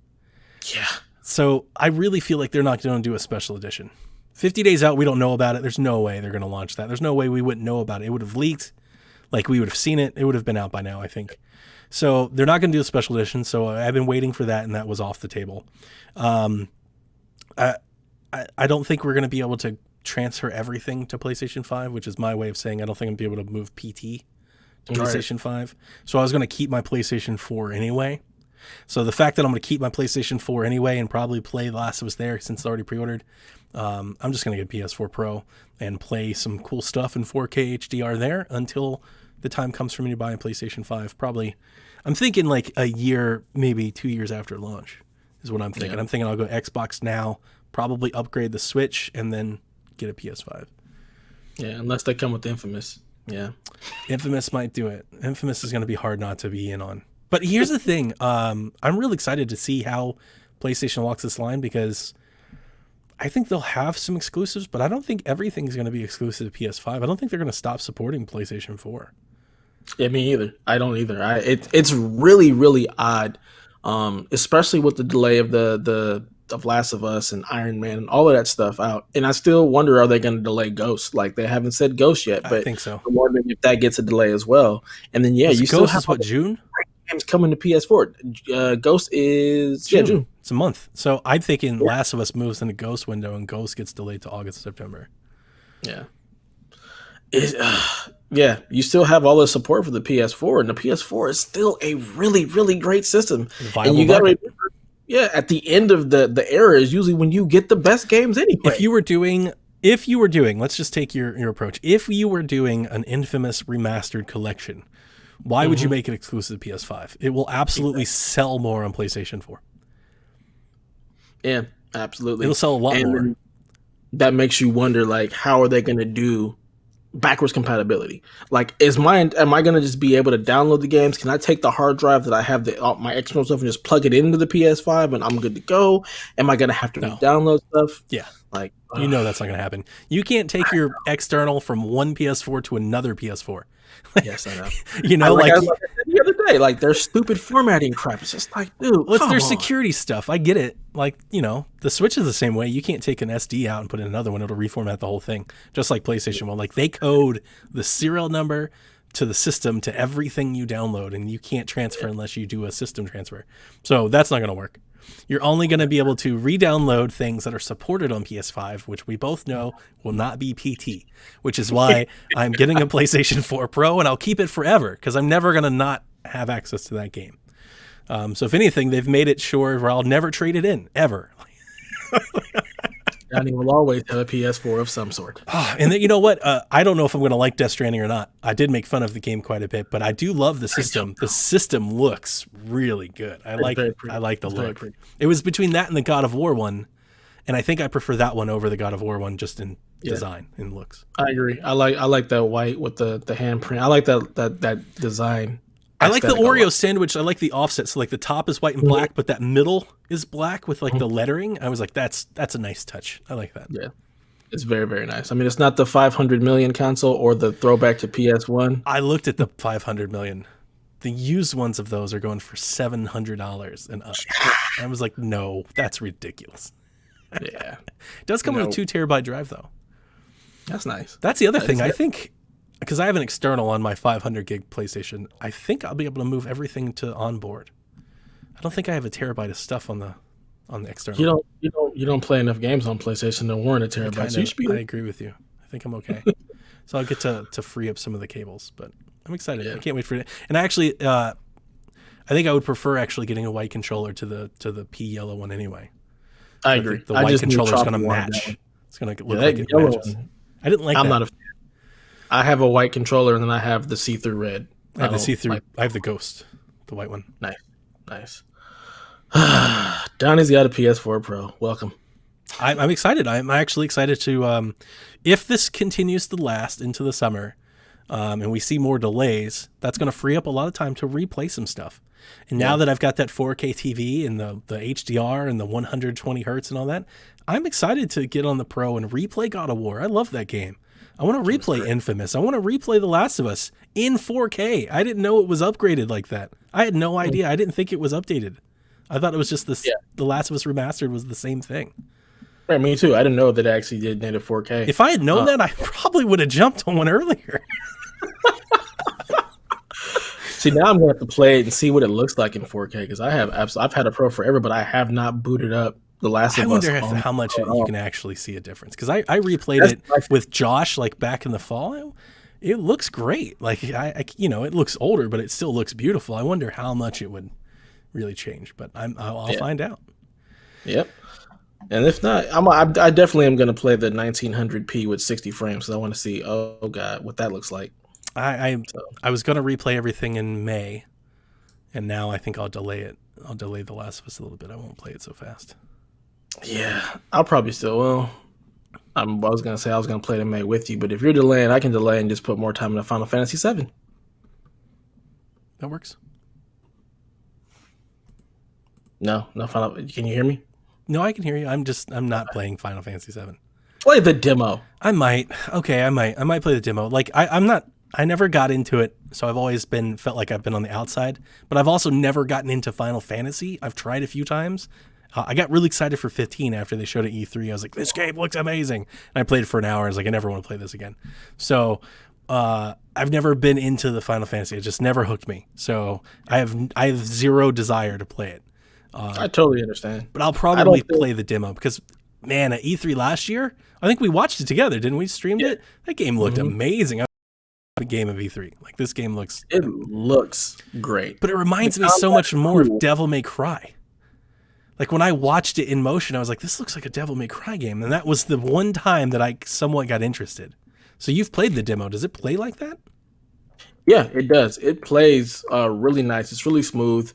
Yeah. So I really feel like they're not going to do a special edition. 50 days out, we don't know about it. There's no way they're going to launch that. There's no way we wouldn't know about it. It would have leaked. Like we would have seen it. It would have been out by now, I think. So they're not going to do a special edition. So I've been waiting for that, and that was off the table. I don't think we're going to be able to transfer everything to PlayStation 5, which is my way of saying I don't think I'm going to be able to move PT to PlayStation 5. So I was going to keep my PlayStation 4 anyway. So the fact that I'm going to keep my PlayStation 4 anyway and probably play The Last of Us there since it's already pre-ordered, I'm just going to get a PS4 Pro and play some cool stuff in 4K HDR there until the time comes for me to buy a PlayStation 5. Probably, I'm thinking like a year, maybe 2 years after launch is what I'm thinking. Yeah. I'm thinking I'll go Xbox now, probably upgrade the Switch, and then get a PS5. Yeah, unless they come with Infamous. Yeah. Infamous might do it. Infamous is going to be hard not to be in on. But here's the thing. I'm really excited to see how PlayStation walks this line, because I think they'll have some exclusives, but I don't think everything's going to be exclusive to PS5. I don't think they're going to stop supporting PlayStation 4. Yeah, me either. I don't either. It's really, really odd, especially with the delay of of Last of Us and Iron Man and all of that stuff out. And I still wonder, are they going to delay Ghost? Like, they haven't said Ghost yet, but I think so. I'm wondering if that gets a delay as well. And then, yeah, you still have what, June? Games coming to PS4. Ghost is June. It's a month. So I'm thinking Last of Us moves in the Ghost window, and Ghost gets delayed to August, September. Yeah. Yeah, you still have all the support for the PS4, and the PS4 is still a really, really great system. And you got to remember, at the end of the era is usually when you get the best games anyway. If you were doing, let's just take your approach. If you were doing an Infamous remastered collection, why would you make it exclusive to PS5? It will absolutely sell more on PlayStation 4. Yeah, absolutely. It'll sell a lot more. That makes you wonder, like, how are they going to do backwards compatibility? Like, am I going to just be able to download the games? Can I take the hard drive that I have my external stuff and just plug it into the PS5 and I'm good to go? Am I going to have to download stuff? Yeah. Like, you know that's not going to happen. You can't take your external from one PS4 to another PS4. Yes, I know. You know, I said the other day, like, their stupid formatting crap. It's just like, dude, what's their security stuff? I get it. Like, you know, the Switch is the same way. You can't take an SD out and put in another one. It'll reformat the whole thing, just like PlayStation will. Like, they code the serial number to the system to everything you download, and you can't transfer unless you do a system transfer. So that's not going to work. You're only going to be able to re-download things that are supported on PS5, which we both know will not be PT, which is why I'm getting a PlayStation 4 Pro, and I'll keep it forever because I'm never going to not have access to that game. So if anything, they've made it sure where I'll never trade it in, ever. Johnny will always have a PS4 of some sort. And then, you know what? I don't know if I'm going to like Death Stranding or not. I did make fun of the game quite a bit, but I do love the system. The system looks really good. I like the look. It was between that and the God of War one, and I think I prefer that one over the God of War one just in design and looks. I agree. I like that white with the handprint. I like that design. I like the aesthetic a lot. Oreo sandwich. I like the offset. So like the top is white and black, but that middle is black with like the lettering. I was like, that's a nice touch. I like that. Yeah, it's very, very nice. I mean, it's not the 500 million console or the throwback to PS1. I looked at the 500 million. The used ones of those are going for $700 and up. I was like, no, that's ridiculous. Yeah, It does come with a 2 terabyte drive though. that's nice. That's the other That thing. is I good. think because I have an external on my 500 gig PlayStation, I think I'll be able to move everything to onboard. I don't think I have a terabyte of stuff on the external. You don't play enough games on PlayStation to warrant a terabyte. So you should be. I agree with you. I think I'm okay. So I'll get to free up some of the cables, but I'm excited. Yeah. I can't wait for it. And actually, I think I would prefer actually getting a white controller to the P yellow one anyway. I I agree. think the I white just need controller is Tropical going to One match. down. It's going to Yeah, look that like it yellow matches. one. I didn't like I'm that. not a fan. I have a white controller and then I have the see-through red. I have the don't see-through. like- I have the Ghost, the white one. Nice. Donnie's got a PS4 Pro. Welcome. I'm excited. I'm actually excited to, if this continues to last into the summer, and we see more delays, that's going to free up a lot of time to replay some stuff. And now that I've got that 4K TV and the HDR and the 120 hertz and all that, I'm excited to get on the Pro and replay God of War. I love that game. I want to replay Infamous. I want to replay The Last of Us in 4K. I didn't know it was upgraded like that. I had no idea. I didn't think it was updated. I thought it was just this. Yeah. The Last of Us remastered was the same thing. Right, me too. I didn't know that it actually did native 4K. If I had known that, I probably would have jumped on one earlier. See, now I'm going to have to play it and see what it looks like in 4K because I've had a Pro forever, but I have not booted up The Last I of wonder Us. how much you can actually see a difference because I replayed That's it my- with Josh like back in the fall. It looks great. Like it looks older, but it still looks beautiful. I wonder how much it would really change, but I'll find out. Yep. And if not, I definitely am going to play the 1900p with 60 frames. So I want to see, oh god, what that looks like. I was gonna replay everything in May, and now I think I'll delay it. I'll delay The Last of Us a little bit. I won't play it so fast. Yeah, I'll probably still. Well, I was going to say I was going to play it in May with you, but if you're delaying, I can delay and just put more time into Final Fantasy VII. That works. No, Final. Can you hear me? No, I can hear you. I'm not playing Final Fantasy VII. Play the demo. I might. Okay, I might play the demo. Like I never got into it, so I've always felt like I've been on the outside. But I've also never gotten into Final Fantasy. I've tried a few times. I got really excited for 15 after they showed at E3. I was like, this game looks amazing. And I played it for an hour. I was like, I never want to play this again. So I've never been into the Final Fantasy. It just never hooked me. So I have zero desire to play it. I totally understand. But I'll probably play the demo because, man, at E3 last year, I think we watched it together, didn't we? Streamed it? That game looked amazing. A game of E3. Like, this game looks... It looks great. But it reminds me so much more of Devil May Cry. Like, when I watched it in motion, I was like, this looks like a Devil May Cry game. And that was the one time that I somewhat got interested. So you've played the demo. Does it play like that? Yeah, it does. It plays really nice. It's really smooth.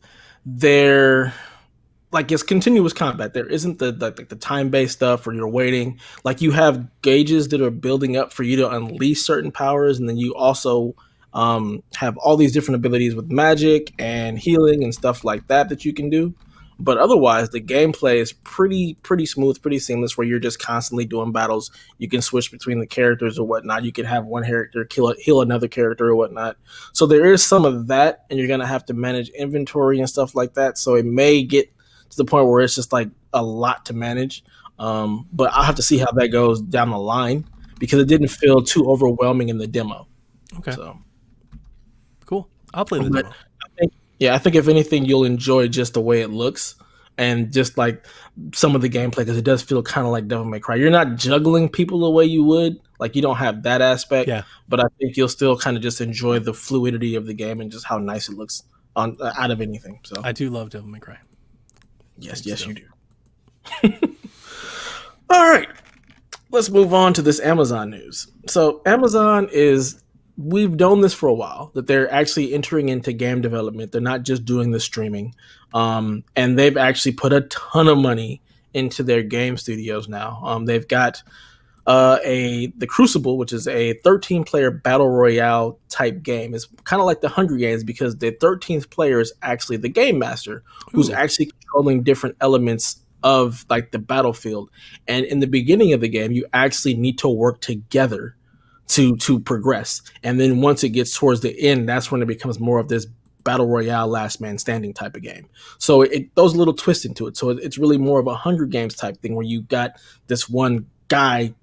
It's continuous combat. There isn't the time-based stuff where you're waiting. Like, you have gauges that are building up for you to unleash certain powers, and then you also have all these different abilities with magic and healing and stuff like that you can do. But otherwise, the gameplay is pretty smooth, pretty seamless, where you're just constantly doing battles. You can switch between the characters or whatnot. You can have one character heal another character or whatnot. So there is some of that, and you're going to have to manage inventory and stuff like that. So it may get to the point where it's just like a lot to manage. But I'll have to see how that goes down the line because it didn't feel too overwhelming in the demo. Okay. So Cool. I'll play the But demo. I think if anything, you'll enjoy just the way it looks and just like some of the gameplay because it does feel kind of like Devil May Cry. You're not juggling people the way you would. Like, you don't have that aspect. Yeah. But I think you'll still kind of just enjoy the fluidity of the game and just how nice it looks out of anything. So I do love Devil May Cry. yes, you do. All right. Let's move on to this Amazon news. So Amazon we've known this for a while, that they're actually entering into game development. They're not just doing the streaming. And they've actually put a ton of money into their game studios now. They've got the Crucible, which is a 13-player battle royale type game. It's kind of like the Hunger Games because the 13th player is actually the game master, who's Ooh. actually controlling different elements of like the battlefield. And in the beginning of the game, you actually need to work together to progress. And then once it gets towards the end, that's when it becomes more of this battle royale, last man standing type of game. So it throws a little twist into it. So it's really more of a Hunger Games type thing where you got this one guy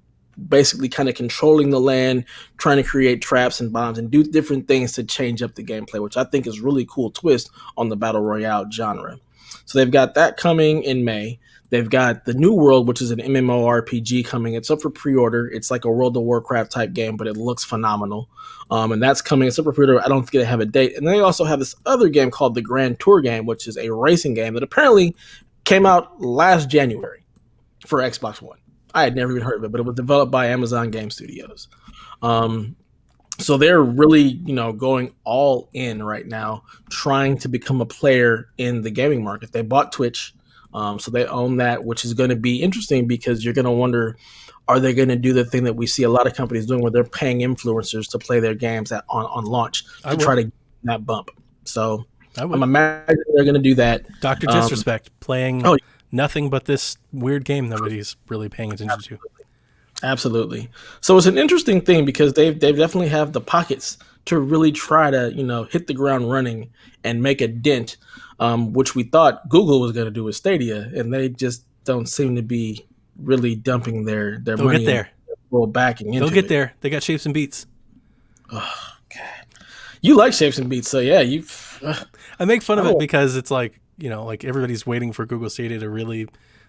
basically kind of controlling the land, trying to create traps and bombs and do different things to change up the gameplay, which I think is really cool twist on the battle royale genre. So they've got that coming in May. They've got the New World, which is an MMORPG coming. It's up for pre-order. It's like a World of Warcraft type game, but it looks phenomenal. And that's coming. It's up for pre-order. I don't think they have a date. And they also have this other game called the Grand Tour game, which is a racing game that apparently came out last January for Xbox One. I had never even heard of it, but it was developed by Amazon Game Studios. So they're really, going all in right now, trying to become a player in the gaming market. They bought Twitch, so they own that, which is going to be interesting because you're going to wonder, are they going to do the thing that we see a lot of companies doing where they're paying influencers to play their games on launch to try to get that bump? So I'm imagining they're going to do that. Dr. Disrespect playing nothing but this weird game nobody's really paying attention to. Absolutely. So it's an interesting thing because they definitely have the pockets to really try to, hit the ground running and make a dent, which we thought Google was going to do with Stadia, and they just don't seem to be really dumping their They'll money get there. Full backing into They'll get it. there. They got Shapes and Beats. Oh, God. You like Shapes and Beats, so yeah, I make fun of it because it's like, like everybody's waiting for Google Stadia to really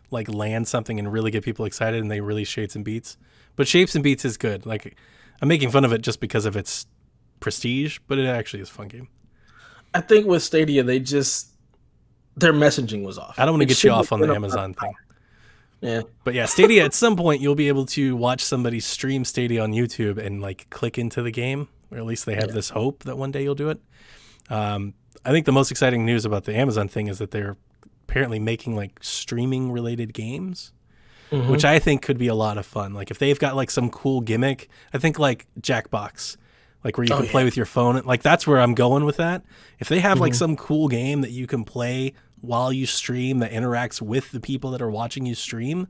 like land something and really get people excited, and they release Shapes and Beats. But Shapes and Beats is good. Like, I'm making fun of it just because of its prestige, but it actually is a fun game. I think with Stadia, their messaging was off. I don't want to get you off on the Amazon thing. Yeah. But yeah, Stadia, at some point, you'll be able to watch somebody stream Stadia on YouTube and like click into the game, or at least they have this hope that one day you'll do it. I think the most exciting news about the Amazon thing is that they're apparently making like streaming related games, which I think could be a lot of fun. Like if they've got like some cool gimmick, I think like Jackbox, like where you can play with your phone. Like that's where I'm going with that. If they have like some cool game that you can play while you stream that interacts with the people that are watching you stream,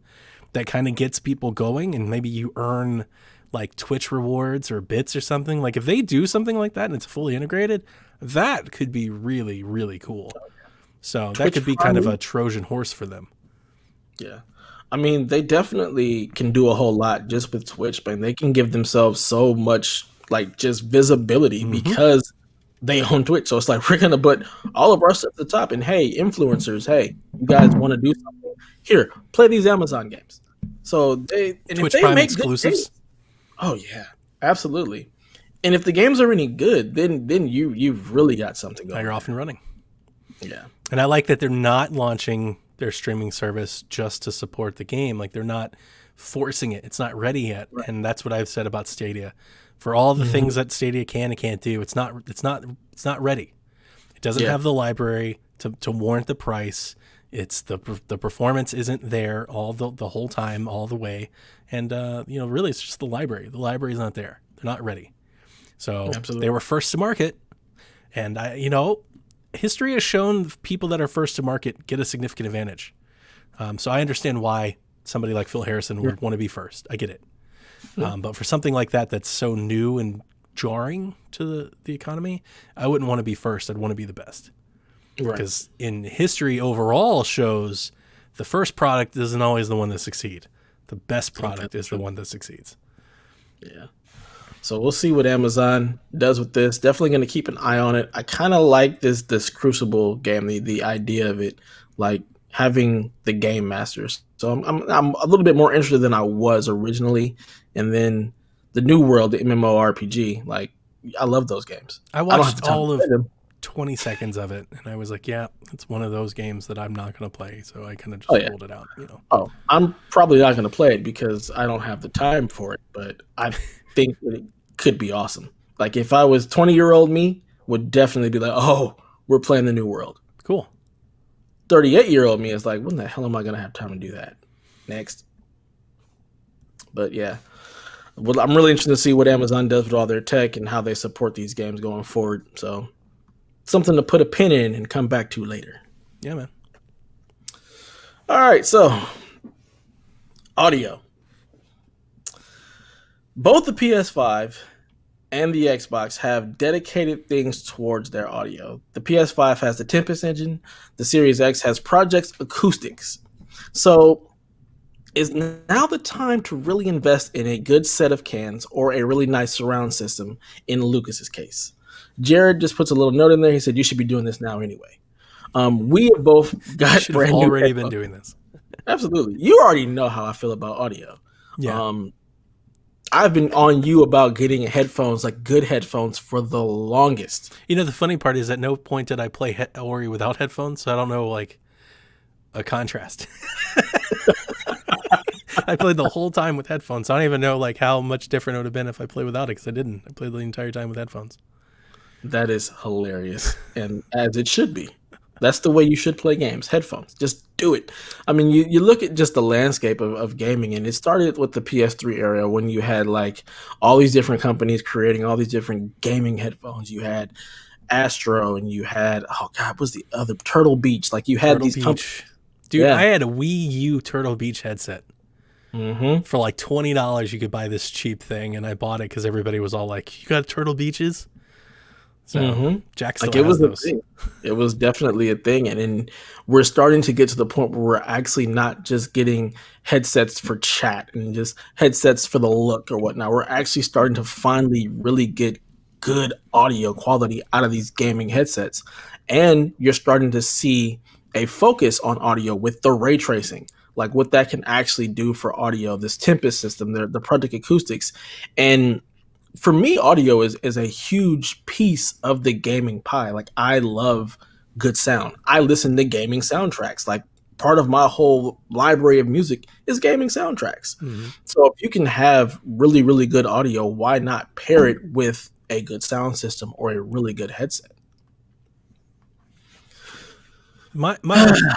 that kind of gets people going, and maybe you earn like Twitch rewards or bits or something. Like if they do something like that and it's fully integrated, that could be really, really cool. So that could be kind of a Trojan horse for them. Yeah. I mean, they definitely can do a whole lot just with Twitch, but they can give themselves so much like just visibility because they own Twitch. So it's like, we're going to put all of our stuff at the top, and hey, influencers, hey, you guys want to do something? Here, play these Amazon games. So Twitch if they Prime make exclusives. Oh yeah, absolutely. And if the games are any good, then you've really got something going. Now you're off and running. Yeah. And I like that they're not launching their streaming service just to support the game. Like they're not forcing it. It's not ready yet. Right. And that's what I've said about Stadia. For all the things that Stadia can and can't do, it's not ready. It doesn't have the library to warrant the price. It's the performance isn't there all the whole time, all the way. And really it's just the library. The library's not there. They're not ready. So they were first to market. And history has shown people that are first to market get a significant advantage. So I understand why somebody like Phil Harrison would want to be first. I get it. But for something like that that's so new and jarring to the economy, I wouldn't want to be first. I'd want to be the best. Right. Because in history overall shows the first product isn't always the one that succeeds. The best product is the one that succeeds. Yeah. So we'll see what Amazon does with this. Definitely going to keep an eye on it. I kind of like this Crucible game, the idea of it, like having the game masters. So I'm a little bit more interested than I was originally. And then the New World, the MMORPG, like I love those games. I watched all of 20 seconds of it, and I was like, yeah, it's one of those games that I'm not going to play. So I kind of just rolled it out. Oh, I'm probably not going to play it because I don't have the time for it. But I think it could be awesome. Like if I was 20-year-old me, would definitely be like, oh, we're playing the New World. Cool. 38-year-old me is like, when the hell am I going to have time to do that? Next. But yeah. Well, I'm really interested to see what Amazon does with all their tech and how they support these games going forward. So something to put a pin in and come back to later. Yeah, man. All right, so audio. Both the PS5 and the Xbox have dedicated things towards their audio. The PS5 has the Tempest engine, the Series X has Project Acoustics. So is now the time to really invest in a good set of cans or a really nice surround system in Lucas's case. Jared just puts a little note in there. He said, you should be doing this now anyway. We have both You got should have brand new already been headphones. doing this. Absolutely. You already know how I feel about audio. Yeah. I've been on you about getting headphones, like good headphones, for the longest. You know, the funny part is at no point did I play Ori without headphones, so I don't know, like, a contrast. I played the whole time with headphones. So I don't even know, like, how much different it would have been if I played without it, because I didn't. I played the entire time with headphones. That is hilarious, and as it should be. That's the way you should play games. Headphones. Just do it. I mean, you look at just the landscape of gaming, and it started with the PS3 era when you had like all these different companies creating all these different gaming headphones. You had Astro, and you had, oh God, what was the other, Turtle Beach? Like you had Turtle these Beach. Dude, Yeah. I had a Wii U Turtle Beach headset. Mm-hmm. For like $20, you could buy this cheap thing, and I bought it because everybody was all like, you got Turtle Beaches? So Jack still Like it has was a those. thing. It was definitely a thing, and then we're starting to get to the point where we're actually not just getting headsets for chat and just headsets for the look or whatnot. We're actually starting to finally really get good audio quality out of these gaming headsets, and you're starting to see a focus on audio with the ray tracing, like what that can actually do for audio. This Tempest system, the Project Acoustics, and for me, audio is a huge piece of the gaming pie. Like I love good sound. I listen to gaming soundtracks. Like part of my whole library of music is gaming soundtracks. Mm-hmm. So if you can have really, really good audio, why not pair it with a good sound system or a really good headset? My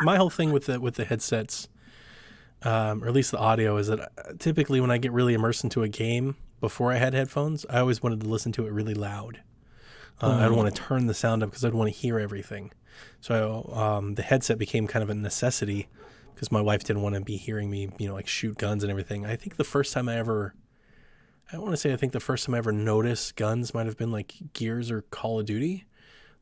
whole thing with the headsets, or at least the audio, is that typically when I get really immersed into a game before I had headphones, I always wanted to listen to it really loud. I don't want to turn the sound up because I'd want to hear everything. So the headset became kind of a necessity because my wife didn't want to be hearing me, like shoot guns and everything. I think the first time I think the first time I ever noticed guns might have been like Gears or Call of Duty.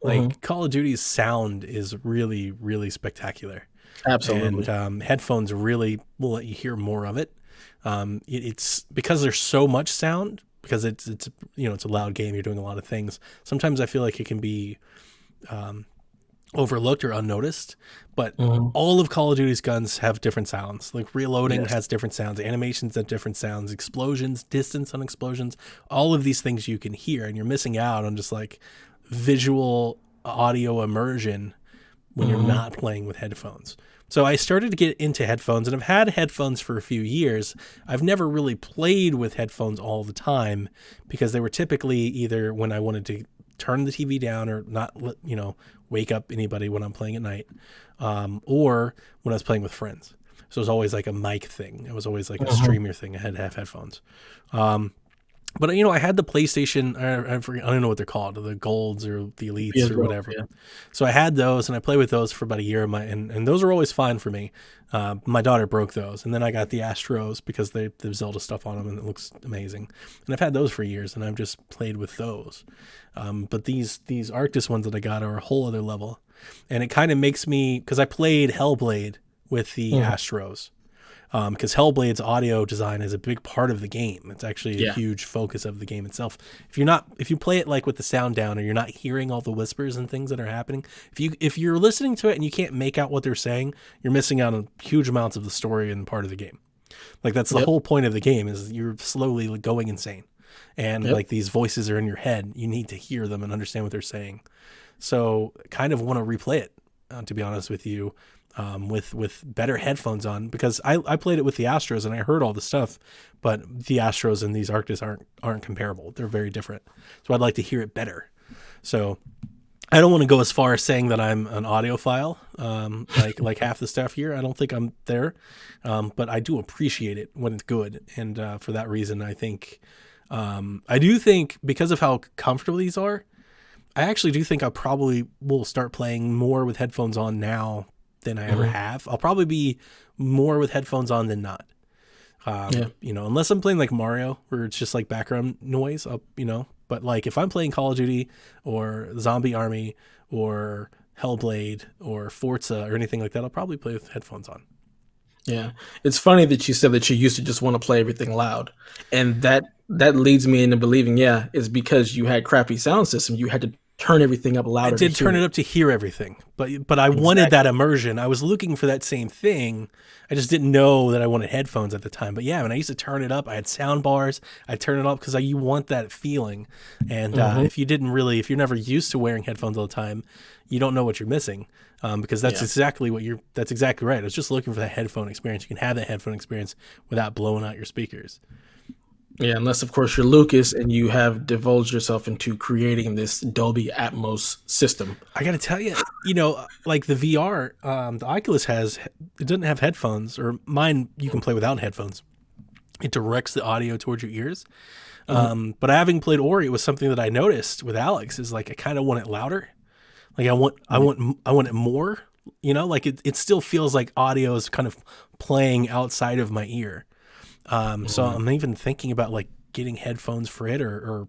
Like Call of Duty's sound is really, really spectacular. Absolutely. And headphones really will let you hear more of it. It's because there's so much sound, because it's a loud game. You're doing a lot of things. Sometimes I feel like it can be overlooked or unnoticed, but all of Call of Duty's guns have different sounds. Like reloading has different sounds, animations have different sounds, explosions, distance on explosions, all of these things you can hear, and you're missing out on just like visual audio immersion when you're not playing with headphones. So I started to get into headphones, and I've had headphones for a few years. I've never really played with headphones all the time because they were typically either when I wanted to turn the TV down or not, wake up anybody when I'm playing at night, or when I was playing with friends. So it was always like a mic thing. It was always like a streamer thing. I had to have headphones. But I had the PlayStation. I forget, I don't know what they're called, the Golds or the Elites or whatever. Yeah. So I had those, and I played with those for about a year. And those are always fine for me. My daughter broke those, and then I got the Astros because they have Zelda stuff on them, and it looks amazing. And I've had those for years, and I've just played with those. But these Arctis ones that I got are a whole other level, and it kind of makes me, because I played Hellblade with the Astros. Because Hellblade's audio design is a big part of the game. It's actually a huge focus of the game itself. If you play it like with the sound down, or you're not hearing all the whispers and things that are happening, if you're listening to it and you can't make out what they're saying, you're missing out on huge amounts of the story and part of the game. Like that's the whole point of the game, is you're slowly going insane, and like these voices are in your head. You need to hear them and understand what they're saying. So kind of want to replay it, to be honest with you. With better headphones on, because I played it with the Astros and I heard all the stuff, but the Astros and these Arctis aren't comparable. They're very different. So I'd like to hear it better. So I don't want to go as far as saying that I'm an audiophile, like half the stuff here. I don't think I'm there, but I do appreciate it when it's good, and for that reason, I think I do think because of how comfortable these are, I actually do think I probably will start playing more with headphones on now than I ever have. I'll probably be more with headphones on than not. Yeah. Unless I'm playing like Mario, where it's just like background noise, But like if I'm playing Call of Duty or Zombie Army or Hellblade or Forza or anything like that, I'll probably play with headphones on. Yeah, it's funny that you said that you used to just want to play everything loud, and that leads me into believing, yeah, it's because you had crappy sound system. You had to turn everything up I louder to did hear turn it it. up to hear everything, but I wanted that Exactly. immersion. I was looking for that same thing. I just didn't know that I wanted headphones at the time. But yeah, when I used to turn it up, I had sound bars. I turn it up because you want that feeling. And Hmm. if you're never used to wearing headphones all the time, you don't know what you're missing. Because Yeah. that's exactly right. I was just looking for that headphone experience. You can have that headphone experience without blowing out your speakers. Yeah, unless of course you're Lucas and you have divulged yourself into creating this Dolby Atmos system. I got to tell you, like the VR, the Oculus it doesn't have headphones, or mine you can play without headphones. It directs the audio towards your ears. Mhm. But having played Ori, it was something that I noticed with Alex is like I kind of want it louder. Like I want it more. Like it still feels like audio is kind of playing outside of my ear. So Mhm. I'm even thinking about like getting headphones for it, or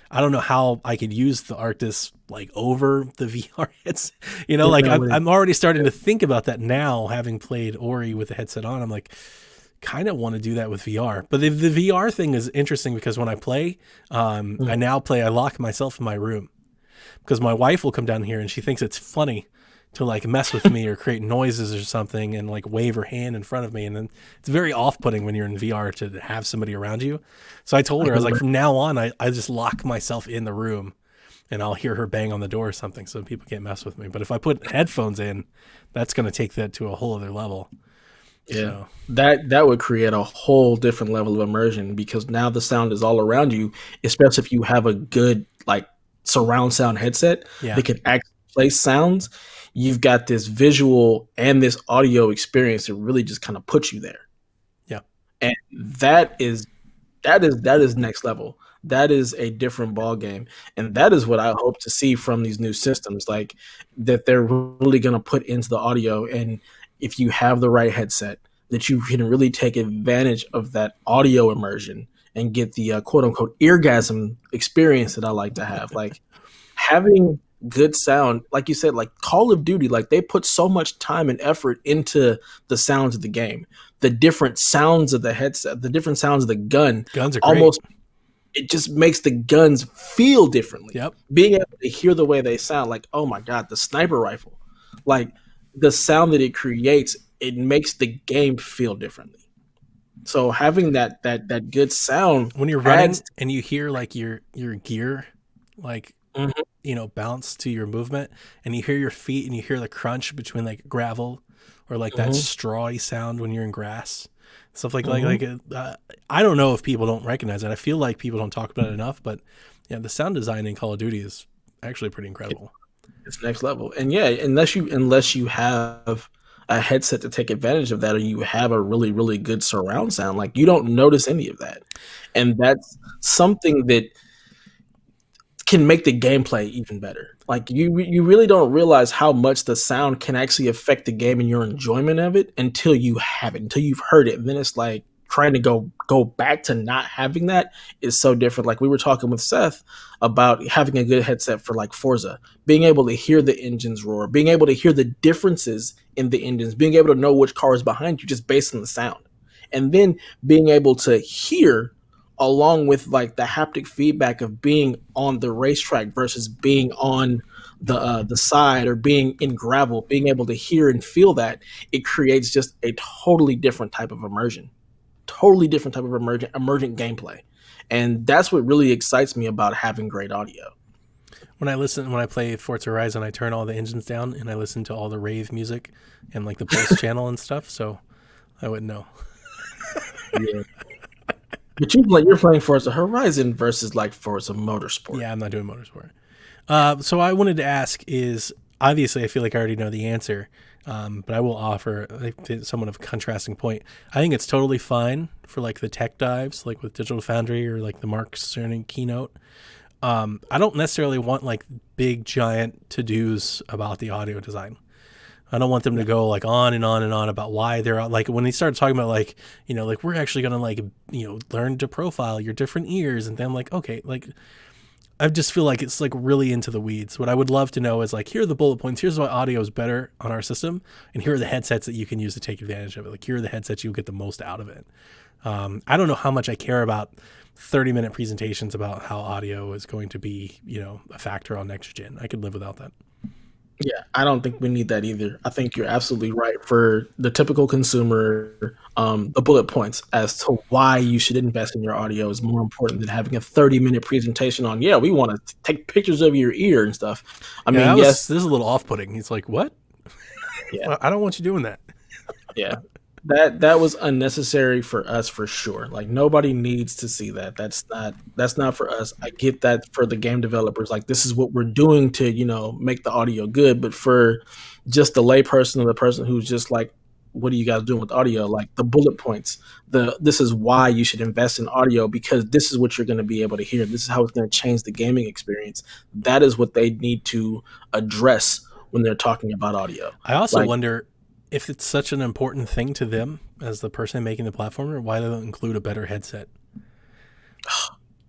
I don't know how I could use the Arctis like over the VR heads. Yeah, Like that would- I'm already starting to think about that now, having played Ori with the headset on. I'm like, kind of want to do that with VR. But the VR thing is interesting because when I play, Mhm. I lock myself in my room because my wife will come down here and she thinks it's funny to like mess with me or create noises or something and like wave her hand in front of me. And then it's very off putting when you're in VR to have somebody around you. So I told I her, I was can like, imagine. from now on, I just lock myself in the room and I'll hear her bang on the door or something so people can't mess with me. But if I put headphones in, that's going to take that to a whole other level. Yeah. So That would create a whole different level of immersion because now the sound is all around you, especially if you have a good like surround sound headset yeah, that can actually play sounds. You've got this visual and this audio experience that really just kind of puts you there. yeah. And that is next level. That is a different ball game, and that is what I hope to see from these new systems. Like that, they're really going to put into the audio, and if you have the right headset, that you can really take advantage of that audio immersion and get the quote unquote eargasm experience that I like to have. Like having good sound, like you said, like Call of Duty, like they put so much time and effort into the sounds of the game, the different sounds of the headset, the different sounds of the gun, Guns are great. almost it just makes the guns feel differently. Yep. Being able to hear the way they sound, like, oh my God, the sniper rifle, like the sound that it creates, it makes the game feel differently. So having that good sound When you're adds. running and you hear like your gear, like Mhm, bounce to your movement, and you hear your feet and you hear the crunch between like gravel or like that mhm, strawy sound when you're in grass, stuff mhm. I don't know if people don't recognize it. I feel like people don't talk about it enough, but yeah, the sound design in Call of Duty is actually pretty incredible. It's next level. And yeah, unless you have a headset to take advantage of that, or you have a really really good surround sound, like you don't notice any of that, and that's something that can make the gameplay even better. Like you really don't realize how much the sound can actually affect the game and your enjoyment of it until you have it, until you've heard it. And then it's like trying to go back to not having that is so different. Like we were talking with Seth about having a good headset for like Forza, being able to hear the engines roar, being able to hear the differences in the engines, being able to know which car is behind you just based on the sound. And then being able to hear along with like the haptic feedback of being on the racetrack versus being on the side or being in gravel, being able to hear and feel that, it creates just a totally different type of immersion, totally different type of emergent gameplay, and that's what really excites me about having great audio. When I play Forza Horizon, I turn all the engines down and I listen to all the rave music and like the pulse channel and stuff. So I wouldn't know. Yeah, but you're playing Forza Horizon versus like Forza Motorsport. Yeah, I'm not doing motorsport. So I wanted to ask is obviously I feel like I already know the answer, but I will offer like, somewhat of a contrasting point. I think it's totally fine for like the tech dives, like with Digital Foundry or like the Mark Cerny keynote. I don't necessarily want like big giant to dos about the audio design. I don't want them to go like on and on and on about why they're like when they start talking about like like we're actually gonna like learn to profile your different ears and then I'm like okay like I just feel like it's like really into the weeds. What I would love to know is like, here are the bullet points. Here's why audio is better on our system, and here are the headsets that you can use to take advantage of it. Like here are the headsets you'll get the most out of it. I don't know how much I care about 30-minute presentations about how audio is going to be, a factor on next gen. I could live without that. Yeah, I don't think we need that either. I think you're absolutely right. For the typical consumer, the bullet points as to why you should invest in your audio is more important than having a 30-minute presentation on, yeah, we want to take pictures of your ear and stuff. I Yeah, mean, yes, this is a little off-putting. He's like, what? yeah, I don't want you doing that. yeah. That was unnecessary for us for sure. Like nobody needs to see that. That's not for us. I get that for the game developers. Like this is what we're doing to, make the audio good. But for just the layperson or the person who's just like, what are you guys doing with audio? Like the bullet points. This is why you should invest in audio because this is what you're going to be able to hear. This is how it's going to change the gaming experience. That is what they need to address when they're talking about audio. I also Like wonder if it's such an important thing to them as the person making the platformer, why they don't include a better headset.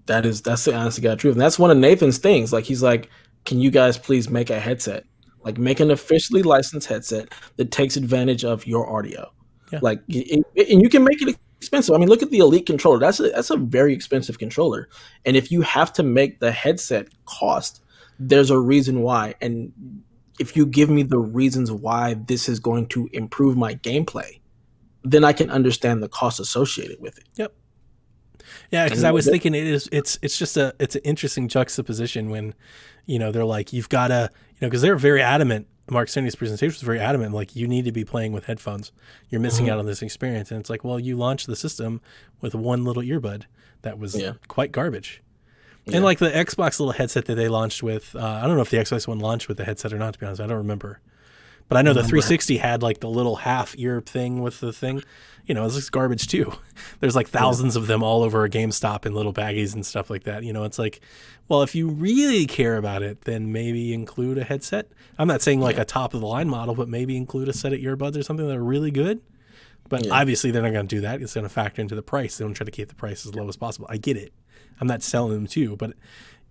that's the honest to God truth. And that's one of Nathan's things. Like he's like, can you guys please make a headset? Like make an officially licensed headset that takes advantage of your audio. Yeah. Like and you can make it expensive. I mean, look at the Elite controller. That's a very expensive controller. And if you have to make the headset cost, there's a reason why. And if you give me the reasons why this is going to improve my gameplay, then I can understand the cost associated with it. Yep. Yeah, because And I was thinking it's just it's an interesting juxtaposition when, they're like you've got to because they're very adamant. Mark Cerny's presentation was very adamant. Like you need to be playing with headphones. You're missing out on this experience, and it's like, well, you launched the system with one little earbud that was quite garbage. Yeah. And like the Xbox little headset that they launched with, I don't know if the Xbox One launched with the headset or not. To be honest, I don't remember. But I know the 360 had like the little half ear thing with the thing. It's like garbage too. There's like thousands of them all over a GameStop in little baggies and stuff like that. It's like, well, if you really care about it, then maybe include a headset. I'm not saying like a top of the line model, but maybe include a set of earbuds or something that are really good. But obviously they're not going to do that. It's going to factor into the price. They don't try to keep the price as low as possible. I get it. I'm not selling them to you, but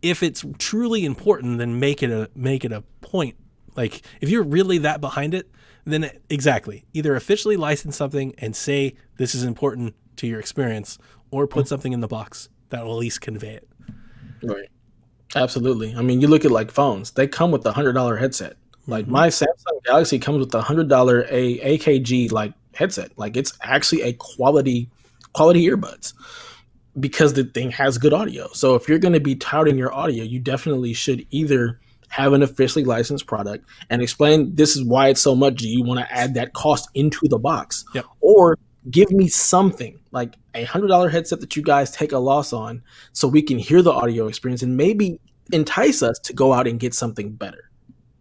if it's truly important, then make it a point. Like if you're really that behind it, then exactly either officially license something and say this is important to your experience, or put something in the box that will at least convey it. Right. Absolutely. I mean, you look at like phones; they come with $100 headset. Like my Samsung Galaxy comes with $100 AKG like headset. Like it's actually a quality earbuds because the thing has good audio. So if you're going to be touting your audio, you definitely should either have an officially licensed product and explain this is why it's so much. Do you want to add that cost into the box? Yep. Or give me something like $100 headset that you guys take a loss on so we can hear the audio experience and maybe entice us to go out and get something better,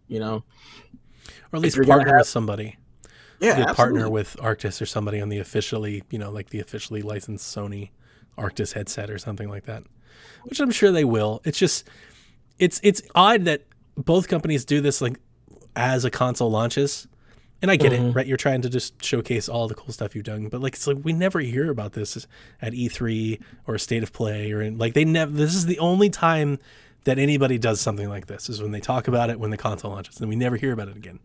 Or at least partner with somebody. Yeah, Partner with Arctis or somebody on the officially, like the officially licensed Sony Arctis headset or something like that, which I'm sure they will. It's just, it's odd that both companies do this like as a console launches, and I get it, right? You're trying to just showcase all the cool stuff you've done, but like it's like we never hear about this at E3 or State of Play or like they never. This is the only time that anybody does something like this is when they talk about it when the console launches, and we never hear about it again.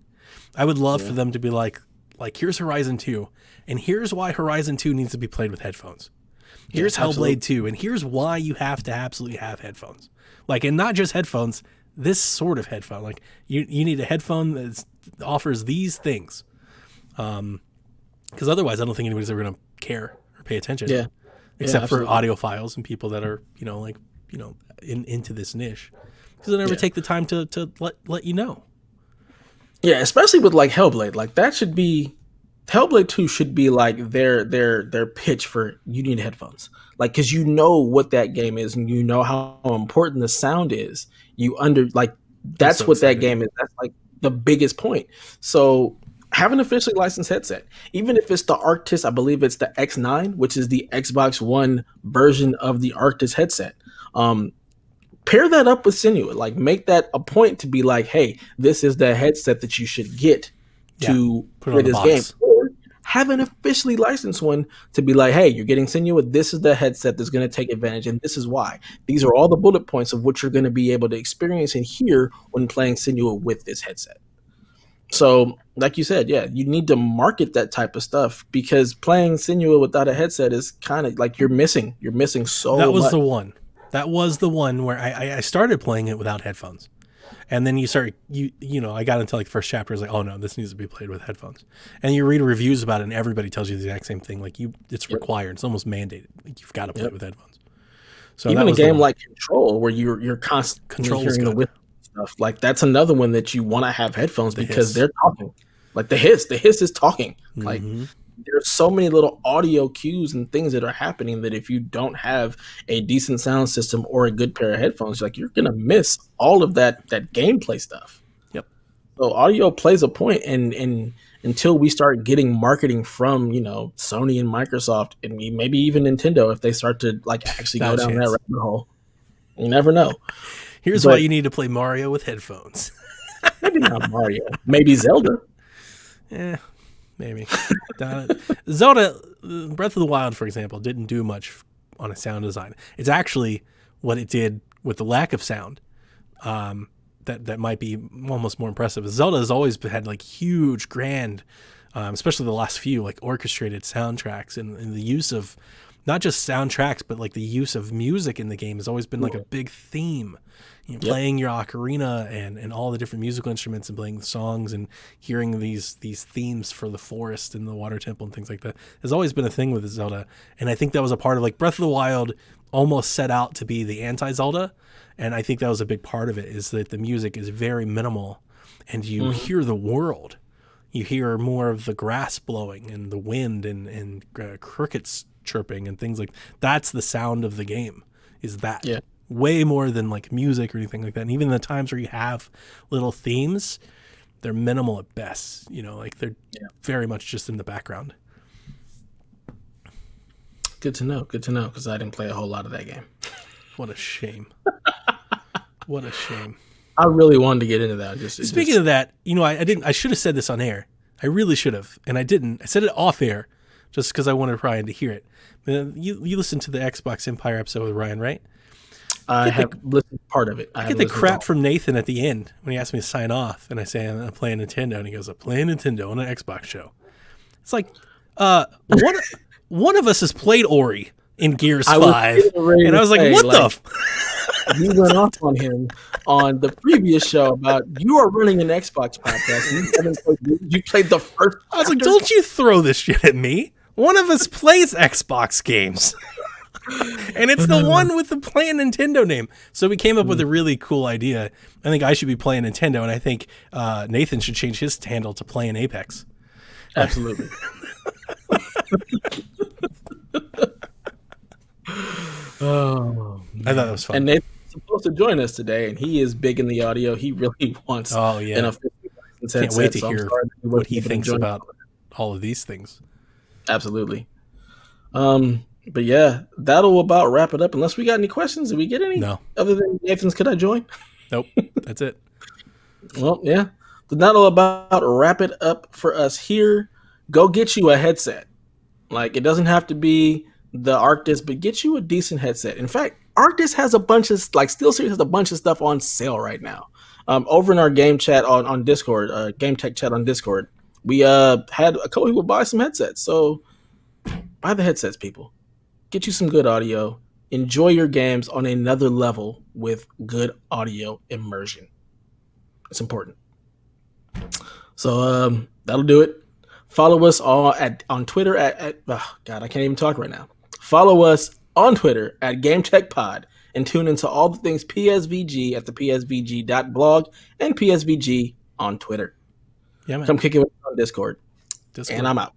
I would love for them to be like here's Horizon 2, and here's why Horizon 2 needs to be played with headphones. Here's Hellblade 2, and here's why you have to absolutely have headphones. Like, and not just headphones, this sort of headphone. Like, you need a headphone that offers these things. Because otherwise, I don't think anybody's ever going to care or pay attention. Yeah. Except for audiophiles and people that are, into this niche. Because they never take the time to let you know. Yeah, especially with like Hellblade. Like that should be Hellblade 2 should be like their pitch for you need headphones. Like cuz you know what that game is and you know how important the sound is. I'm That's so what that excited. game is. That's like the biggest point. So have an officially licensed headset, even if it's the Arctis. I believe it's the X9, which is the Xbox One version of the Arctis headset. Um, Pair that up with Sinua. Like, make that a point to be like, hey, this is the headset that you should get Yeah, to put it play on the this game. box. Or have an officially licensed one to be like, hey, you're getting Sinua. This is the headset that's going to take advantage, and this is why. These are all the bullet points of what you're going to be able to experience and hear when playing Sinua with this headset. So, like you said, yeah, you need to market that type of stuff because playing Sinua without a headset is kind of like you're missing so That was much. the one. That was the one where I started playing it without headphones. And then I got into like the first chapter. I was like, oh no, this needs to be played with headphones. And you read reviews about it, and everybody tells you the exact same thing. Like it's Yep. required. It's almost mandated. Like you've got to play Yep. it with headphones. So that Even a was the game one. like Control, where you're constantly Control was hearing the good. whistle stuff, like that's another one that you want to have headphones The because hiss. they're talking. Like the hiss is talking. Like Mm-hmm. there's so many little audio cues and things that are happening that if you don't have a decent sound system or a good pair of headphones, like you're gonna miss all of that gameplay stuff. Yep. So audio plays a point, and until we start getting marketing from Sony and Microsoft and maybe even Nintendo, if they start to like actually Not go a down that chance. rabbit hole, you never know. Here's why But you need to play Mario with headphones. maybe not Mario, maybe Zelda. Yeah, maybe. Zelda, Breath of the Wild, for example, didn't do much on a sound design. It's actually what it did with the lack of sound. That might be almost more impressive. Zelda has always had like huge, grand, especially the last few, like orchestrated soundtracks, and the use of not just soundtracks, but like the use of music in the game has always been like a big theme. Yep. Playing your ocarina and all the different musical instruments and playing the songs and hearing these themes for the forest and the water temple and things like that has always been a thing with Zelda. And I think that was a part of like Breath of the Wild almost set out to be the anti-Zelda. And I think that was a big part of it, is that the music is very minimal and you hear the world. You hear more of the grass blowing and the wind and crickets chirping and things like that's the sound of the game, is that. Yeah. Way more than like music or anything like that. And even the times where you have little themes, they're minimal at best. Like they're very much just in the background. Good to know. Good to know, because I didn't play a whole lot of that game. What a shame. What a shame. I really wanted to get into that. Speaking of that, I didn't. I should have said this on air. I really should have, and I didn't. I said it off air, just because I wanted Ryan to hear it. You listened to the Xbox Empire episode with Ryan, right? I have listened to part of it. I get the crap from Nathan at the end when he asked me to sign off, and I say I'm playing Nintendo, and he goes, "I'm playing Nintendo on an Xbox show." It's like, one of us has played Ori in Gears 5, and I was like, "What the?" You went off on him on the previous show about you are running an Xbox podcast, and you haven't played. You played the first. I was like, "Don't you throw this shit at me? One of us plays Xbox games." And it's the one with the playing Nintendo name. So we came up with a really cool idea. I think I should be playing Nintendo, and I think Nathan should change his handle to playing Apex. Absolutely. Oh, I thought that was fun. and Nathan's supposed to join us today, and he is big in the audio. He really wants Oh yeah, an official license can't wait to headset, so I'm hear sorry that what wasn't he able to thinks join about us. all of these things. Absolutely. But yeah, that'll about wrap it up. Unless we got any questions, did we get any? No, Other than Nathan's, could I join? nope, that's it. Well, yeah. But that'll about wrap it up for us here. Go get you a headset. Like, it doesn't have to be the Arctis, but get you a decent headset. In fact, Arctis has a bunch of, like, SteelSeries has a bunch of stuff on sale right now. Over in our game chat on Discord, game tech chat on Discord, we had a couple people buy some headsets. So buy the headsets, people. Get you some good audio. Enjoy your games on another level with good audio immersion. It's important. So that'll do it. Follow us all on Twitter at oh God, I can't even talk right now. Follow us on Twitter at GameTechPod and tune into all the things PSVG at the PSVG.blog and PSVG on Twitter. Yeah, man. Come kick it with us on Discord. And I'm out.